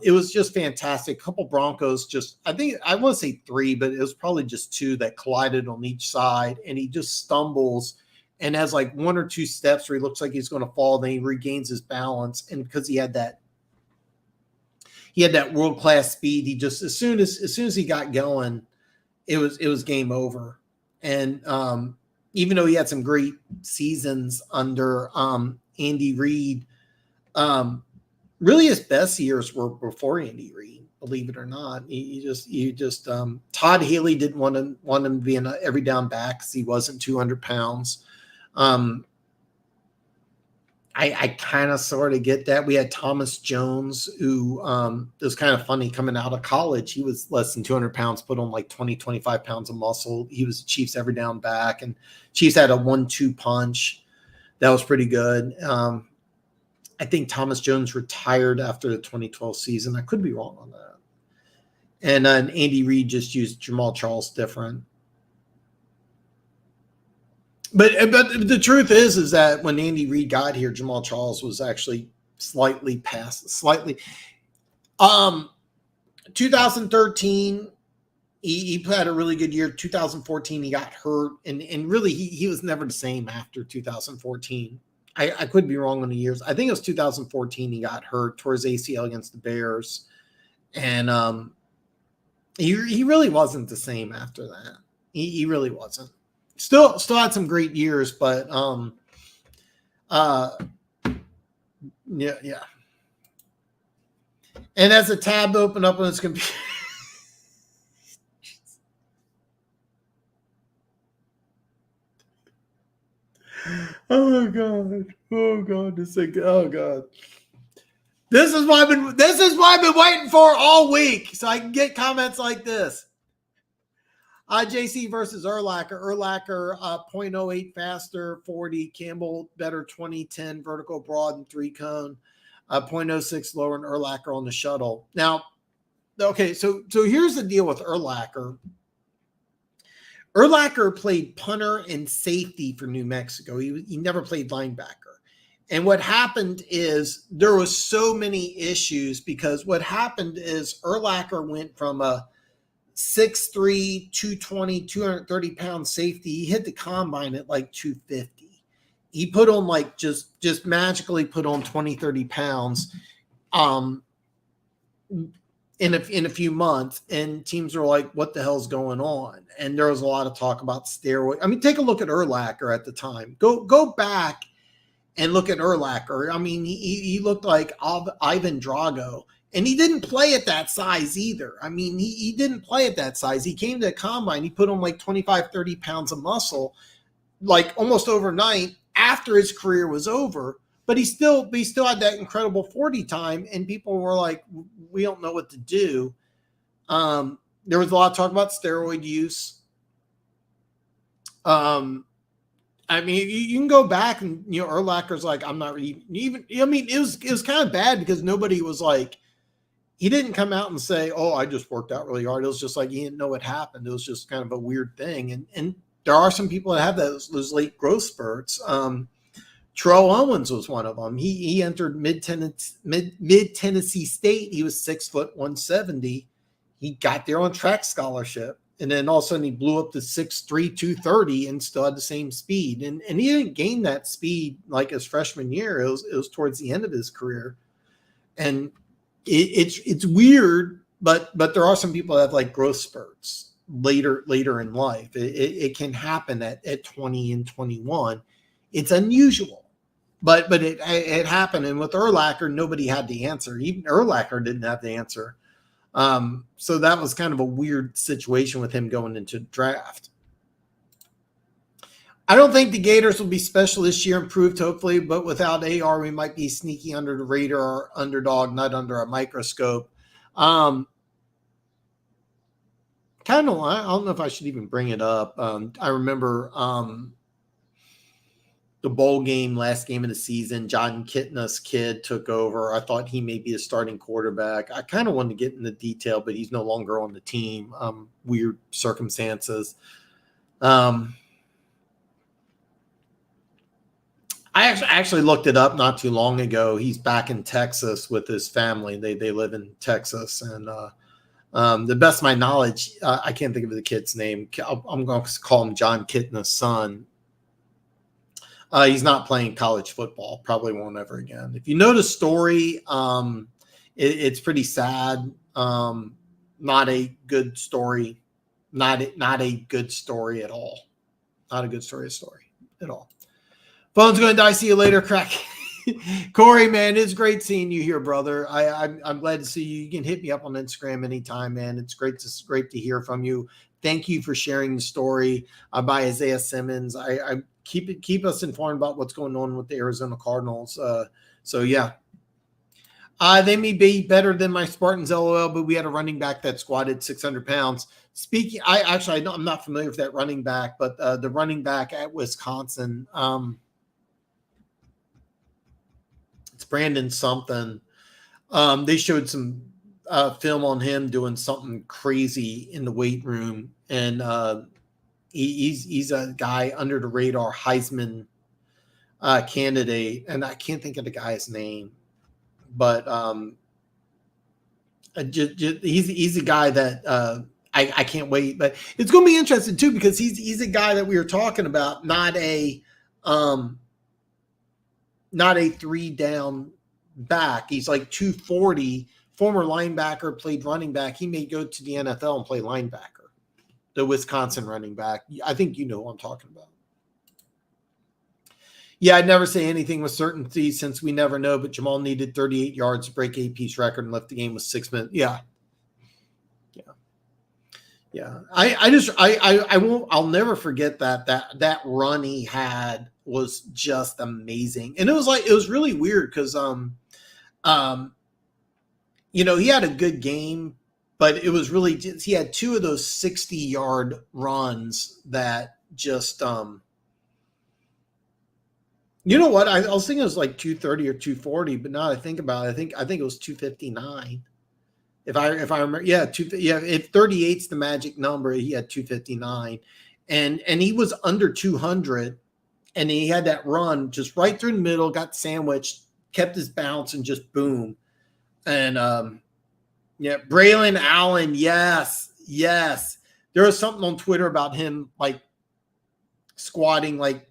It was just fantastic. A couple Broncos I think I want to say 3, but it was probably just 2 that collided on each side. And he just stumbles and has like 1 or 2 steps where he looks like he's going to fall. Then he regains his balance. And because he had that world-class speed, he just, as soon as he got going, it was game over. And, even though he had some great seasons under Andy Reid, really his best years were before Andy Reid, believe it or not. He just Todd Haley didn't want him to be an every down back because he wasn't 200 pounds. I kind of sort of get that. We had Thomas Jones, who it was kind of funny coming out of college. He was less than 200 pounds, put on like 20, 25 pounds of muscle. He was Chiefs every down back, and Chiefs had a 1-2 punch. That was pretty good. I think Thomas Jones retired after the 2012 season. I could be wrong on that. And Andy Reid just used Jamal Charles different. But the truth is that when Andy Reid got here, Jamal Charles was actually slightly. 2013, he had a really good year. 2014, he got hurt, and really he was never the same after 2014. I could be wrong on the years. I think it was 2014 he got hurt, tore his ACL against the Bears, and he really wasn't the same after that. He really wasn't. Still had some great years, but Yeah. And as a tab open up on his computer. Oh God. Oh God. Oh God. This is what I've been waiting for all week, so I can get comments like this. JC versus Urlacher. Urlacher 0.08 faster, 40. Campbell better, 2010 vertical broad and 3-cone. 0.06 lower than Urlacher on the shuttle. Now, okay, so here's the deal with Urlacher. Urlacher played punter and safety for New Mexico. He never played linebacker. And what happened is there was so many issues because what happened is Urlacher went from a 6'3", 220, 230-pound safety. He hit the combine at like 250. He put on like just magically put on 20, 30 pounds in a few months, and teams were like, what the hell's going on? And there was a lot of talk about steroids. I mean, take a look at Urlacher at the time. Go back and look at Urlacher. I mean, he looked like Ivan Drago. And he didn't play at that size either. I mean, he didn't play at that size. He came to the combine. He put on like 25, 30 pounds of muscle, like almost overnight after his career was over. But he still had that incredible 40 time. And people were like, we don't know what to do. There was a lot of talk about steroid use. I mean, you can go back and, Urlacher's like, I'm not even, I mean, it was kind of bad because nobody was like, he didn't come out and say, oh, I just worked out really hard. It was just like, he didn't know what happened. It was just kind of a weird thing. And there are some people that have those late growth spurts. Terrell Owens was one of them. He entered mid Tennessee State. He was 6 foot 170. He got there on track scholarship. And then all of a sudden he blew up to 6'3", 230 and still had the same speed. And he didn't gain that speed like his freshman year. It was towards the end of his career. And it's weird, but there are some people that have like growth spurts later in life. It can happen at 20 and 21. It's unusual, but it happened. And with Urlacher, nobody had the answer. Even Urlacher didn't have the answer. So that was kind of a weird situation with him going into the draft. I don't think the Gators will be special this year, improved hopefully, but without AR, we might be sneaky under the radar, underdog, not under a microscope. Kind of, I don't know if I should even bring it up. I remember the bowl game, last game of the season, John Kitna's kid took over. I thought he may be a starting quarterback. I kind of wanted to get into detail, but he's no longer on the team. Weird circumstances. I actually looked it up not too long ago. He's back in Texas with his family. They live in Texas. And the best of my knowledge, I can't think of the kid's name. I'm going to call him John Kitna's son. He's not playing college football. Probably won't ever again. If you know the story, it's pretty sad. Not a good story. Not a good story at all. Not a good story at all. Phone's going to die. See you later, crack. Corey, man, it's great seeing you here, brother. I'm glad to see you. You can hit me up on Instagram anytime, man. It's great to hear from you. Thank you for sharing the story by Isaiah Simmons. I keep us informed about what's going on with the Arizona Cardinals. So yeah. They may be better than my Spartans, LOL, but we had a running back that squatted 600 pounds. Speaking, I'm not familiar with that running back, but the running back at Wisconsin, it's Brandon something. They showed some film on him doing something crazy in the weight room, and he's a guy under the radar Heisman candidate, and I can't think of the guy's name, but he's a guy that I can't wait. But it's going to be interesting too because he's a guy that we were talking about, not a 3-down back. He's like 240, former linebacker, played running back. He may go to the NFL and play linebacker. The Wisconsin running back. I think you know who I'm talking about. Yeah, I'd never say anything with certainty since we never know, but Jamal needed 38 yards to break AP's record and left the game with 6 minutes. Yeah. Yeah. Yeah. I won't, I'll never forget that run he had was just amazing. And it was really weird because, he had a good game, but it was really, he had 2 of those 60-yard runs that just, you know what? I was thinking it was like 230 or 240, but now I think about it, I think it was 259. If I remember, yeah, if 38's the magic number, he had 259. And he was under 200, and he had that run just right through the middle, got sandwiched, kept his bounce, and just boom. And Braylon Allen, yes. There was something on Twitter about him like squatting like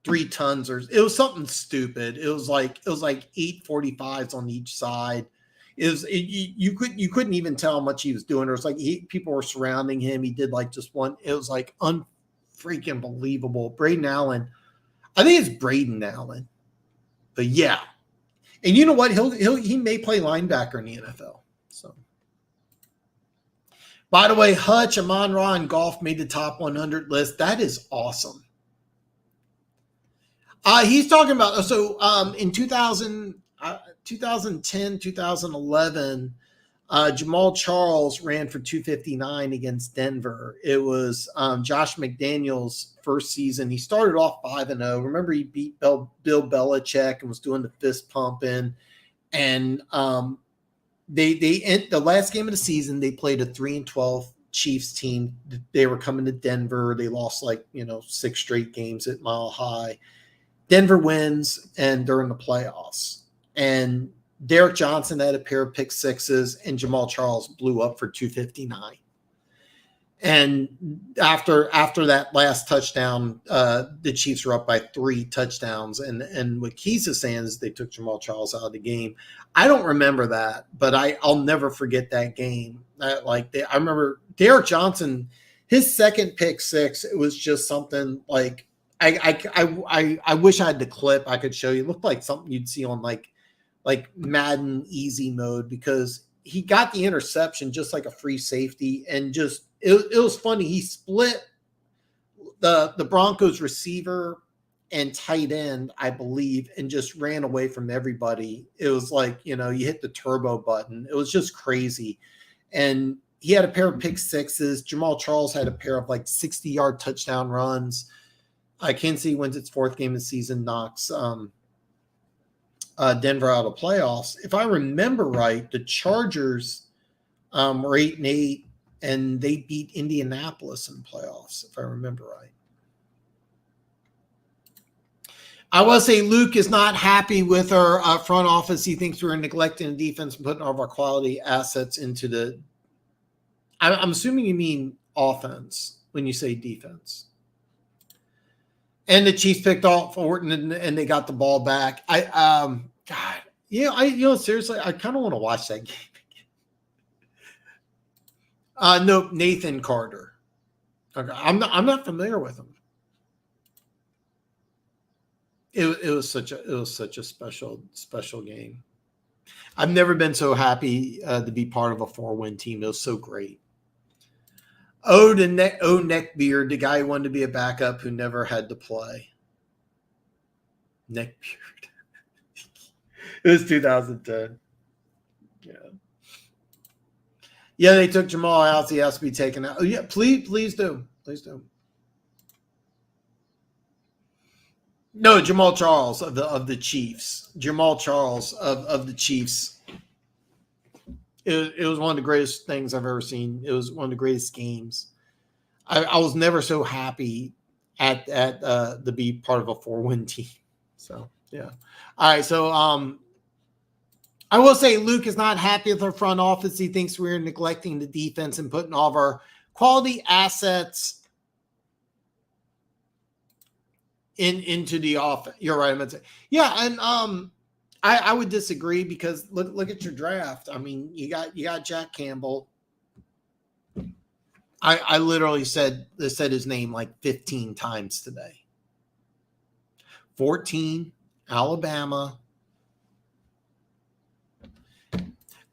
3 tons, or it was something stupid. It was like 845s on each side. You couldn't even tell how much he was doing. It was like people were surrounding him. He did like just one. It was like unfreaking believable. Braden Allen, I think it's Braden Allen, but yeah. And you know what? He may play linebacker in the NFL. So, by the way, Hutch, Amon-Ra, and Goff made the top 100 list. That is awesome. He's talking about in 2010, 2011, Jamal Charles ran for 259 against Denver. It was Josh McDaniels' first season. He started off 5-0. Remember, he beat Bill Belichick and was doing the fist pumping. And the last game of the season, they played a 3-12 Chiefs team. They were coming to Denver. They lost 6 straight games at Mile High. Denver wins, and they're in the playoffs. And Derek Johnson had a pair of pick sixes, and Jamal Charles blew up for 259. And after that last touchdown, the Chiefs were up by 3 touchdowns. And what Keys is saying is they took Jamal Charles out of the game. I don't remember that, but I'll never forget that game. I remember Derek Johnson, his second pick six. It was just something like I wish I had the clip I could show you. It looked like something you'd see on like Madden easy mode, because he got the interception just like a free safety, and just it was funny. He split the Broncos receiver and tight end, I believe, and just ran away from everybody. It was like, you hit the turbo button. It was just crazy. And he had a pair of pick sixes. Jamal Charles had a pair of 60-yard touchdown runs. Kansas City wins its 4th game of the season, knocks Denver out of playoffs. If I remember right, the Chargers were 8-8, and they beat Indianapolis in playoffs, if I remember right. I will say Luke is not happy with our front office. He thinks we're neglecting the defense and putting all of our quality assets into the – I'm assuming you mean offense when you say defense. And the Chiefs picked off Orton, and they got the ball back. Seriously, I kind of want to watch that game again. No, Nathan Carter. Okay, I'm not familiar with him. It was such a special game. I've never been so happy to be part of a 4-win team. It was so great. Neckbeard, the guy who wanted to be a backup who never had to play. Neckbeard. It was 2010. Yeah, they took Jamal out. So he has to be taken out. Oh, yeah, please do. No, Jamal Charles of the Chiefs. Jamal Charles of the Chiefs. It was one of the greatest things I've ever seen. It was one of the greatest games. I was never so happy at to be part of a 4-win team. So yeah. All right. So I will say Luke is not happy with our front office. He thinks we're neglecting the defense and putting all of our quality assets into the offense. You're right. I'm gonna say, yeah, and I would disagree, because look at your draft. I mean, you got Jack Campbell. I literally said his name like 15 times today. 14, Alabama.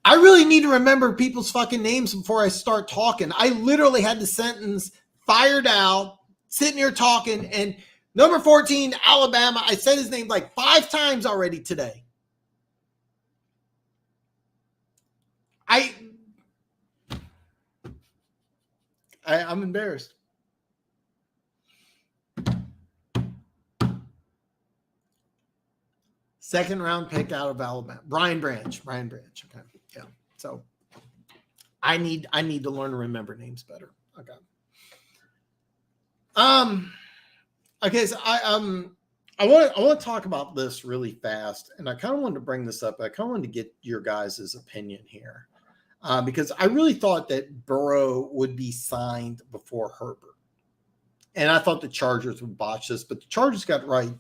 I really need to remember people's fucking names before I start talking. I literally had the sentence fired out, sitting here talking, and number 14, Alabama. I said his name like 5 times already today. I'm embarrassed. Second round pick out of Alabama. Brian Branch. Okay. Yeah. So I need to learn to remember names better. Okay. Okay, so I want to talk about this really fast, and I kind of wanted to bring this up. I kind of wanted to get your guys' opinion here. Because I really thought that Burrow would be signed before Herbert. And I thought the Chargers would botch this, but the Chargers got right.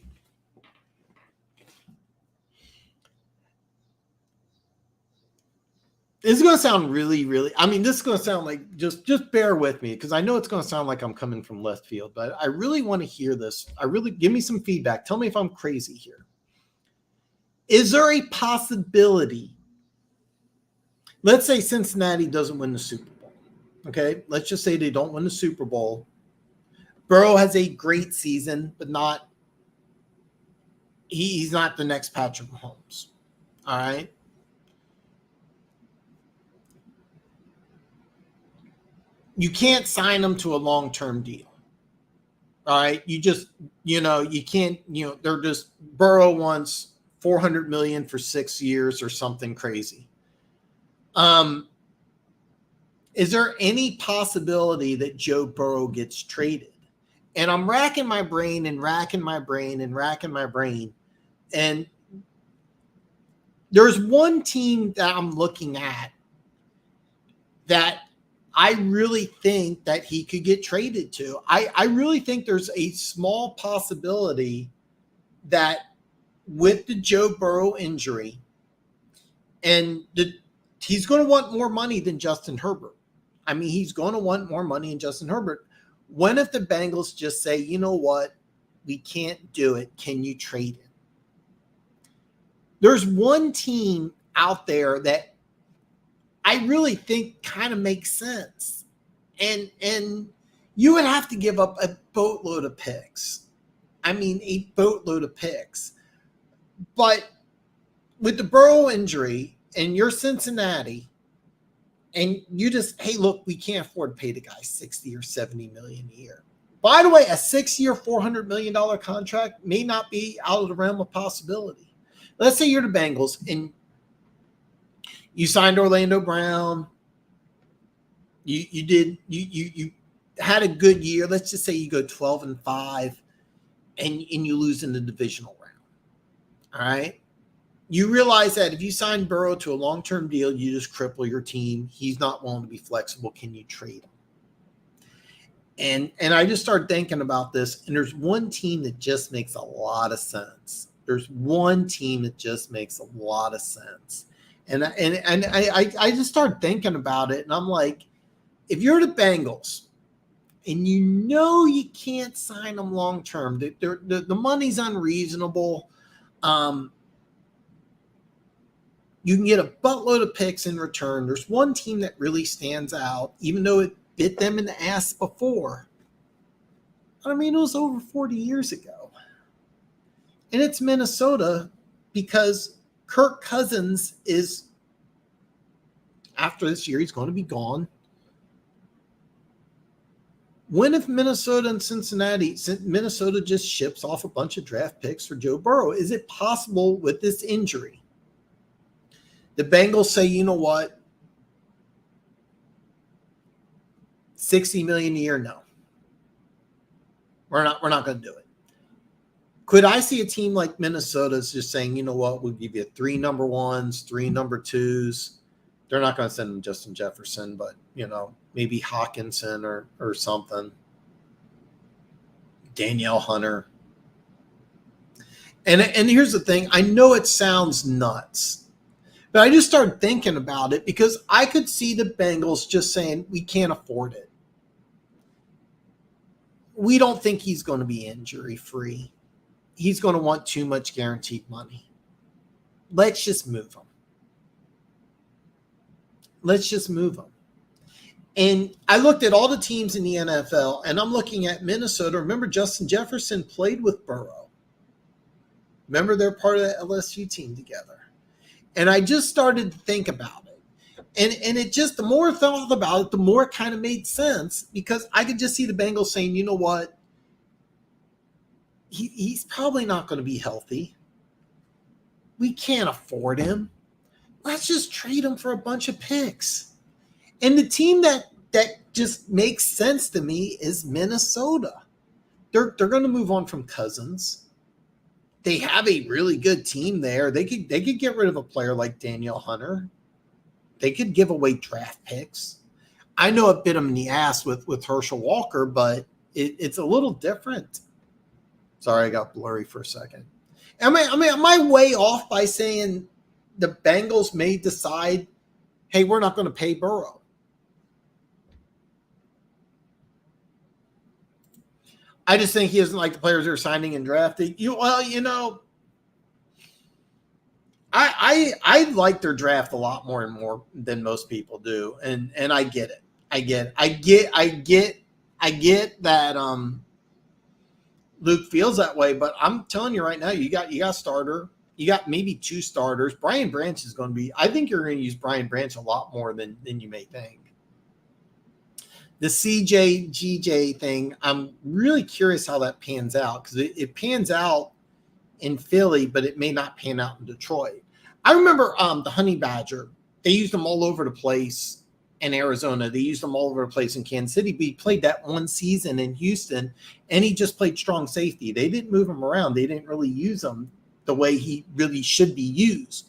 This is going to sound really, really, I mean, this is going to sound like, just bear with me, because I know it's going to sound like I'm coming from left field, but I really want to hear this. Give me some feedback. Tell me if I'm crazy here. Is there a possibility, let's say Cincinnati doesn't win the Super Bowl, okay? Let's just say they don't win the Super Bowl. Burrow has a great season, but he's not the next Patrick Mahomes, all right? You can't sign them to a long-term deal. All right. You just, you can't, they're just, Burrow wants $400 million for 6 years or something crazy. Is there any possibility that Joe Burrow gets traded? And I'm racking my brain. And there's one team that I'm looking at that I really think that he could get traded to. I really think there's a small possibility that with the Joe Burrow injury, and he's going to want more money than Justin Herbert. I mean, he's going to want more money than Justin Herbert. When if the Bengals just say, you know what, we can't do it. Can you trade him? There's one team out there that I really think kind of makes sense. And you would have to give up a boatload of picks. I mean, a boatload of picks. But with the Burrow injury and you're Cincinnati, and you just, hey, look, we can't afford to pay the guy $60 or $70 million a year. By the way, a 6-year, $400 million contract may not be out of the realm of possibility. Let's say you're the Bengals and you signed Orlando Brown. You had a good year. Let's just say you go 12-5 and you lose in the divisional round. All right. You realize that if you sign Burrow to a long-term deal, you just cripple your team. He's not willing to be flexible. Can you trade him? And I just started thinking about this, and there's one team that just makes a lot of sense. And I just started thinking about it, and I'm like, if you're the Bengals and you can't sign them long term, the money's unreasonable. You can get a buttload of picks in return. There's one team that really stands out, even though it bit them in the ass before. I mean, it was over 40 years ago. And it's Minnesota, because Kirk Cousins is, after this year, he's going to be gone. When if Minnesota and Minnesota just ships off a bunch of draft picks for Joe Burrow? Is it possible with this injury? The Bengals say, you know what? $60 million a year? No. We're not going to do it. Could I see a team like Minnesota's just saying, you know what, we'll give you 3 number 1s, 3 number 2s. They're not going to send them Justin Jefferson, but, maybe Hawkinson or something. Danielle Hunter. And here's the thing. I know it sounds nuts, but I just started thinking about it because I could see the Bengals just saying, we can't afford it. We don't think he's going to be injury-free. he's going to want too much guaranteed money. Let's just move him. Let's just move him. And I looked at all the teams in the NFL, and I'm looking at Minnesota. Remember, Justin Jefferson played with Burrow. Remember, they're part of the LSU team together. And I just started to think about it. And it just, the more I thought about it, the more it kind of made sense, because I could just see the Bengals saying, you know what? He's probably not going to be healthy. We can't afford him. Let's just trade him for a bunch of picks. And the team that just makes sense to me is Minnesota. They're going to move on from Cousins. They have a really good team there. They could get rid of a player like Daniel Hunter. They could give away draft picks. I know it bit them in the ass with Herschel Walker, but it's a little different. Sorry, I got blurry for a second. Am I way off by saying the Bengals may decide, hey, we're not going to pay Burrow? I just think he doesn't like the players they're signing and drafting. I like their draft a lot more than most people do, and I get it. I get that Luke feels that way, but I'm telling you right now, you got a starter, you got maybe two starters. Brian Branch is going to be. I think you're going to use Brian Branch a lot more than you may think. The CJ GJ thing, I'm really curious how that pans out, because it pans out in Philly, but it may not pan out in Detroit. I remember the Honey Badger. They used them all over the place in Arizona. They used them all over the place in Kansas City. But he played that one season in Houston, and he just played strong safety. They didn't move him around. They didn't really use him the way he really should be used.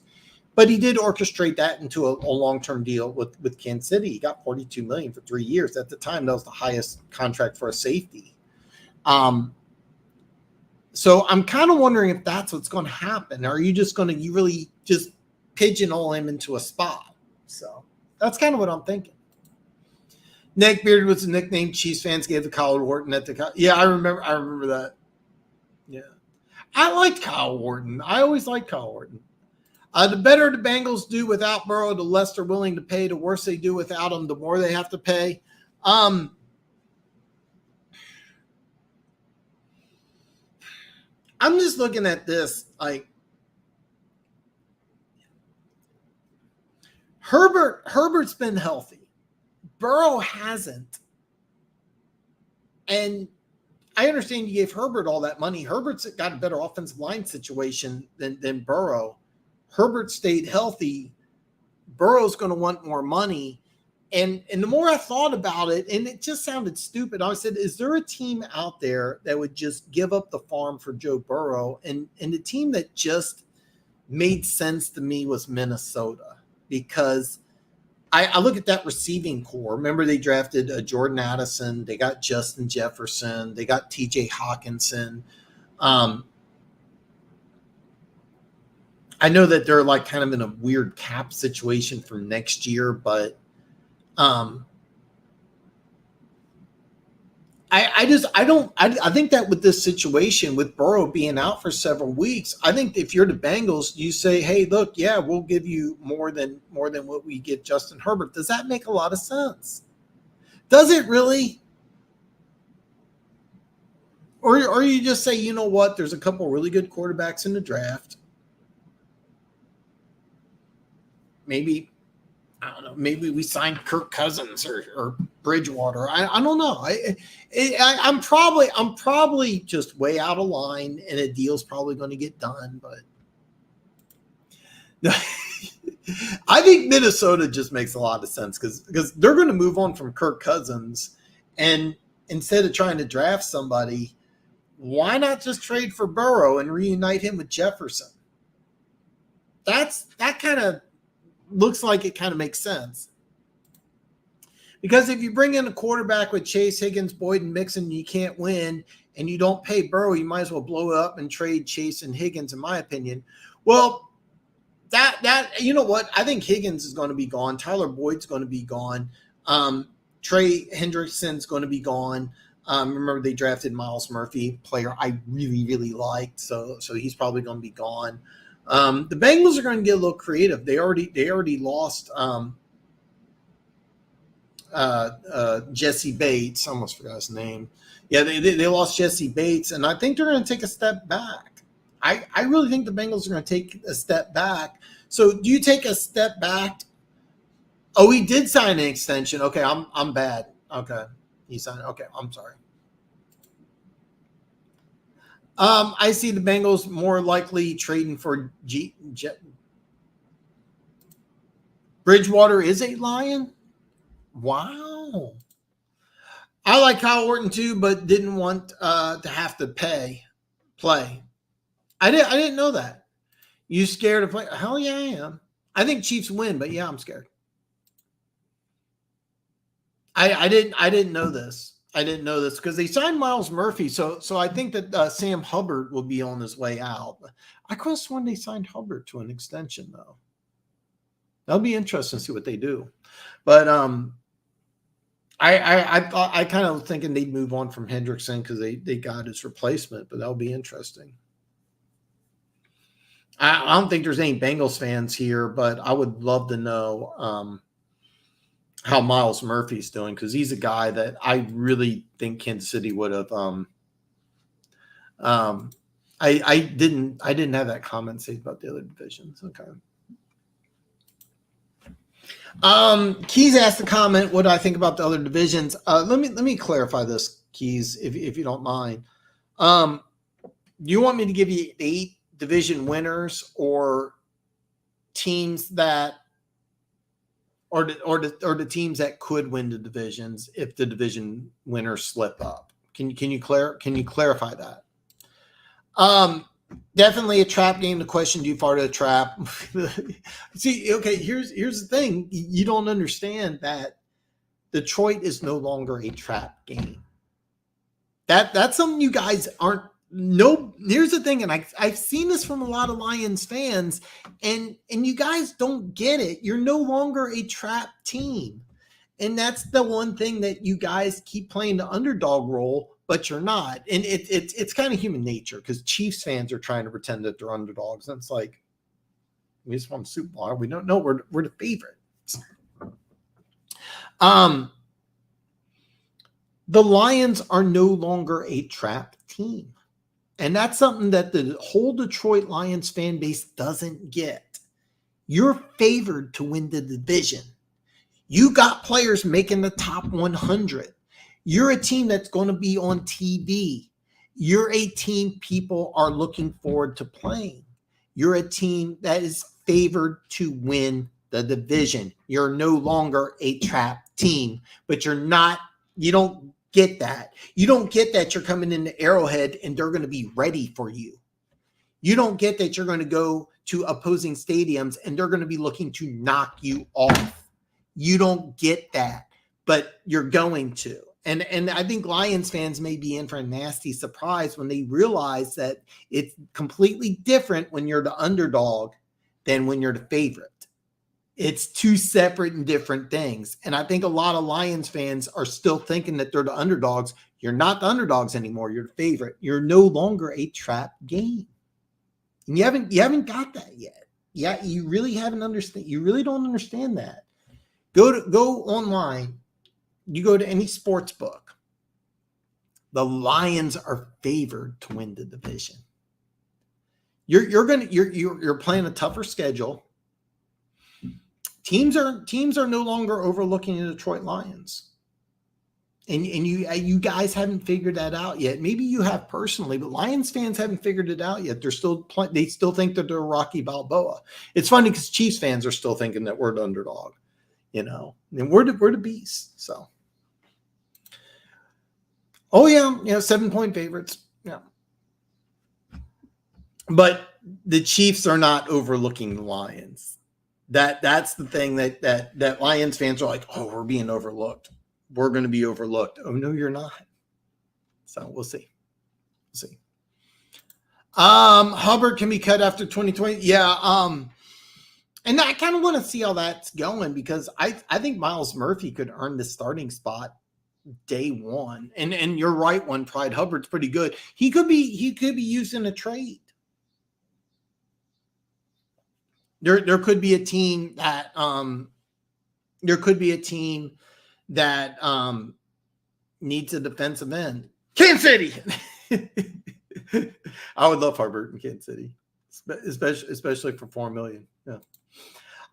But he did orchestrate that into a long-term deal with Kansas City. He got $42 million for 3 years. At the time, that was the highest contract for a safety. So I'm kind of wondering if that's what's going to happen. Or are you just going to really just pigeonhole him into a spot? So that's kind of what I'm thinking. Nick Beard was a nickname Chiefs fans gave to Kyle Wharton at the. Yeah, I remember that. Yeah, I liked Kyle Wharton. I always liked Kyle Wharton. The better the Bengals do without Burrow, the less they're willing to pay. The worse they do without him, the more they have to pay. I'm just looking at this like Herbert's been healthy. Burrow hasn't. And I understand you gave Herbert all that money. Herbert's got a better offensive line situation than Burrow. Herbert stayed healthy. Burrow's going to want more money. And the more I thought about it, and it just sounded stupid, I said, is there a team out there that would just give up the farm for Joe Burrow? And the team that just made sense to me was Minnesota, because I look at that receiving core. Remember, they drafted Jordan Addison. They got Justin Jefferson. They got TJ Hawkinson. I know that they're like kind of in a weird cap situation for next year, but I think that with this situation, with Burrow being out for several weeks, I think if you're the Bengals, you say, hey, look, yeah, we'll give you more than what we give Justin Herbert. Does that make a lot of sense? Does it really? Or you just say, you know what, there's a couple really good quarterbacks in the draft. Maybe, I don't know, maybe we signed Kirk Cousins or Bridgewater. I don't know. I'm probably just way out of line, and a deal's probably going to get done. But I think Minnesota just makes a lot of sense, because they're going to move on from Kirk Cousins, and instead of trying to draft somebody, why not just trade for Burrow and reunite him with Jefferson? That kind of looks like it kind of makes sense. Because if you bring in a quarterback with Chase, Higgins, Boyd, and Mixon, you can't win, and you don't pay Burrow, you might as well blow it up and trade Chase and Higgins, in my opinion. Well, that you know what? I think Higgins is going to be gone. Tyler Boyd's going to be gone. Trey Hendrickson's going to be gone. Remember they drafted Miles Murphy, player I really, really liked. So he's probably going to be gone. The Bengals are going to get a little creative. They already lost Jesse Bates. I almost forgot his name. Yeah, they lost Jesse Bates, and I think they're going to take a step back. I really think the Bengals are going to take a step back. So do you take a step back? Oh, he did sign an extension. Okay, I'm bad. Okay, he signed. Okay, I'm sorry. I see the Bengals more likely trading for Bridgewater is a Lion. Wow. I like Kyle Orton too, but didn't want to have to play. I didn't know that. You scared of play? Hell yeah, I am. I think Chiefs win, but yeah, I'm scared. I didn't know this. I didn't know this because they signed Miles Murphy, so I think that Sam Hubbard will be on his way out. I could have sworn they signed Hubbard to an extension though. That'll be interesting to see what they do. But I kind of thinking they'd move on from Hendrickson because they got his replacement, but that'll be interesting. I don't think there's any Bengals fans here, but I would love to know how Miles Murphy's doing because he's a guy that I really think Kansas City would have. I didn't have that comment say about the other divisions. Okay. Keys asked a comment, what do I think about the other divisions? Let me clarify this, Keys, if you don't mind. You want me to give you 8 division winners or teams that or the teams that could win the divisions if the division winners slip up? Can you clarify that? Definitely a trap game. The question, do you fall to a trap? See, okay, here's the thing. You don't understand that Detroit is no longer a trap game. That's something you guys aren't. No, here's the thing, and I've seen this from a lot of Lions fans, and you guys don't get it. You're no longer a trap team. And that's the one thing that you guys keep playing the underdog role, but you're not. And it's kind of human nature because Chiefs fans are trying to pretend that they're underdogs. And it's like, we just won the Super Bowl. We don't know. We're the favorites. The Lions are no longer a trap team. And that's something that the whole Detroit Lions fan base doesn't get. You're favored to win the division. You got players making the top 100. You're a team that's going to be on TV. You're a team people are looking forward to playing. You're a team that is favored to win the division. You're no longer a trap team, but you don't get that. You don't get that you're coming into Arrowhead and they're going to be ready for you. You don't get that you're going to go to opposing stadiums and they're going to be looking to knock you off. You don't get that, but you're going to. And I think Lions fans may be in for a nasty surprise when they realize that it's completely different when you're the underdog than when you're the favorite. It's two separate and different things. And I think a lot of Lions fans are still thinking that they're the underdogs. You're not the underdogs anymore. You're the favorite. You're no longer a trap game. And you haven't got that yet. Yeah, you really haven't understand. You really don't understand that. Go online. You go to any sports book. The Lions are favored to win the division. You're playing a tougher schedule. Teams are no longer overlooking the Detroit Lions. And you guys haven't figured that out yet. Maybe you have personally, but Lions fans haven't figured it out yet. They still think that they're Rocky Balboa. It's funny because Chiefs fans are still thinking that we're the underdog, and we're the beast. So, oh yeah, 7-point favorites, yeah. But the Chiefs are not overlooking the Lions. That's the thing that Lions fans are like, oh, we're being overlooked. We're going to be overlooked. Oh, no, you're not. So we'll see. Hubbard can be cut after 2020. Yeah. And I kind of want to see how that's going because I think Miles Murphy could earn the starting spot day one. And you're right, one Pride Hubbard's pretty good. He could be used in a trade. There could be a team that needs a defensive end. Kansas City. I would love Hubbard in Kansas City, especially for $4 million. Yeah.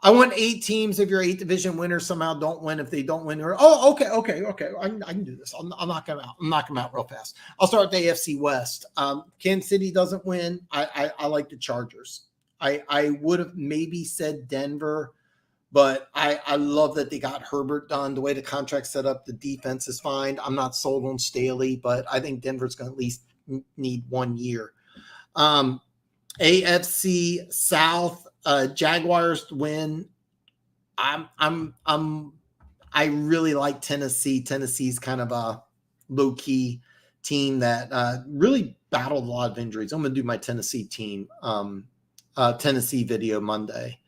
I want 8 teams. If your 8 division winners somehow don't win, if they don't win, okay. I can do this. I'll knock them out. I'll knock them out real fast. I'll start with the AFC West. Kansas City doesn't win. I like the Chargers. I would have maybe said Denver, but I love that they got Herbert done. The way the contract's set up, the defense is fine. I'm not sold on Staley, but I think Denver's going to at least need 1 year. AFC South, Jaguars win. I really like Tennessee. Tennessee's kind of a low-key team that really battled a lot of injuries. I'm going to do my Tennessee team, Tennessee video Monday.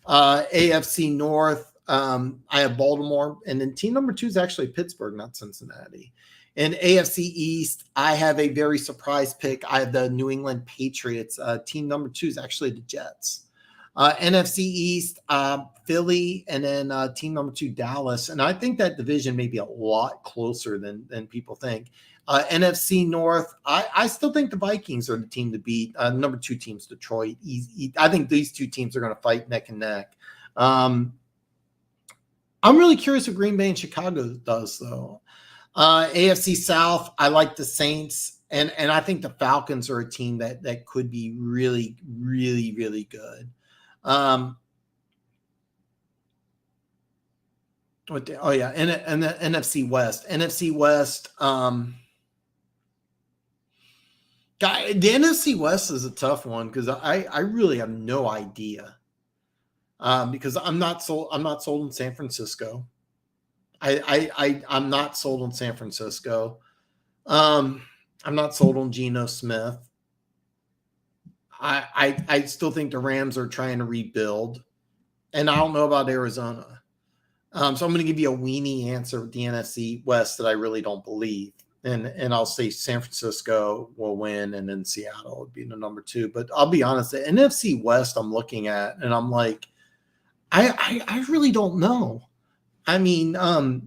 AFC North, I have Baltimore, and then team number 2 is actually Pittsburgh, not Cincinnati. In AFC East, I have a very surprise pick. I have the New England Patriots. Team number 2 is actually the Jets. NFC East, Philly, and then team number 2, Dallas. And I think that division may be a lot closer than people think. NFC North, I still think the Vikings are the team to beat. Number 2 team's Detroit. I think these 2 teams are going to fight neck and neck. I'm really curious what Green Bay and Chicago does, though. AFC South, I like the Saints, and I think the Falcons are a team that could be really, really, really good. And the NFC West. NFC West, the NFC West is a tough one because I really have no idea. Because I'm not sold on San Francisco. I'm not sold on San Francisco. I'm not sold on Geno Smith. I still think the Rams are trying to rebuild, and I don't know about Arizona. So I'm going to give you a weenie answer with the NFC West that I really don't believe, and I'll say San Francisco will win, and then Seattle would be the number 2. But I'll be honest, the NFC West I'm looking at, and I'm like, I really don't know. I mean, I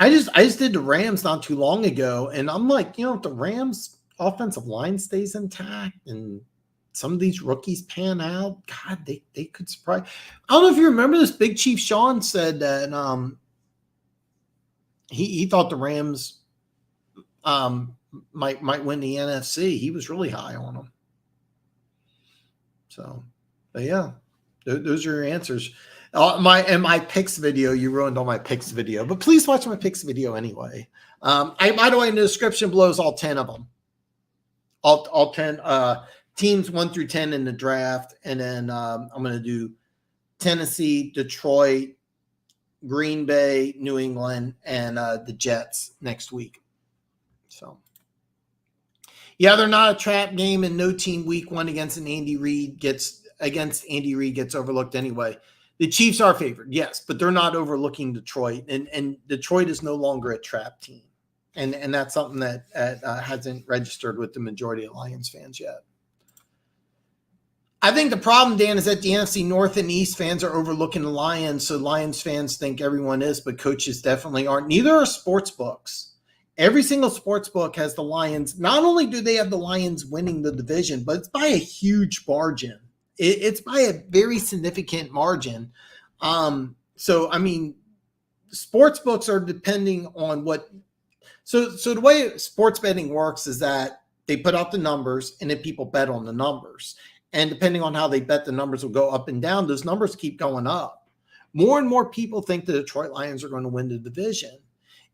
just did the Rams not too long ago, and I'm like, if the Rams offensive line stays intact and some of these rookies pan out, God, they could surprise. I don't know if you remember this. Big Chief Sean said that he thought the Rams might win the NFC. He was really high on them. So, but yeah, those are your answers. My picks video, you ruined all my picks video, but please watch my picks video anyway. By the way, in the description below is all 10 of them. All 10 teams 1 through 10 in the draft. And then I'm going to do Tennessee, Detroit, Green Bay, New England, and the Jets next week. So, yeah, they're not a trap game, and no team week 1 against Andy Reid gets overlooked anyway. The Chiefs are favored, yes, but they're not overlooking Detroit, and Detroit is no longer a trap team, and that's something that hasn't registered with the majority of Lions fans yet. I think the problem, Dan, is that the NFC North and East fans are overlooking the Lions, so Lions fans think everyone is, but coaches definitely aren't. Neither are sports books. Every single sports book has the Lions. Not only do they have the Lions winning the division, but it's by a huge margin. It's by a very significant margin. So, I mean, sports books are depending on what. So the way sports betting works is that they put out the numbers and then people bet on the numbers. And depending on how they bet, the numbers will go up and down. Those numbers keep going up. More and more people think the Detroit Lions are going to win the division.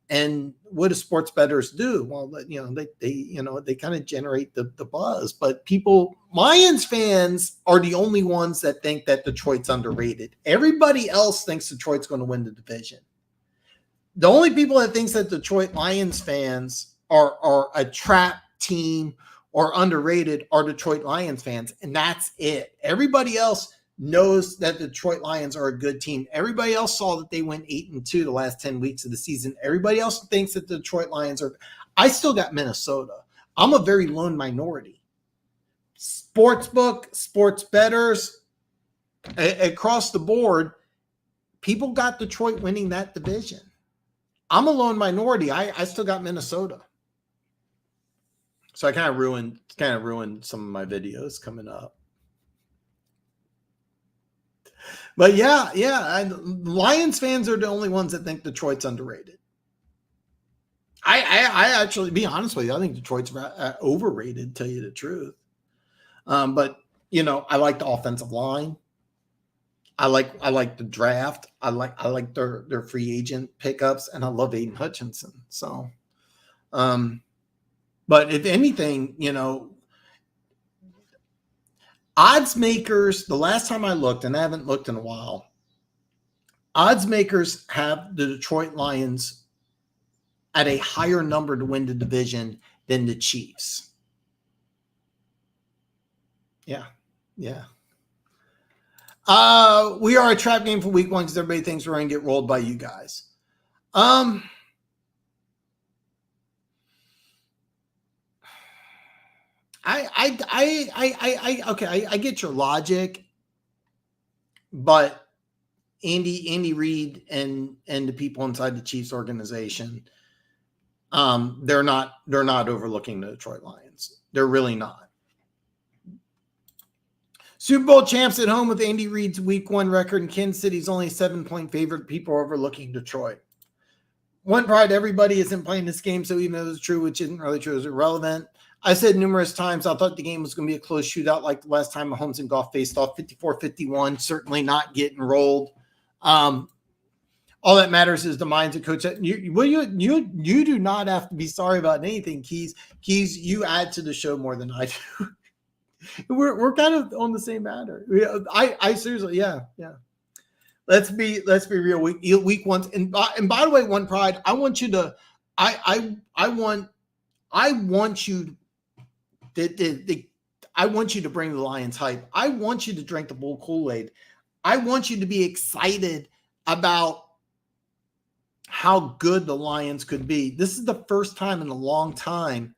And what do sports bettors do? Well, they kind of generate the buzz. But Lions fans are the only ones that think that Detroit's underrated. Everybody else thinks Detroit's going to win the division. The only people that thinks that Detroit Lions fans are a trap team or underrated are Detroit Lions fans, and that's it. Everybody else knows that the Detroit Lions are a good team. Everybody else saw that they went 8-2 the last 10 weeks of the season. Everybody else thinks that the Detroit Lions are. I still got Minnesota. I'm a very lone minority. Sportsbook, sports bettors, across the board, people got Detroit winning that division. I'm a lone minority. I still got Minnesota. So I kind of ruined some of my videos coming up. But yeah, Lions fans are the only ones that think Detroit's underrated. I actually, to be honest with you, I think Detroit's overrated, to tell you the truth. But I like the offensive line. I like the draft. I like their free agent pickups, and I love Aiden Hutchinson. So, but if anything, odds makers, the last time I looked, and I haven't looked in a while, odds makers have the Detroit Lions at a higher number to win the division than the Chiefs. Yeah. We are a trap game for week 1 because everybody thinks we're going to get rolled by you guys. I get your logic, but Andy Reid and the people inside the Chiefs organization, they're not overlooking the Detroit Lions. They're really not. Super Bowl champs at home with Andy Reid's week 1 record, and Kansas City's only a 7-point favorite. People are overlooking Detroit. One pride, everybody isn't playing this game, so even though it's true, which isn't really true, is irrelevant. I said numerous times I thought the game was going to be a close shootout like the last time Mahomes and Goff faced off, 54-51, certainly not getting rolled. All that matters is the minds of Coach. You do not have to be sorry about anything, Keys. Keys, you add to the show more than I do. We're kind of on the same matter. I seriously, yeah. Let's be real. Week 1, and by the way, One Pride, I want you to, I want you to bring the Lions hype. I want you to drink the bull Kool-Aid. I want you to be excited about how good the Lions could be. This is the first time in a long time.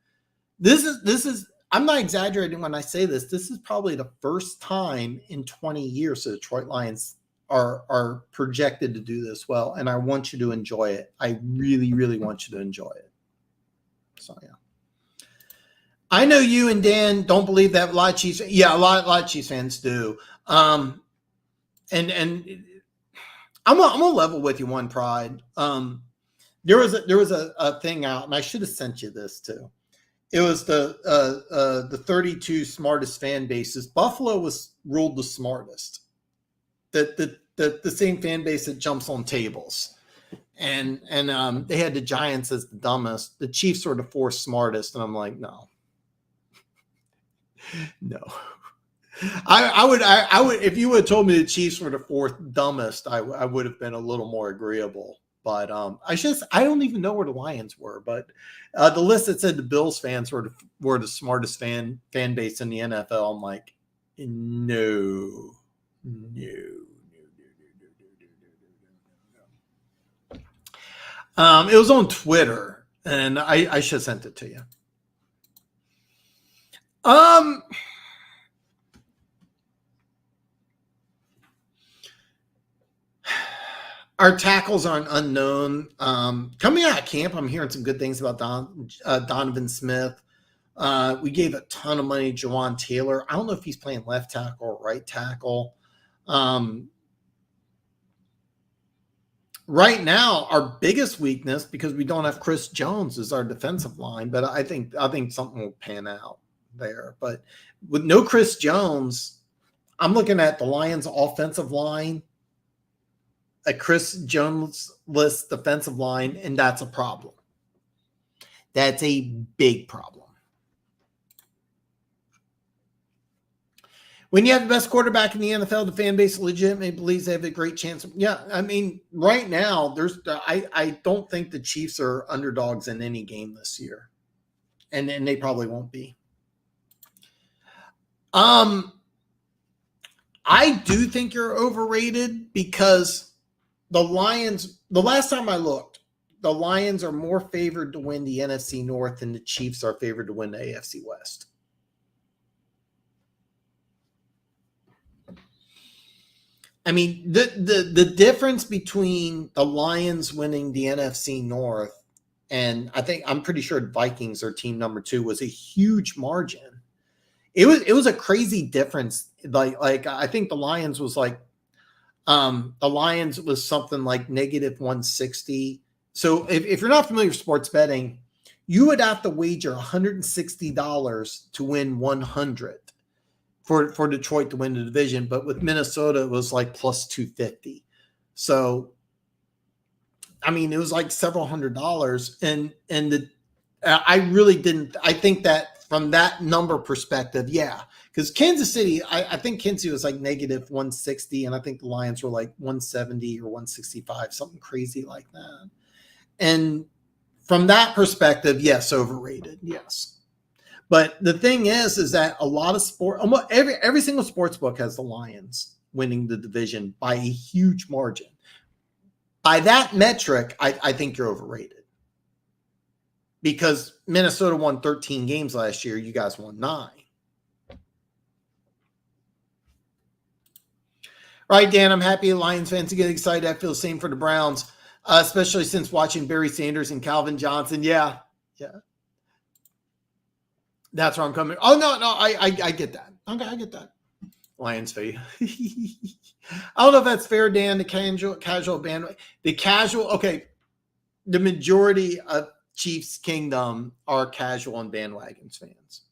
This is. I'm not exaggerating when I say this. This is probably the first time in 20 years the Detroit Lions are projected to do this well, and I want you to enjoy it. I really, really want you to enjoy it. So yeah. I know you and Dan don't believe that a lot of Chiefs. Yeah, a lot of Chiefs fans do. And I'm gonna level with you, One Pride. There was a thing out, and I should have sent you this too. It was the 32 smartest fan bases. Buffalo was ruled the smartest. The same fan base that jumps on tables. And they had the Giants as the dumbest. The Chiefs were the 4th smartest, and I'm like, no. I would if you would have told me the Chiefs were the 4th dumbest, I would have been a little more agreeable. But I don't even know where the Lions were. But the list that said the Bills fans were the smartest fan base in the NFL. I'm like, no. It was on Twitter, and I should have sent it to you. Our tackles are an unknown. Coming out of camp, I'm hearing some good things about Donovan Smith. We gave a ton of money to Jawan Taylor. I don't know if he's playing left tackle or right tackle. Right now, our biggest weakness, because we don't have Chris Jones, is our defensive line. But I think something will pan out there. But with no Chris Jones, I'm looking at the Lions' offensive line, a Chris Jones-less defensive line, and that's a problem. That's a big problem. When you have the best quarterback in the NFL, the fan base legitimately believes they have a great chance. Yeah, I mean, right now, I don't think the Chiefs are underdogs in any game this year, and they probably won't be. I do think you're overrated because the Lions, the last time I looked, the Lions are more favored to win the NFC North than the Chiefs are favored to win the AFC West. I mean, the difference between the Lions winning the NFC North and I'm pretty sure Vikings are team number 2 was a huge margin. It was a crazy difference. Like I think the Lions was like the Lions was something like negative 160. So if you're not familiar with sports betting, you would have to wager $160 to win 100 for Detroit to win the division. But with Minnesota, it was like plus 250. So, I mean, it was like several $100s. And I really didn't. I think that from that number perspective, yeah. Because Kansas City, I think Kansas City was like negative 160. And I think the Lions were like 170 or 165, something crazy like that. And from that perspective, yes, overrated. Yes. But the thing is that a lot of sport, almost every single sports book has the Lions winning the division by a huge margin. By that metric, I think you're overrated. Because Minnesota won 13 games last year. You guys won 9. Right, Dan, I'm happy Lions fans get excited. I feel the same for the Browns, especially since watching Barry Sanders and Calvin Johnson. Yeah. That's where I'm coming. Oh, no, I get that. Okay, I get that. Lions fan. I don't know if that's fair, Dan, the casual bandwagon. Okay, the majority of Chiefs Kingdom are casual and bandwagons fans.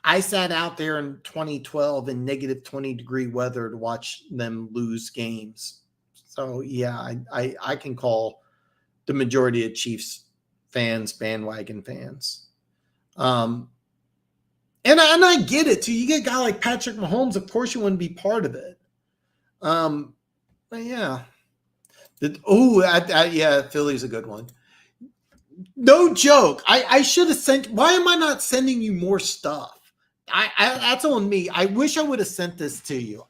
I sat out there in 2012 in negative 20-degree weather to watch them lose games. So, yeah, I can call the majority of Chiefs fans bandwagon fans. And I get it, too. You get a guy like Patrick Mahomes, of course you want to be part of it. But, yeah. Yeah, Philly's a good one. No joke. I should have sent. Why am I not sending you more stuff? That's on me. I wish I would have sent this to you.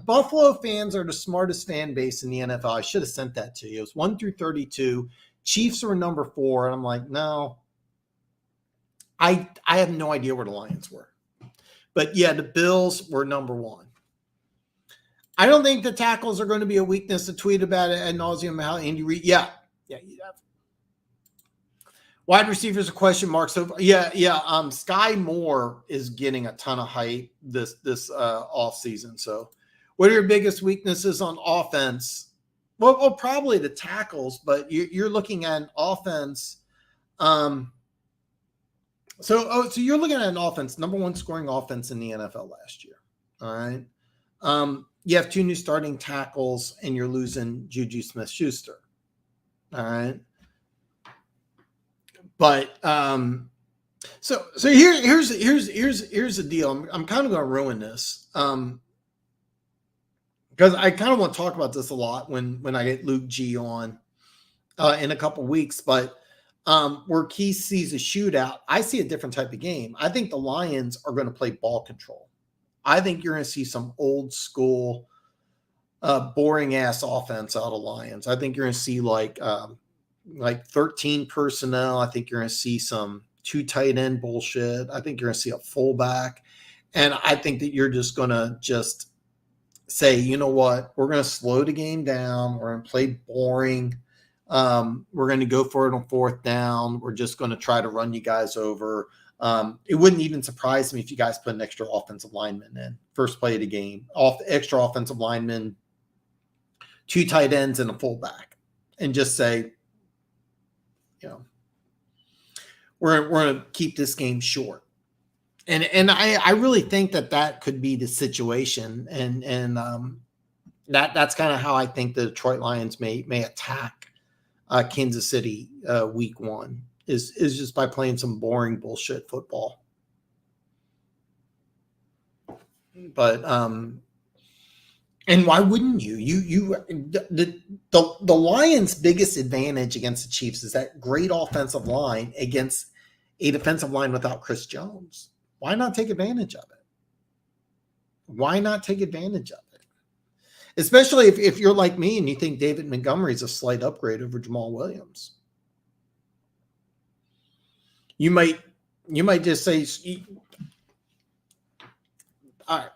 Buffalo fans are the smartest fan base in the NFL. I should have sent that to you. It was 1 through 32. Chiefs were number 4, and I'm like, no. I have no idea where the Lions were, but yeah, the Bills were number 1. I don't think the tackles are going to be a weakness. To tweet about it ad nauseum how Andy Reid. Yeah. Wide receivers a question mark. So Sky Moore is getting a ton of hype this off season. So, what are your biggest weaknesses on offense? Well, probably the tackles, but you're looking at an offense. So you're looking at an offense, number 1 scoring offense in the NFL last year. All right. You have 2 new starting tackles, and you're losing Juju Smith-Schuster. All right. But so here's the deal. I'm kind of going to ruin this because I kind of want to talk about this a lot when I get Luke G on in a couple weeks. But where Keith sees a shootout, I see a different type of game. I think the Lions are going to play ball control. I think you're going to see some old school, boring ass offense out of Lions. I think you're going to see like 13 personnel. I think you're going to see some 2 tight end bullshit. I think you're going to see a fullback. And I think that you're just going to say, you know what, we're going to slow the game down. We're going to play boring. We're going to go for it on 4th down. We're just going to try to run you guys over. It wouldn't even surprise me if you guys put an extra offensive lineman in first play of the game, extra offensive lineman, 2 tight ends and a fullback, and just say, we're going to keep this game short. And I really think that could be the situation. And that's kind of how I think the Detroit Lions may attack Kansas City week 1 is just by playing some boring bullshit football. But and why wouldn't you? The Lions' biggest advantage against the Chiefs is that great offensive line against a defensive line without Chris Jones. Why not take advantage of it? Why not take advantage of it? Especially if you're like me and you think David Montgomery is a slight upgrade over Jamal Williams. You might just say, all right,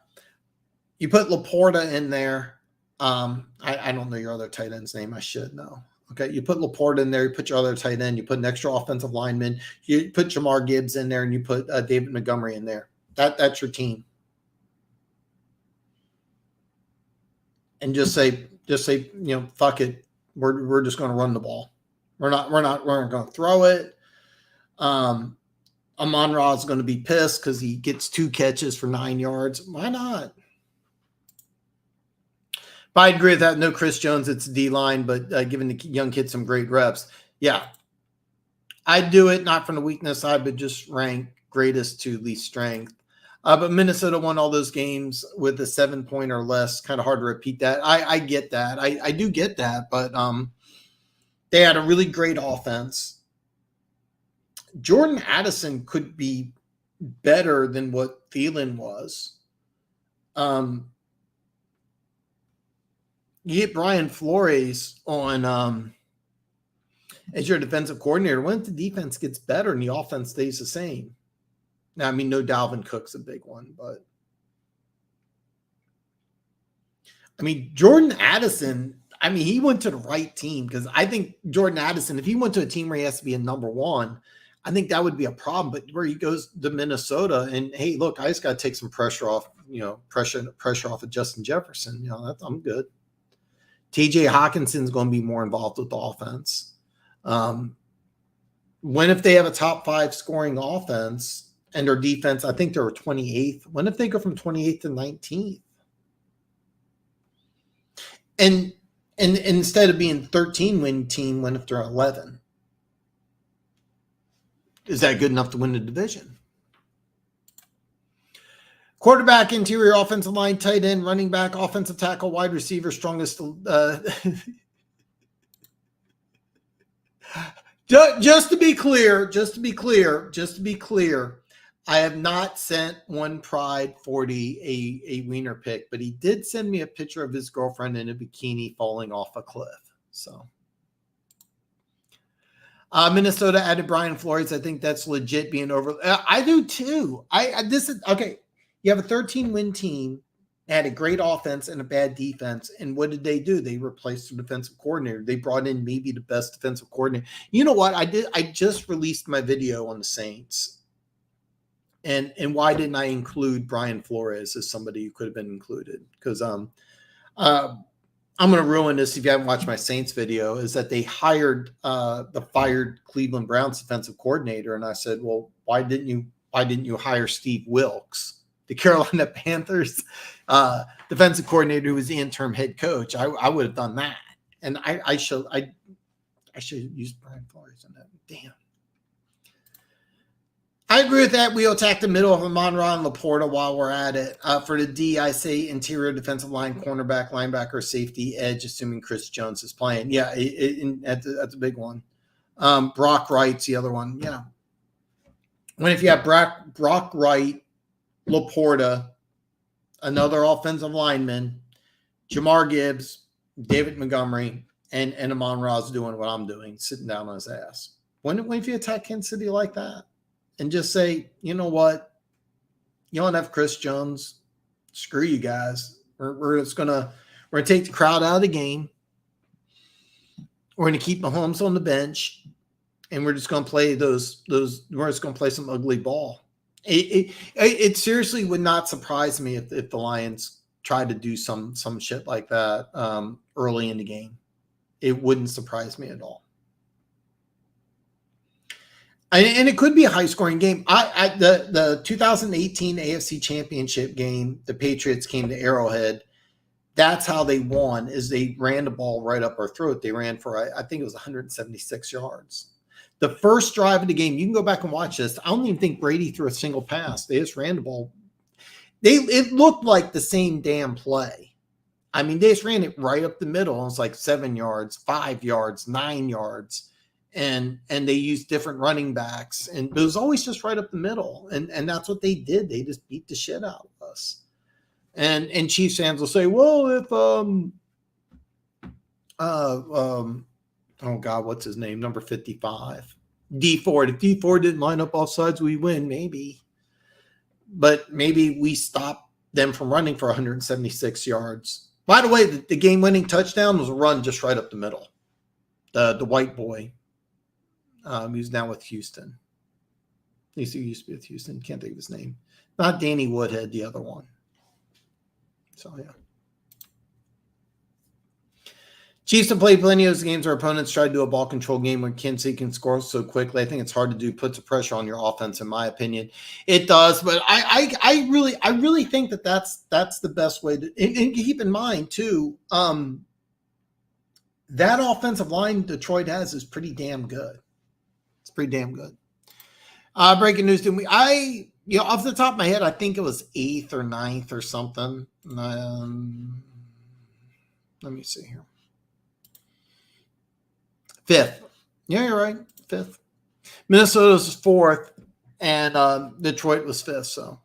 you put Laporta in there. I don't know your other tight end's name. I should know. Okay, you put Laporta in there. You put your other tight end. You put an extra offensive lineman. You put Jamar Gibbs in there, and you put David Montgomery in there. That's your team. And just say, fuck it. We're just going to run the ball. We're not going to throw it. Amon-Ra is going to be pissed because he gets 2 catches for 9 yards. Why not? But I agree with that. No Chris Jones, it's D-line, but giving the young kid some great reps. Yeah. I'd do it, not from the weakness side, but just rank greatest to least strength. But Minnesota won all those games with a 7-point or less. Kind of hard to repeat that. I get that. I do get that, but they had a really great offense. Jordan Addison could be better than what Thielen was. You get Brian Flores on as your defensive coordinator. When the defense gets better and the offense stays the same. Now, I mean, no Dalvin Cook's a big one, but I mean, Jordan Addison, I mean, he went to the right team because I think Jordan Addison, if he went to a team where he has to be a number 1, I think that would be a problem. But where he goes to Minnesota and, hey, look, I just got to take some pressure off, pressure off of Justin Jefferson. I'm good. TJ Hawkinson's going to be more involved with the offense. When if they have a top 5 scoring offense and their defense, I think they're 28th. When if they go from 28th to 19th? And instead of being 13-win team, when if they're 11? Is that good enough to win the division? Quarterback, interior, offensive line, tight end, running back, offensive tackle, wide receiver, strongest. Just to be clear, I have not sent One Pride 40 a wiener pic, but he did send me a picture of his girlfriend in a bikini falling off a cliff. So Minnesota added Brian Flores. I think that's legit being over. I do too. This is okay. You have a 13-win team, had a great offense and a bad defense. And what did they do? They replaced the defensive coordinator. They brought in maybe the best defensive coordinator. You know what? I just released my video on the Saints. And why didn't I include Brian Flores as somebody who could have been included? Because I'm going to ruin this if you haven't watched my Saints video, is that they hired the fired Cleveland Browns defensive coordinator. And I said, well, why didn't you hire Steve Wilkes, the Carolina Panthers defensive coordinator who was the interim head coach? I would have done that. And I should use Brian Flores on that. Damn. I agree with that. We'll attack the middle of Amon-Ra and Laporta while we're at it. For the D, I say interior defensive line, cornerback, linebacker, safety, edge, assuming Chris Jones is playing. Yeah, that's a big one. Brock Wright's the other one. Yeah. If you have Brock Wright, Laporta, another offensive lineman, Jamar Gibbs, David Montgomery, and Amon-Ra's doing what I'm doing, sitting down on his ass. When if you attack Kansas City like that? And just say, you know what? You don't have Chris Jones. Screw you guys. We're gonna take the crowd out of the game. We're gonna keep Mahomes on the bench, and we're just gonna play we're just gonna play some ugly ball. It seriously would not surprise me if the Lions tried to do some shit like that early in the game. It wouldn't surprise me at all. And it could be a high-scoring game. The 2018 AFC Championship game, the Patriots came to Arrowhead. That's how they won, is they ran the ball right up our throat. They ran for, I think it was 176 yards. The first drive of the game, you can go back and watch this. I don't even think Brady threw a single pass. They just ran the ball. It looked like the same damn play. I mean, they just ran it right up the middle. It was like 7 yards, 5 yards, 9 yards. And they used different running backs, and it was always just right up the middle. And that's what they did. They just beat the shit out of us. And Chiefs fans will say, well, if oh God, what's his name? Number 55. D Ford. If D Ford didn't line up off sides, we win, maybe. But maybe we stop them from running for 176 yards. By the way, the game-winning touchdown was a run just right up the middle. The white boy, who's now with Houston. He used to be with Houston. Can't think of his name. Not Danny Woodhead, the other one. So, yeah. Chiefs have played plenty of those games where opponents try to do a ball control game where Kansas City can score so quickly. I think it's hard to do. Puts a pressure on your offense, in my opinion. It does, but I really think that's the best way to. And keep in mind too, that offensive line Detroit has is pretty damn good. It's pretty damn good. Breaking news to me, off the top of my head, I think it was 8th or 9th or something. Let me see here. 5th. Yeah, you're right. 5th. Minnesota's 4th, and Detroit was 5th. So,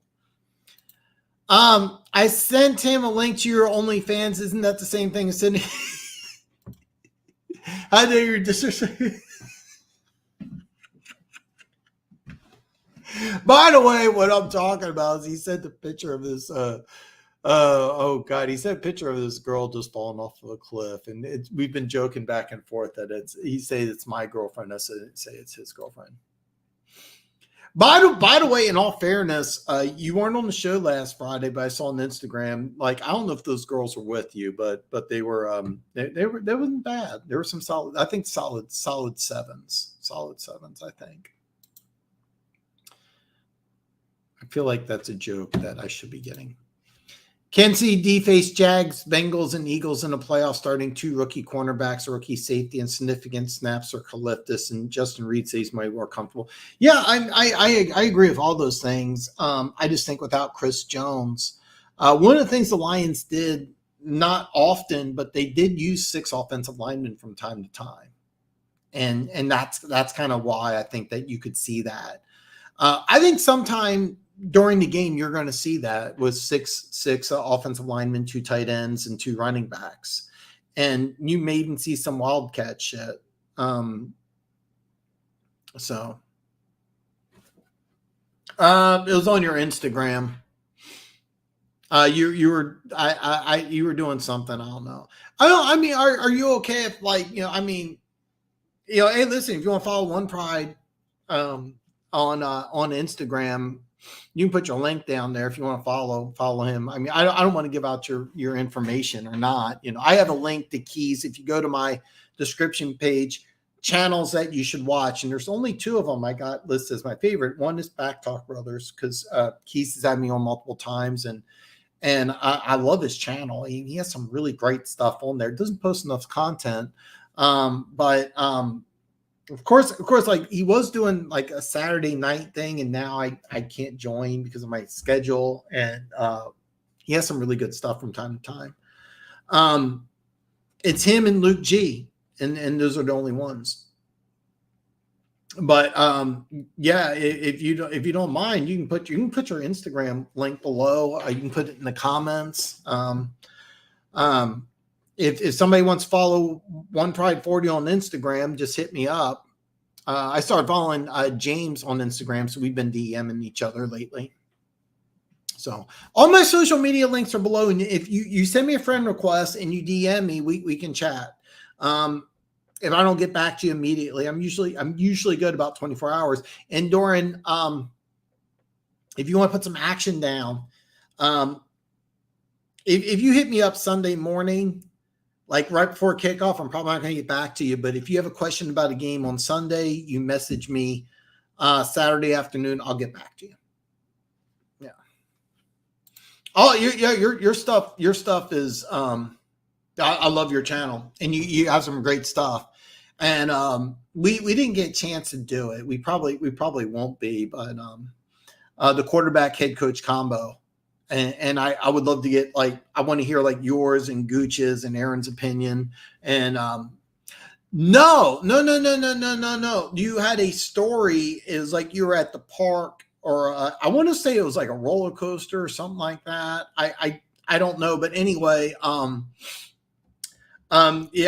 I sent him a link to your OnlyFans. Isn't that the same thing as sending? I know you're disrespectful. By the way, what I'm talking about is he sent a picture of this. Oh God, he sent a picture of this girl just falling off of a cliff, and we've been joking back and forth that he say it's my girlfriend. I say it's his girlfriend. By the way, in all fairness, you weren't on the show last Friday, but I saw on Instagram. Like, I don't know if those girls were with you, but they were. They wasn't bad. There were some solid. I think solid sevens. Solid sevens. I think. I feel like that's a joke that I should be getting. Kansas D face Jags, Bengals, and Eagles in the playoffs, starting 2 rookie cornerbacks, a rookie safety, and significant snaps for Kalifdis, and Justin Reed says might be more comfortable. Yeah, I agree with all those things. I just think without Chris Jones, one of the things the Lions did, not often, but they did use 6 offensive linemen from time to time, and that's kind of why I think that you could see that. I think sometime during the game, you're going to see that with six offensive linemen, 2 tight ends, and 2 running backs. And you may even see some wildcat shit. It was on your Instagram. You were doing something. I don't know. Are you okay if, like, hey, listen, if you want to follow One Pride, on Instagram, you can put your link down there if you want to follow him. I mean, I don't want to give out your information or not. I have a link to Keys. If you go to my description page, channels that you should watch, and there's only 2 of them I got listed as my favorite. One is Back Talk Brothers, because Keys has had me on multiple times, and I love his channel. He has some really great stuff on there. Doesn't post enough content, but Of course, like, he was doing like a Saturday night thing, and now I can't join because of my schedule. And he has some really good stuff from time to time. It's him and Luke G, and those are the only ones. But yeah, if you don't mind, you can put your Instagram link below. You can put it in the comments. If somebody wants to follow One Pride 40 on Instagram, just hit me up. I started following James on Instagram, so we've been DMing each other lately. So all my social media links are below, and if you send me a friend request and you DM me, we can chat. If I don't get back to you immediately, I'm usually good about 24 hours. And Doran, if you want to put some action down, if you hit me up Sunday morning, like right before kickoff, I'm probably not going to get back to you. But if you have a question about a game on Sunday, you message me Saturday afternoon. I'll get back to you. Yeah. Oh, your stuff is. I love your channel, and you have some great stuff. And we didn't get a chance to do it. We probably won't be. But the quarterback head coach combo. And I would love to get, like, I want to hear like yours and Gooch's and Aaron's opinion. And no. You had a story. It was like you were at the park, or I want to say it was like a roller coaster or something like that. I I don't know, but anyway, yeah,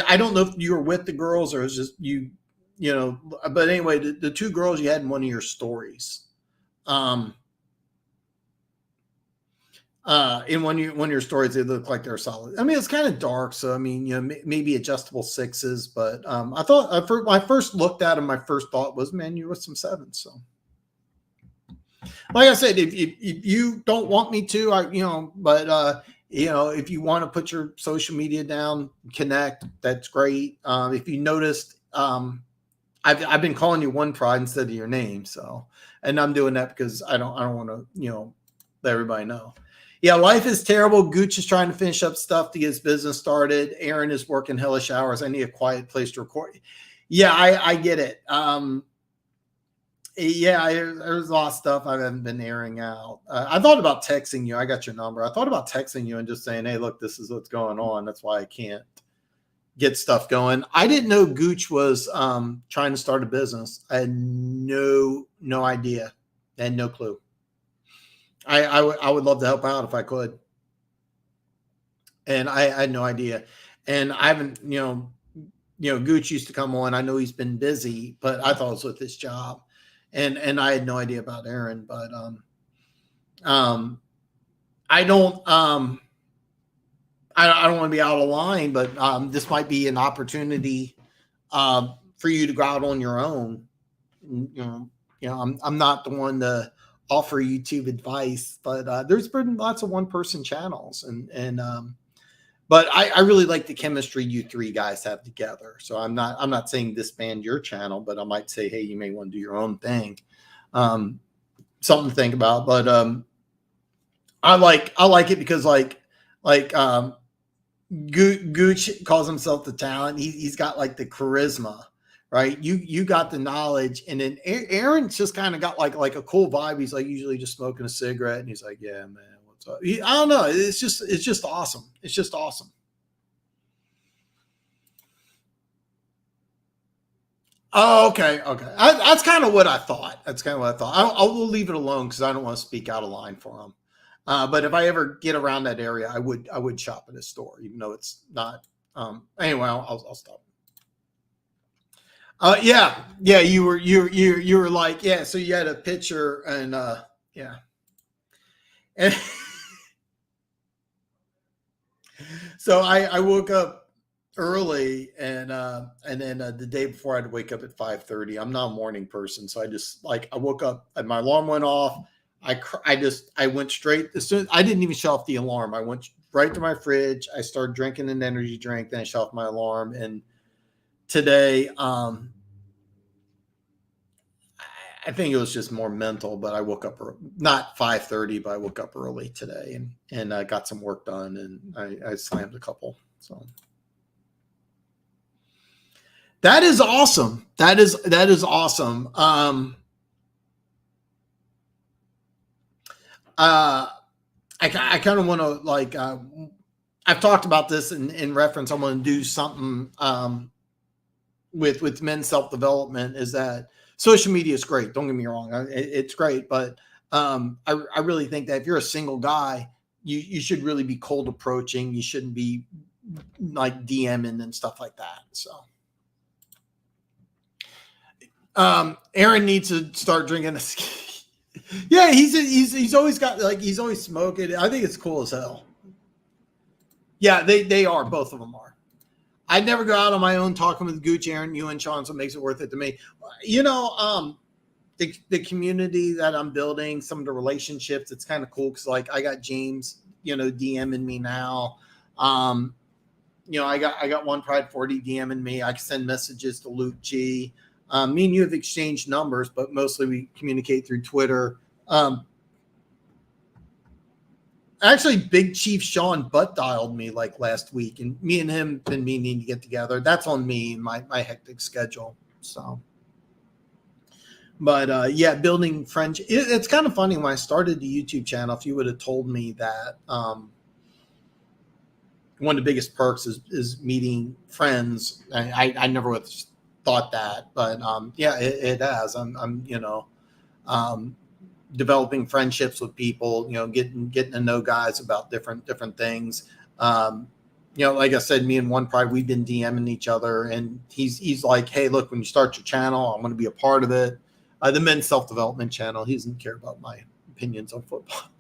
I don't know if you were with the girls or it's just you, you know. But anyway, the two girls you had in one of your stories, um, in one of your stories, they look like they're solid. I mean, it's kind of dark, so I mean, you know, maybe adjustable sixes, but I thought when I first looked at them, my first thought was, man, you with some sevens. So, like I said, if you don't want me to, you know, but you know, if you want to put your social media down, connect, that's great. If you noticed, I've been calling you One Pride instead of your name, so, and I'm doing that because I don't want to, you know, let everybody know. Yeah, life is terrible. Gooch is trying to finish up stuff to get his business started. Aaron is working hellish hours. I need a quiet place to record. Yeah, I get it. Yeah, there's a lot of stuff I haven't been airing out. I thought about texting you. I got your number. I thought about texting you and just saying, hey, look, this is what's going on. That's why I can't get stuff going. I didn't know Gooch was trying to start a business. I had no idea. I had no clue. I would love to help out if I could. And I had no idea. And I haven't, you know, Gooch used to come on. I know he's been busy, but I thought it was with his job. And I had no idea about Aaron, but I don't I don't want to be out of line, but this might be an opportunity for you to go out on your own. You know, I'm not the one to offer YouTube advice, but there's been lots of one-person channels, and but I really like the chemistry you three guys have together. So I'm not saying disband your channel, but I might say, hey, you may want to do your own thing. Something to think about. But I like it because Gooch calls himself the talent. He's got like the charisma, right? You got the knowledge, and then Aaron's just kind of got like a cool vibe. He's like usually just smoking a cigarette, and he's like, yeah, man. I don't know. It's just awesome. It's just awesome. Oh, okay. That's kind of what I thought. I will leave it alone because I don't want to speak out of line for him. But if I ever get around that area, I would shop at his store, even though it's not. Anyway, I'll stop. Yeah. You were like, yeah. So you had a picture, and yeah. And so I woke up early, and then the day before I had to wake up at 5:30. I'm not a morning person, so I woke up and my alarm went off. I went straight as soon. I didn't even shut off the alarm. I went right to my fridge. I started drinking an energy drink. Then I shut off my alarm. And today, I think it was just more mental, but I woke up not 5:30, but I woke up early today and I got some work done, and I slammed a couple. So that is awesome. That is awesome. I kind of want to I've talked about this in reference. I want to do something with men's self-development. Is that social media is great. Don't get me wrong. It's great. But I really think that if you're a single guy, you should really be cold approaching. You shouldn't be like DMing and stuff like that. So Aaron needs to start drinking. Yeah, he's always got he's always smoking. I think it's cool as hell. Yeah, they are. Both of them are. I'd never go out on my own talking with Gooch, Aaron, you, and Sean, so it makes it worth it to me. You know, the community that I'm building, some of the relationships, it's kind of cool because I got James, you know, DMing me now. You know, I got One Pride 40 DMing me. I can send messages to Luke G. Me and you have exchanged numbers, but mostly we communicate through Twitter. Actually, Big Chief Sean butt dialed me last week, and me and him been meaning to get together. That's on me and my hectic schedule. So, but yeah, building friendship. It's kind of funny when I started the YouTube channel. If you would have told me that one of the biggest perks is meeting friends, I never would thought that, but yeah, it has. I'm you know, developing friendships with people, getting to know guys about different things. Like I said, me and One Pride, we've been DMing each other, and he's like, hey, look, when you start your channel, I'm going to be a part of it. The men's self-development channel. He doesn't care about my opinions on football,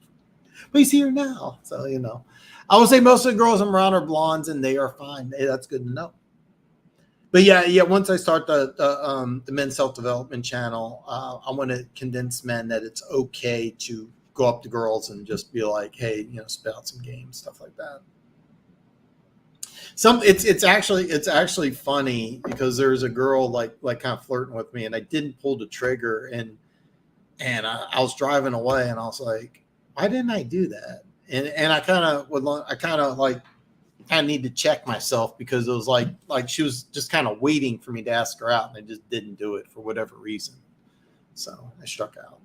but he's here now. So, I would say most of the girls I'm around are blondes, and they are fine. Hey, that's good to know. But yeah. Once I start the men's self-development channel, I want to convince men that it's okay to go up to girls and just be like, hey, spit out some games, stuff like that. It's actually funny because there's a girl like kind of flirting with me, and I didn't pull the trigger, and I was driving away, and I was like, why didn't I do that? And I kind of need to check myself, because it was like she was just kind of waiting for me to ask her out, and I just didn't do it for whatever reason. So I struck out.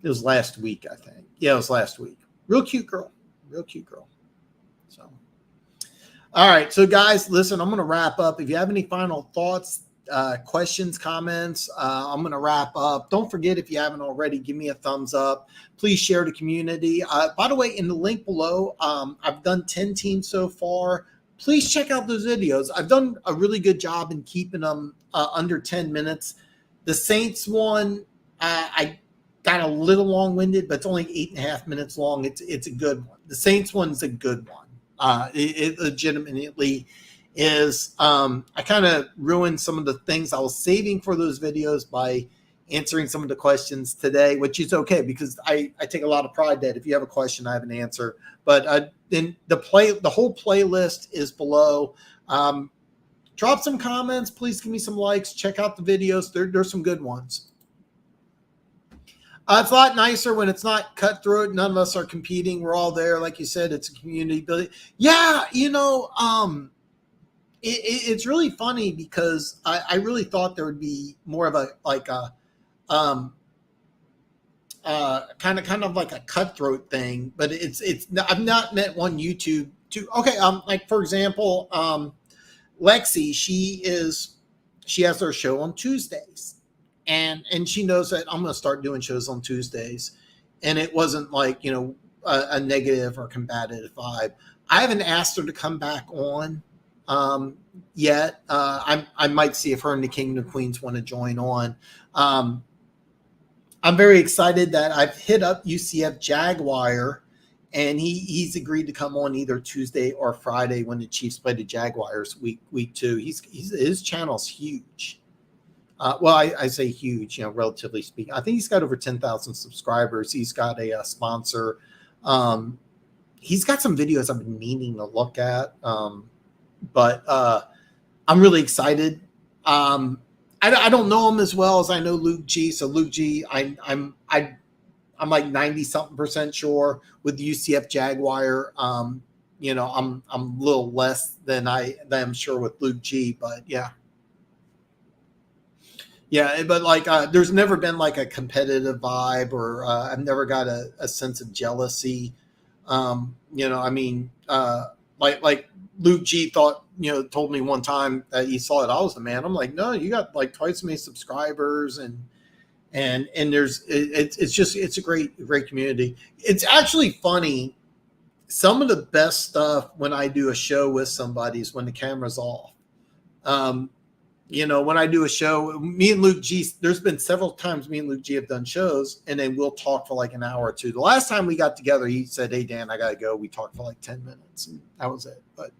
It was last week, I think. Yeah, it was last week. Real cute girl. So. All right. So guys, listen, I'm going to wrap up. If you have any final thoughts, questions, comments, I'm going to wrap up. Don't forget, if you haven't already, give me a thumbs up. Please share the community. By the way, in the link below, I've done 10 teams so far. Please check out those videos. I've done a really good job in keeping them under 10 minutes. The Saints one, I got a little long-winded, but it's only 8.5 minutes long. It's a good one. The Saints one's a good one. It legitimately is. I kind of ruined some of the things I was saving for those videos by answering some of the questions today, which is okay, because I take a lot of pride that if you have a question, I have an answer. But then the whole playlist is below. Drop some comments. Please give me some likes. Check out the videos. There's some good ones. It's a lot nicer when it's not cutthroat. None of us are competing. We're all there. Like you said, it's a community building. Yeah, it's really funny, because I really thought there would be more of a kind of like a cutthroat thing, but it's I've not met one YouTube okay. Like, for example, Lexi, she has her show on Tuesdays. And she knows that I'm going to start doing shows on Tuesdays. And it wasn't like, a negative or combative vibe. I haven't asked her to come back on yet. I might see if her and the Kingdom Queens want to join on. I'm very excited that I've hit up UCF Jaguar, and he's agreed to come on either Tuesday or Friday when the Chiefs play the Jaguars week 2. His channel's huge. Well, I say huge, relatively speaking. I think he's got over 10,000 subscribers. He's got a sponsor. He's got some videos I've been meaning to look at. But I'm really excited. I don't know him as well as I know Luke G. So Luke G, I'm like 90-something% sure with UCF Jaguar. I'm a little less than I'm sure with Luke G. But yeah. Yeah, but there's never been like a competitive vibe, or I've never got a sense of jealousy. Like Luke G told me one time that he saw that I was the man. I'm like, no, you got like twice as many subscribers, and it's a great community. It's actually funny. Some of the best stuff when I do a show with somebody is when the camera's off. When I do a show, me and Luke G, there's been several times me and Luke G have done shows, and then we'll talk for like an hour or two. The last time we got together, he said, hey, Dan, I got to go. We talked for like 10 minutes, and that was it. But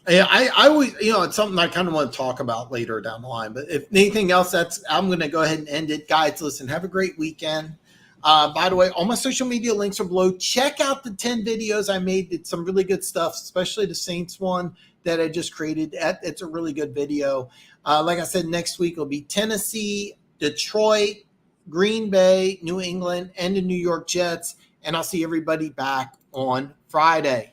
yeah, I always, it's something I kind of want to talk about later down the line. But if anything else, I'm going to go ahead and end it. Guys, listen, have a great weekend. By the way, all my social media links are below. Check out the 10 videos I made. Did some really good stuff, especially the Saints one that I just created. It's a really good video. Like I said, next week will be Tennessee, Detroit, Green Bay, New England, and the New York Jets. And I'll see everybody back on Friday.